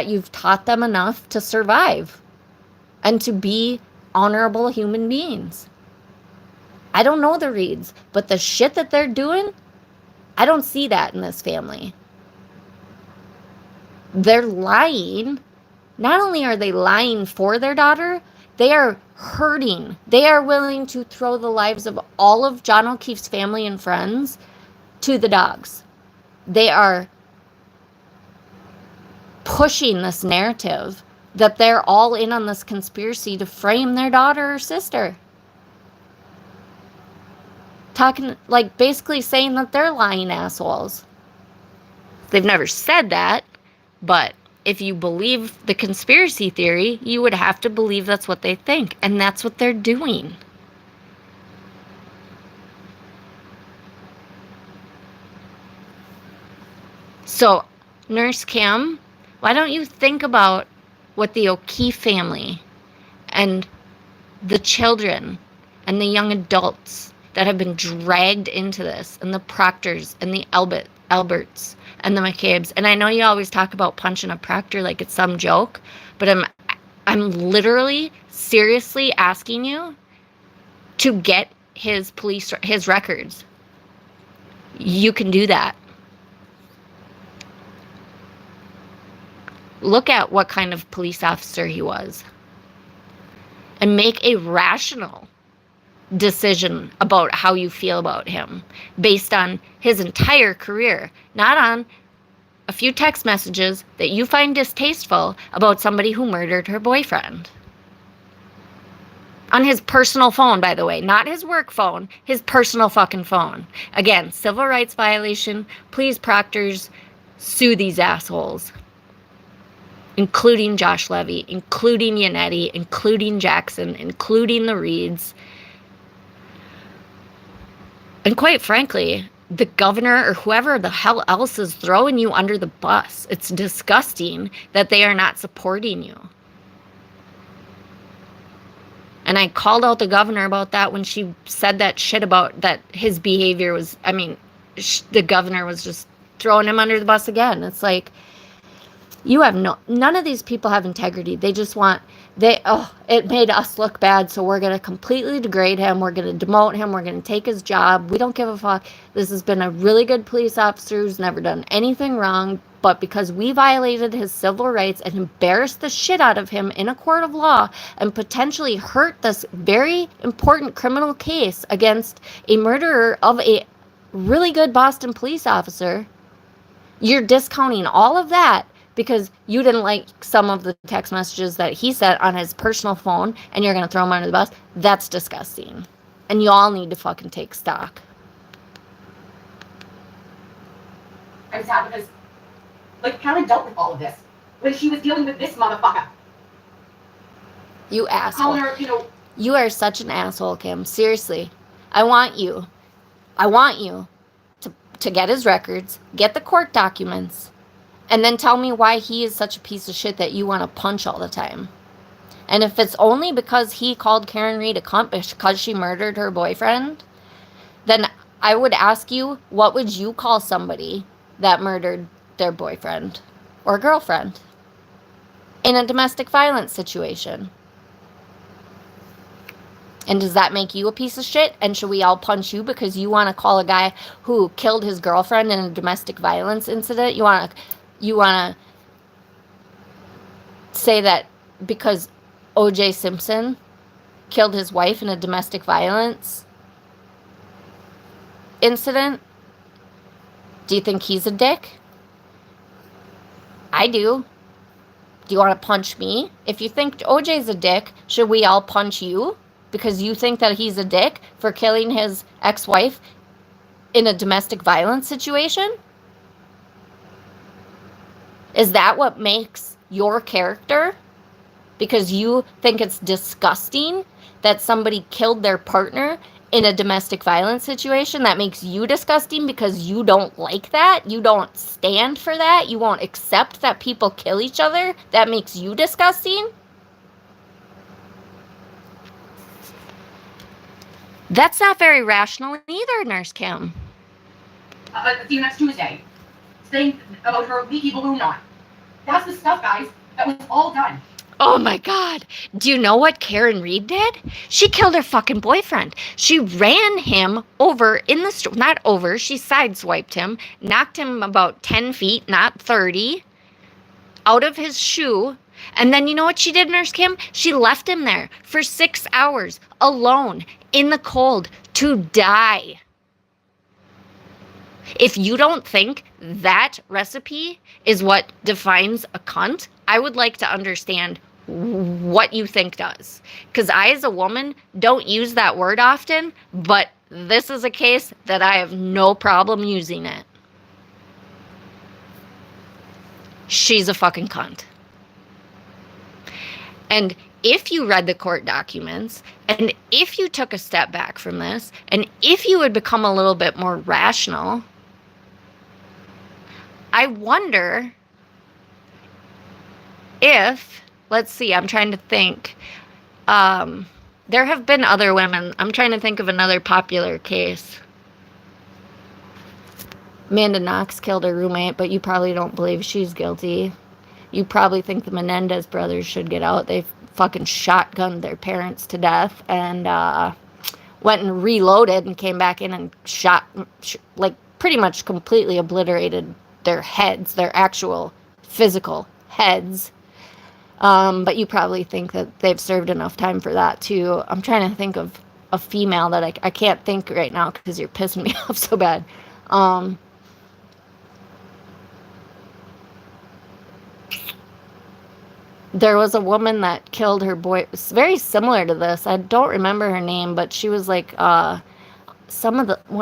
you've taught them enough to survive and to be honorable human beings. I don't know the Reeds, but the shit that they're doing, I don't see that in this family. They're lying. Not only are they lying for their daughter, They are hurting. They are willing to throw the lives of all of John O'Keefe's family and friends to the dogs. They are pushing this narrative that they're all in on this conspiracy to frame their daughter or sister. Talking, like, basically saying that they're lying assholes. They've never said that, but if you believe the conspiracy theory, you would have to believe that's what they think, and that's what they're doing. So, Nurse Kim, why don't you think about what the O'Keefe family and the children and the young adults that have been dragged into this, and the Proctors and the Alberts and the McCabe's. And I know you always talk about punching a Proctor like it's some joke, but I'm literally seriously asking you to get his records. You can do that. Look at what kind of police officer he was and make a rational decision about how you feel about him based on his entire career, not on a few text messages that you find distasteful about somebody who murdered her boyfriend. On his personal phone, by the way, not his work phone, his personal fucking phone. Again, civil rights violation. Please, Proctors, sue these assholes. Including Josh Levy, including Yanetti, including Jackson, including the Reeds. And quite frankly, the governor or whoever the hell else is throwing you under the bus. It's disgusting that they are not supporting you. And I called out the governor about that when she said that shit about that his behavior was, the governor was just throwing him under the bus again. It's like, none of these people have integrity. They just it made us look bad, so we're going to completely degrade him. We're going to demote him. We're going to take his job. We don't give a fuck. This has been a really good police officer who's never done anything wrong, but because we violated his civil rights and embarrassed the shit out of him in a court of law and potentially hurt this very important criminal case against a murderer of a really good Boston police officer, you're discounting all of that because you didn't like some of the text messages that he sent on his personal phone, and you're going to throw him under the bus. That's disgusting. And you all need to fucking take stock. I was sad because, Karen dealt with all of this when she was dealing with this motherfucker. You asshole. Calling her, You are such an asshole, Kim. Seriously. I want you to get his records, get the court documents, and then tell me why he is such a piece of shit that you want to punch all the time. And if it's only because he called Karen Reed a cunt because she murdered her boyfriend, then I would ask you, what would you call somebody that murdered their boyfriend or girlfriend in a domestic violence situation? And does that make you a piece of shit? And should we all punch you because you want to call a guy who killed his girlfriend in a domestic violence incident? You want to say that because O.J. Simpson killed his wife in a domestic violence incident, do you think he's a dick? I do. Do you want to punch me? If you think O.J.'s a dick, should we all punch you? Because you think that he's a dick for killing his ex-wife in a domestic violence situation? Is that what makes your character? Because you think it's disgusting that somebody killed their partner in a domestic violence situation? That makes you disgusting because you don't like that? You don't stand for that? You won't accept that people kill each other? That makes you disgusting? That's not very rational either, Nurse Kim. See you next Tuesday. Saying about her leaky balloon knot. That's the stuff, guys. That was all done. Oh my God. Do you know what Karen Reed did? She killed her fucking boyfriend. She ran him over in the street. Not over. She sideswiped him. Knocked him about 10 feet, not 30. Out of his shoe. And then you know what she did, Nurse Kim? She left him there for 6 hours alone in the cold to die. If you don't think that recipe is what defines a cunt, I would like to understand what you think does. Because I, as a woman, don't use that word often, but this is a case that I have no problem using it. She's a fucking cunt. And if you read the court documents, and if you took a step back from this, and if you had become a little bit more rational, I wonder if, let's see, I'm trying to think. There have been other women. I'm trying to think of another popular case. Amanda Knox killed her roommate, but you probably don't believe she's guilty. You probably think the Menendez brothers should get out. They fucking shotgunned their parents to death and went and reloaded and came back in and shot, like, pretty much completely obliterated their heads, their actual physical heads. But you probably think that they've served enough time for that, too. I'm trying to think of a female that I can't think right now because you're pissing me off so bad. There was a woman that killed her boy. It's very similar to this. I don't remember her name, but she was like,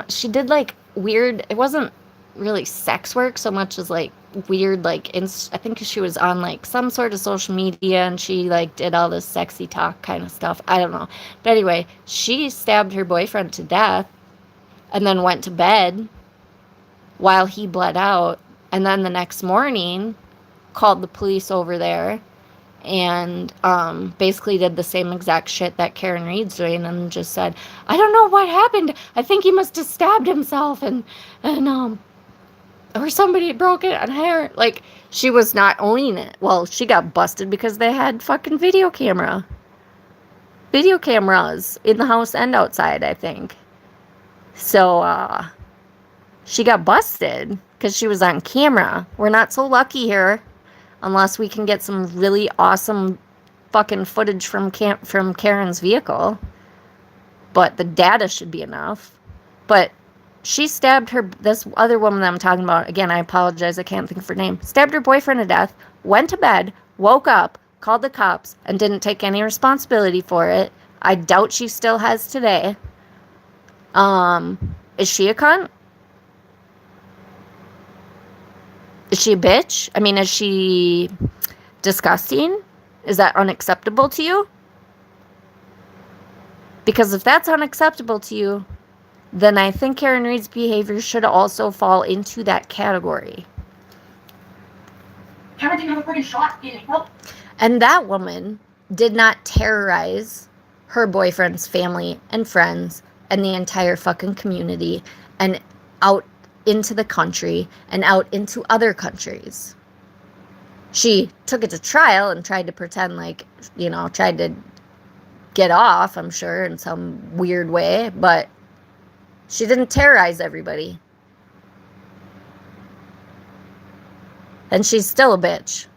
she did like weird, it wasn't really sex work so much as like weird, like, I think she was on like some sort of social media and she like did all this sexy talk kind of stuff. I don't know. But anyway, she stabbed her boyfriend to death and then went to bed while he bled out. And then the next morning called the police over there and basically did the same exact shit that Karen Reed's doing and just said, I don't know what happened. I think he must have stabbed himself and or somebody broke it on her. Like, she was not owning it. Well, she got busted because they had fucking video cameras in the house and outside, I think. So, she got busted because she was on camera. We're not so lucky here. Unless we can get some really awesome fucking footage from Karen's vehicle. But the data should be enough. But she stabbed this other woman that I'm talking about. Again, I apologize. I can't think of her name. Stabbed her boyfriend to death. Went to bed. Woke up. Called the cops. And didn't take any responsibility for it. I doubt she still has today. Is she a cunt? Is she a bitch? I mean, is she disgusting? Is that unacceptable to you? Because if that's unacceptable to you, then I think Karen Reed's behavior should also fall into that category. Karen didn't have a friggin' shot in help. And that woman did not terrorize her boyfriend's family and friends and the entire fucking community and out into the country and out into other countries. She took it to trial and tried to pretend like, tried to get off, I'm sure, in some weird way, but she didn't terrorize everybody. And she's still a bitch.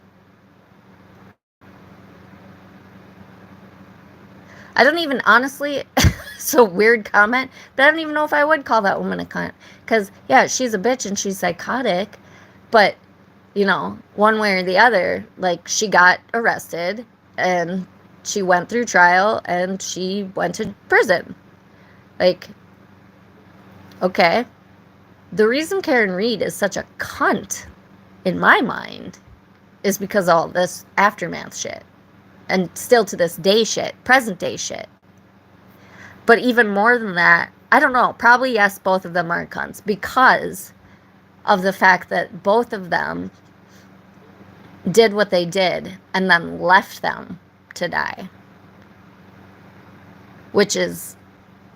I don't even, honestly, it's a weird comment, but I don't even know if I would call that woman a cunt. Because, yeah, she's a bitch and she's psychotic, but, one way or the other, like, she got arrested and she went through trial and she went to prison. Like, okay. The reason Karen Reed is such a cunt, in my mind, is because of all this aftermath shit. And still to this day shit. Present day shit. But even more than that, I don't know. Probably yes, both of them are cunts. Because of the fact that both of them did what they did and then left them to die. Which is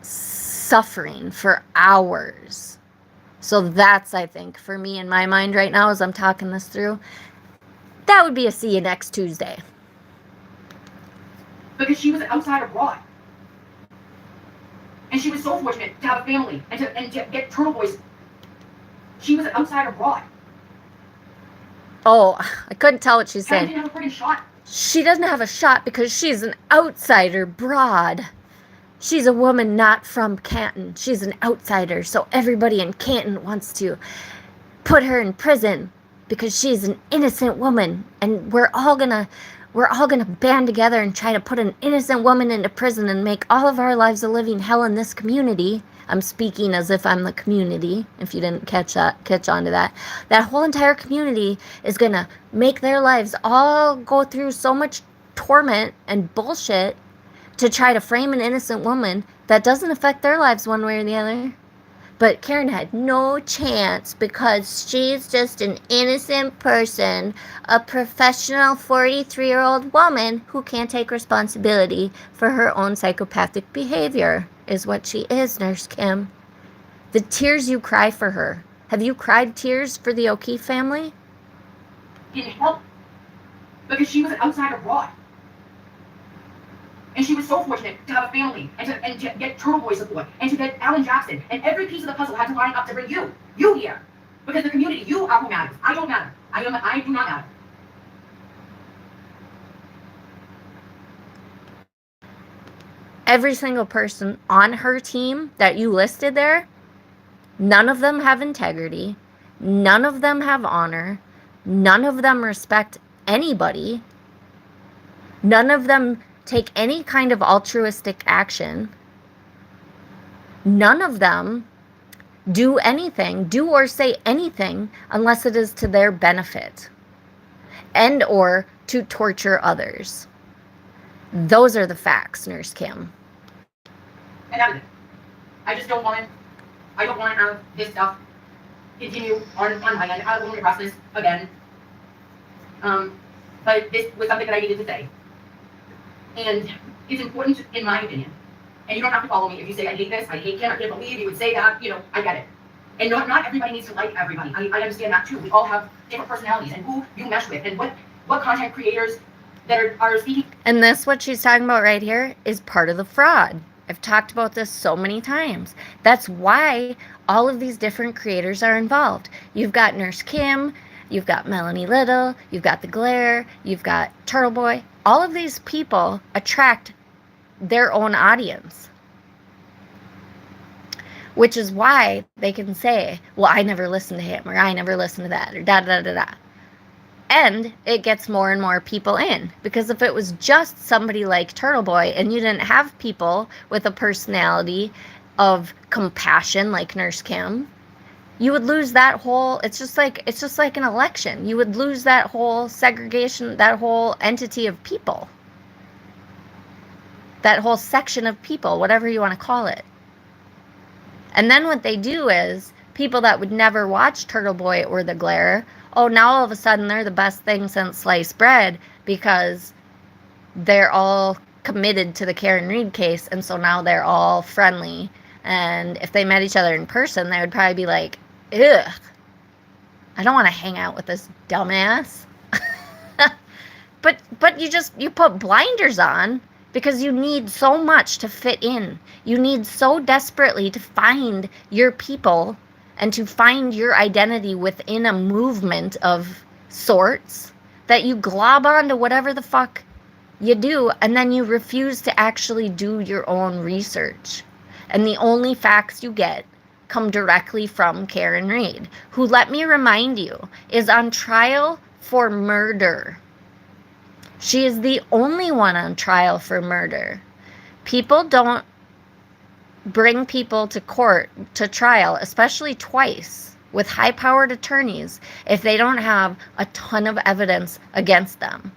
suffering for hours. So that's, I think, for me in my mind right now as I'm talking this through, that would be a see you next Tuesday. Because she was outside abroad. And she was so fortunate to have a family and to get Turtle Boys. She was outside abroad. Oh, I couldn't tell what she's Karen saying. didn't have a friggin' shot She doesn't have a shot because she's an outsider broad. She's a woman not from Canton. She's an outsider, so everybody in Canton wants to put her in prison because she's an innocent woman, and we're all gonna band together and try to put an innocent woman into prison and make all of our lives a living hell in this community. I'm speaking as if I'm the community, if you didn't catch on to that. That whole entire community is gonna make their lives all go through so much torment and bullshit to try to frame an innocent woman that doesn't affect their lives one way or the other. But Karen had no chance because she's just an innocent person, a professional 43-year-old woman who can't take responsibility for her own psychopathic behavior, is what she is, Nurse Kim. The tears you cry for her. Have you cried tears for the O'Keefe family? Didn't help. Because she was an outsider broad. And she was so fortunate to have a family and to get Turtle Boy support and to get Alan Jackson. And every piece of the puzzle had to line up to bring you here. Because the community, you are who matters. I don't matter. I do not matter. Every single person on her team that you listed there, none of them have integrity. None of them have honor. None of them respect anybody. None of them take any kind of altruistic action. None of them do anything, do or say anything, unless it is to their benefit and or to torture others. Those are the facts, Nurse Kim. And that is it. I just don't want to have this stuff continue on my end. I don't want to cross this again. But this was something that I needed to say. And it's important, in my opinion. And you don't have to follow me if you say, I hate this, I hate Kim, I can't believe you would say that. I get it. And not everybody needs to like everybody. I understand that too. We all have different personalities and who you mesh with and what content creators that are speaking. And this, what she's talking about right here, is part of the fraud. I've talked about this so many times. That's why all of these different creators are involved. You've got Nurse Kim, you've got Melanie Little, you've got The Glare, you've got Turtle Boy. All of these people attract their own audience. Which is why they can say, well, I never listened to him, or I never listened to that, or da-da-da-da-da. And it gets more and more people in. Because if it was just somebody like Turtle Boy, and you didn't have people with a personality of compassion like Nurse Kim, you would lose that whole, it's just like an election. You would lose that whole segregation, that whole entity of people. That whole section of people, whatever you want to call it. And then what they do is, people that would never watch Turtle Boy or The Glare, oh, now all of a sudden they're the best thing since sliced bread because they're all committed to the Karen Read case, and so now they're all friendly. And if they met each other in person, they would probably be like, ugh, I don't want to hang out with this dumbass. But you put blinders on because you need so much to fit in. You need so desperately to find your people and to find your identity within a movement of sorts that you glob onto whatever the fuck you do, and then you refuse to actually do your own research. And the only facts you get come directly from Karen Read, who, let me remind you, is on trial for murder. She is the only one on trial for murder. People don't bring people to court, to trial, especially twice, with high-powered attorneys, if they don't have a ton of evidence against them.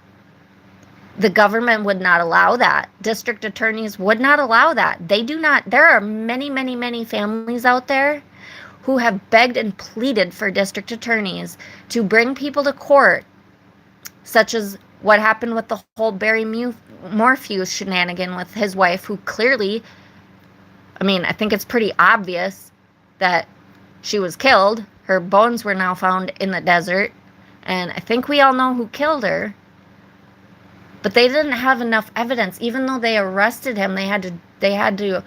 The government would not allow that. District attorneys would not allow that. They do not. There are many, many, many families out there who have begged and pleaded for district attorneys to bring people to court, such as what happened with the whole Barry Morphew shenanigan with his wife, who clearly, I mean, I think it's pretty obvious that she was killed. Her bones were now found in the desert, and I think we all know who killed her. But they didn't have enough evidence. Even though they arrested him, they had to,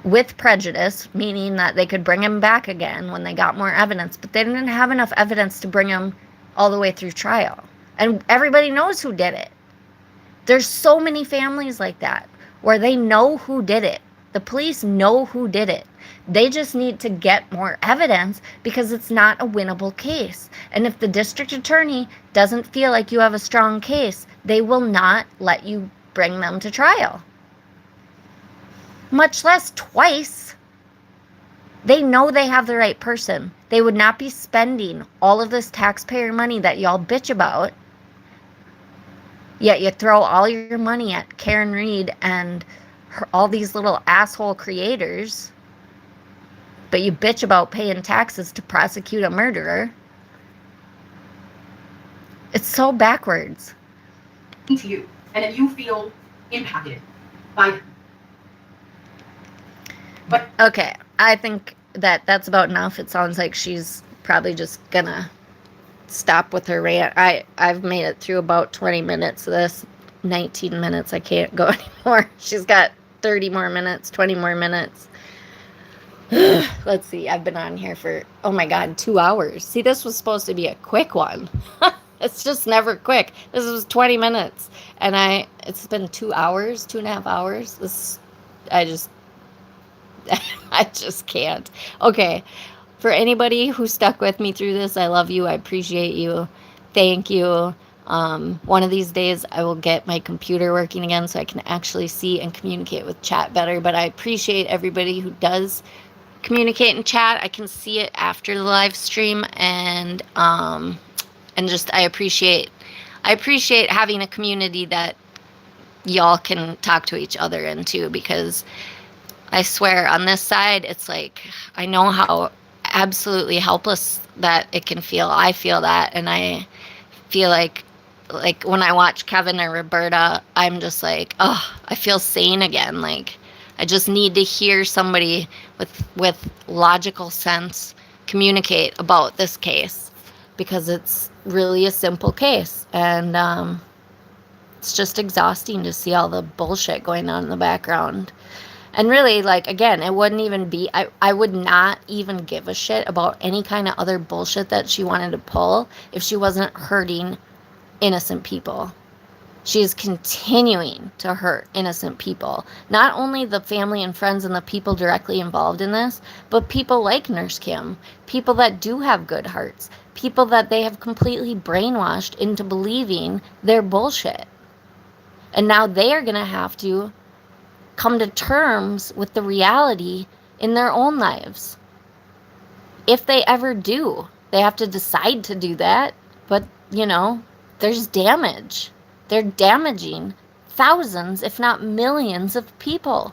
with prejudice, meaning that they could bring him back again when they got more evidence. But they didn't have enough evidence to bring him all the way through trial. And everybody knows who did it. There's so many families like that where they know who did it. The police know who did it. They just need to get more evidence because it's not a winnable case. And if the district attorney doesn't feel like you have a strong case, they will not let you bring them to trial. Much less twice. They know they have the right person. They would not be spending all of this taxpayer money that y'all bitch about. Yet you throw all your money at Karen Reed and all these little asshole creators. But you bitch about paying taxes to prosecute a murderer. It's so backwards. To you, and if you feel impacted by them. But okay, I think that's about enough. It sounds like she's probably just gonna stop with her rant. I've made it through about 20 minutes of this. 19 minutes. I can't go anymore. She's got 30 more minutes, 20 more minutes. Let's see. I've been on here for, oh my God, 2 hours. See, this was supposed to be a quick one. It's just never quick. This was 20 minutes. And it's been 2 hours, 2.5 hours. I just can't. Okay. For anybody who stuck with me through this, I love you. I appreciate you. Thank you. One of these days I will get my computer working again so I can actually see and communicate with chat better. But I appreciate everybody who does communicate in chat. I can see it after the live stream, and just I appreciate having a community that y'all can talk to each other into, because I swear on this side it's like I know how absolutely helpless that it can feel. I feel that, and I feel like when I watch Kevin or Roberta, I'm just like, oh, I feel sane again. Like I just need to hear somebody with logical sense communicate about this case, because it's really a simple case, and it's just exhausting to see all the bullshit going on in the background. And really, like, again, it wouldn't even be, I would not even give a shit about any kind of other bullshit that she wanted to pull if she wasn't hurting innocent people. She is continuing to hurt innocent people. Not only the family and friends and the people directly involved in this, but people like Nurse Kim, people that do have good hearts, people that they have completely brainwashed into believing their bullshit. And now they are going to have to come to terms with the reality in their own lives. If they ever do, they have to decide to do that. But, there's damage. They're damaging thousands, if not millions of people.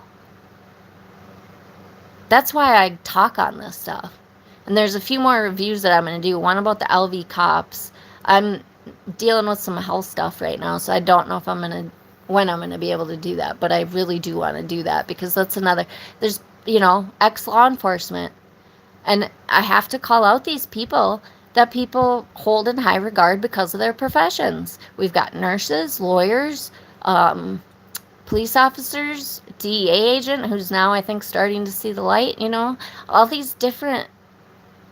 That's why I talk on this stuff. And there's a few more reviews that I'm going to do. One about the LVCops. I'm dealing with some health stuff right now, so I don't know if when I'm going to be able to do that. But I really do want to do that, because that's another, there's, ex-law enforcement. And I have to call out these people that people hold in high regard because of their professions. We've got nurses, lawyers, police officers, DEA agent, who's now, I think, starting to see the light, all these different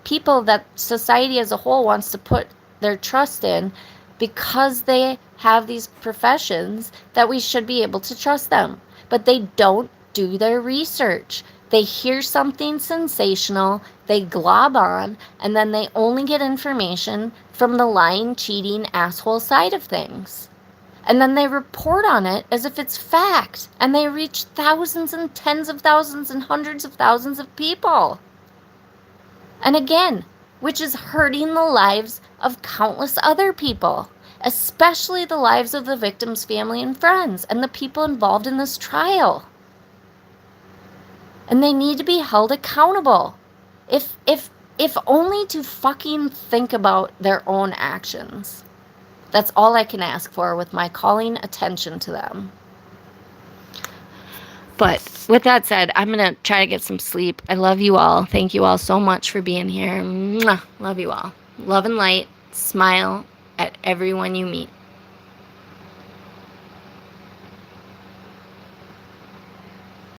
people that society as a whole wants to put their trust in, because they have these professions that we should be able to trust them. But they don't do their research. They hear something sensational, they glob on, and then they only get information from the lying, cheating, asshole side of things. And then they report on it as if it's fact, and they reach thousands and tens of thousands and hundreds of thousands of people. And again, which is hurting the lives of countless other people, especially the lives of the victim's family and friends and the people involved in this trial. And they need to be held accountable, if only to fucking think about their own actions. That's all I can ask for with my calling attention to them. But with that said, I'm going to try to get some sleep. I love you all. Thank you all so much for being here. Mwah. Love you all. Love and light. Smile at everyone you meet.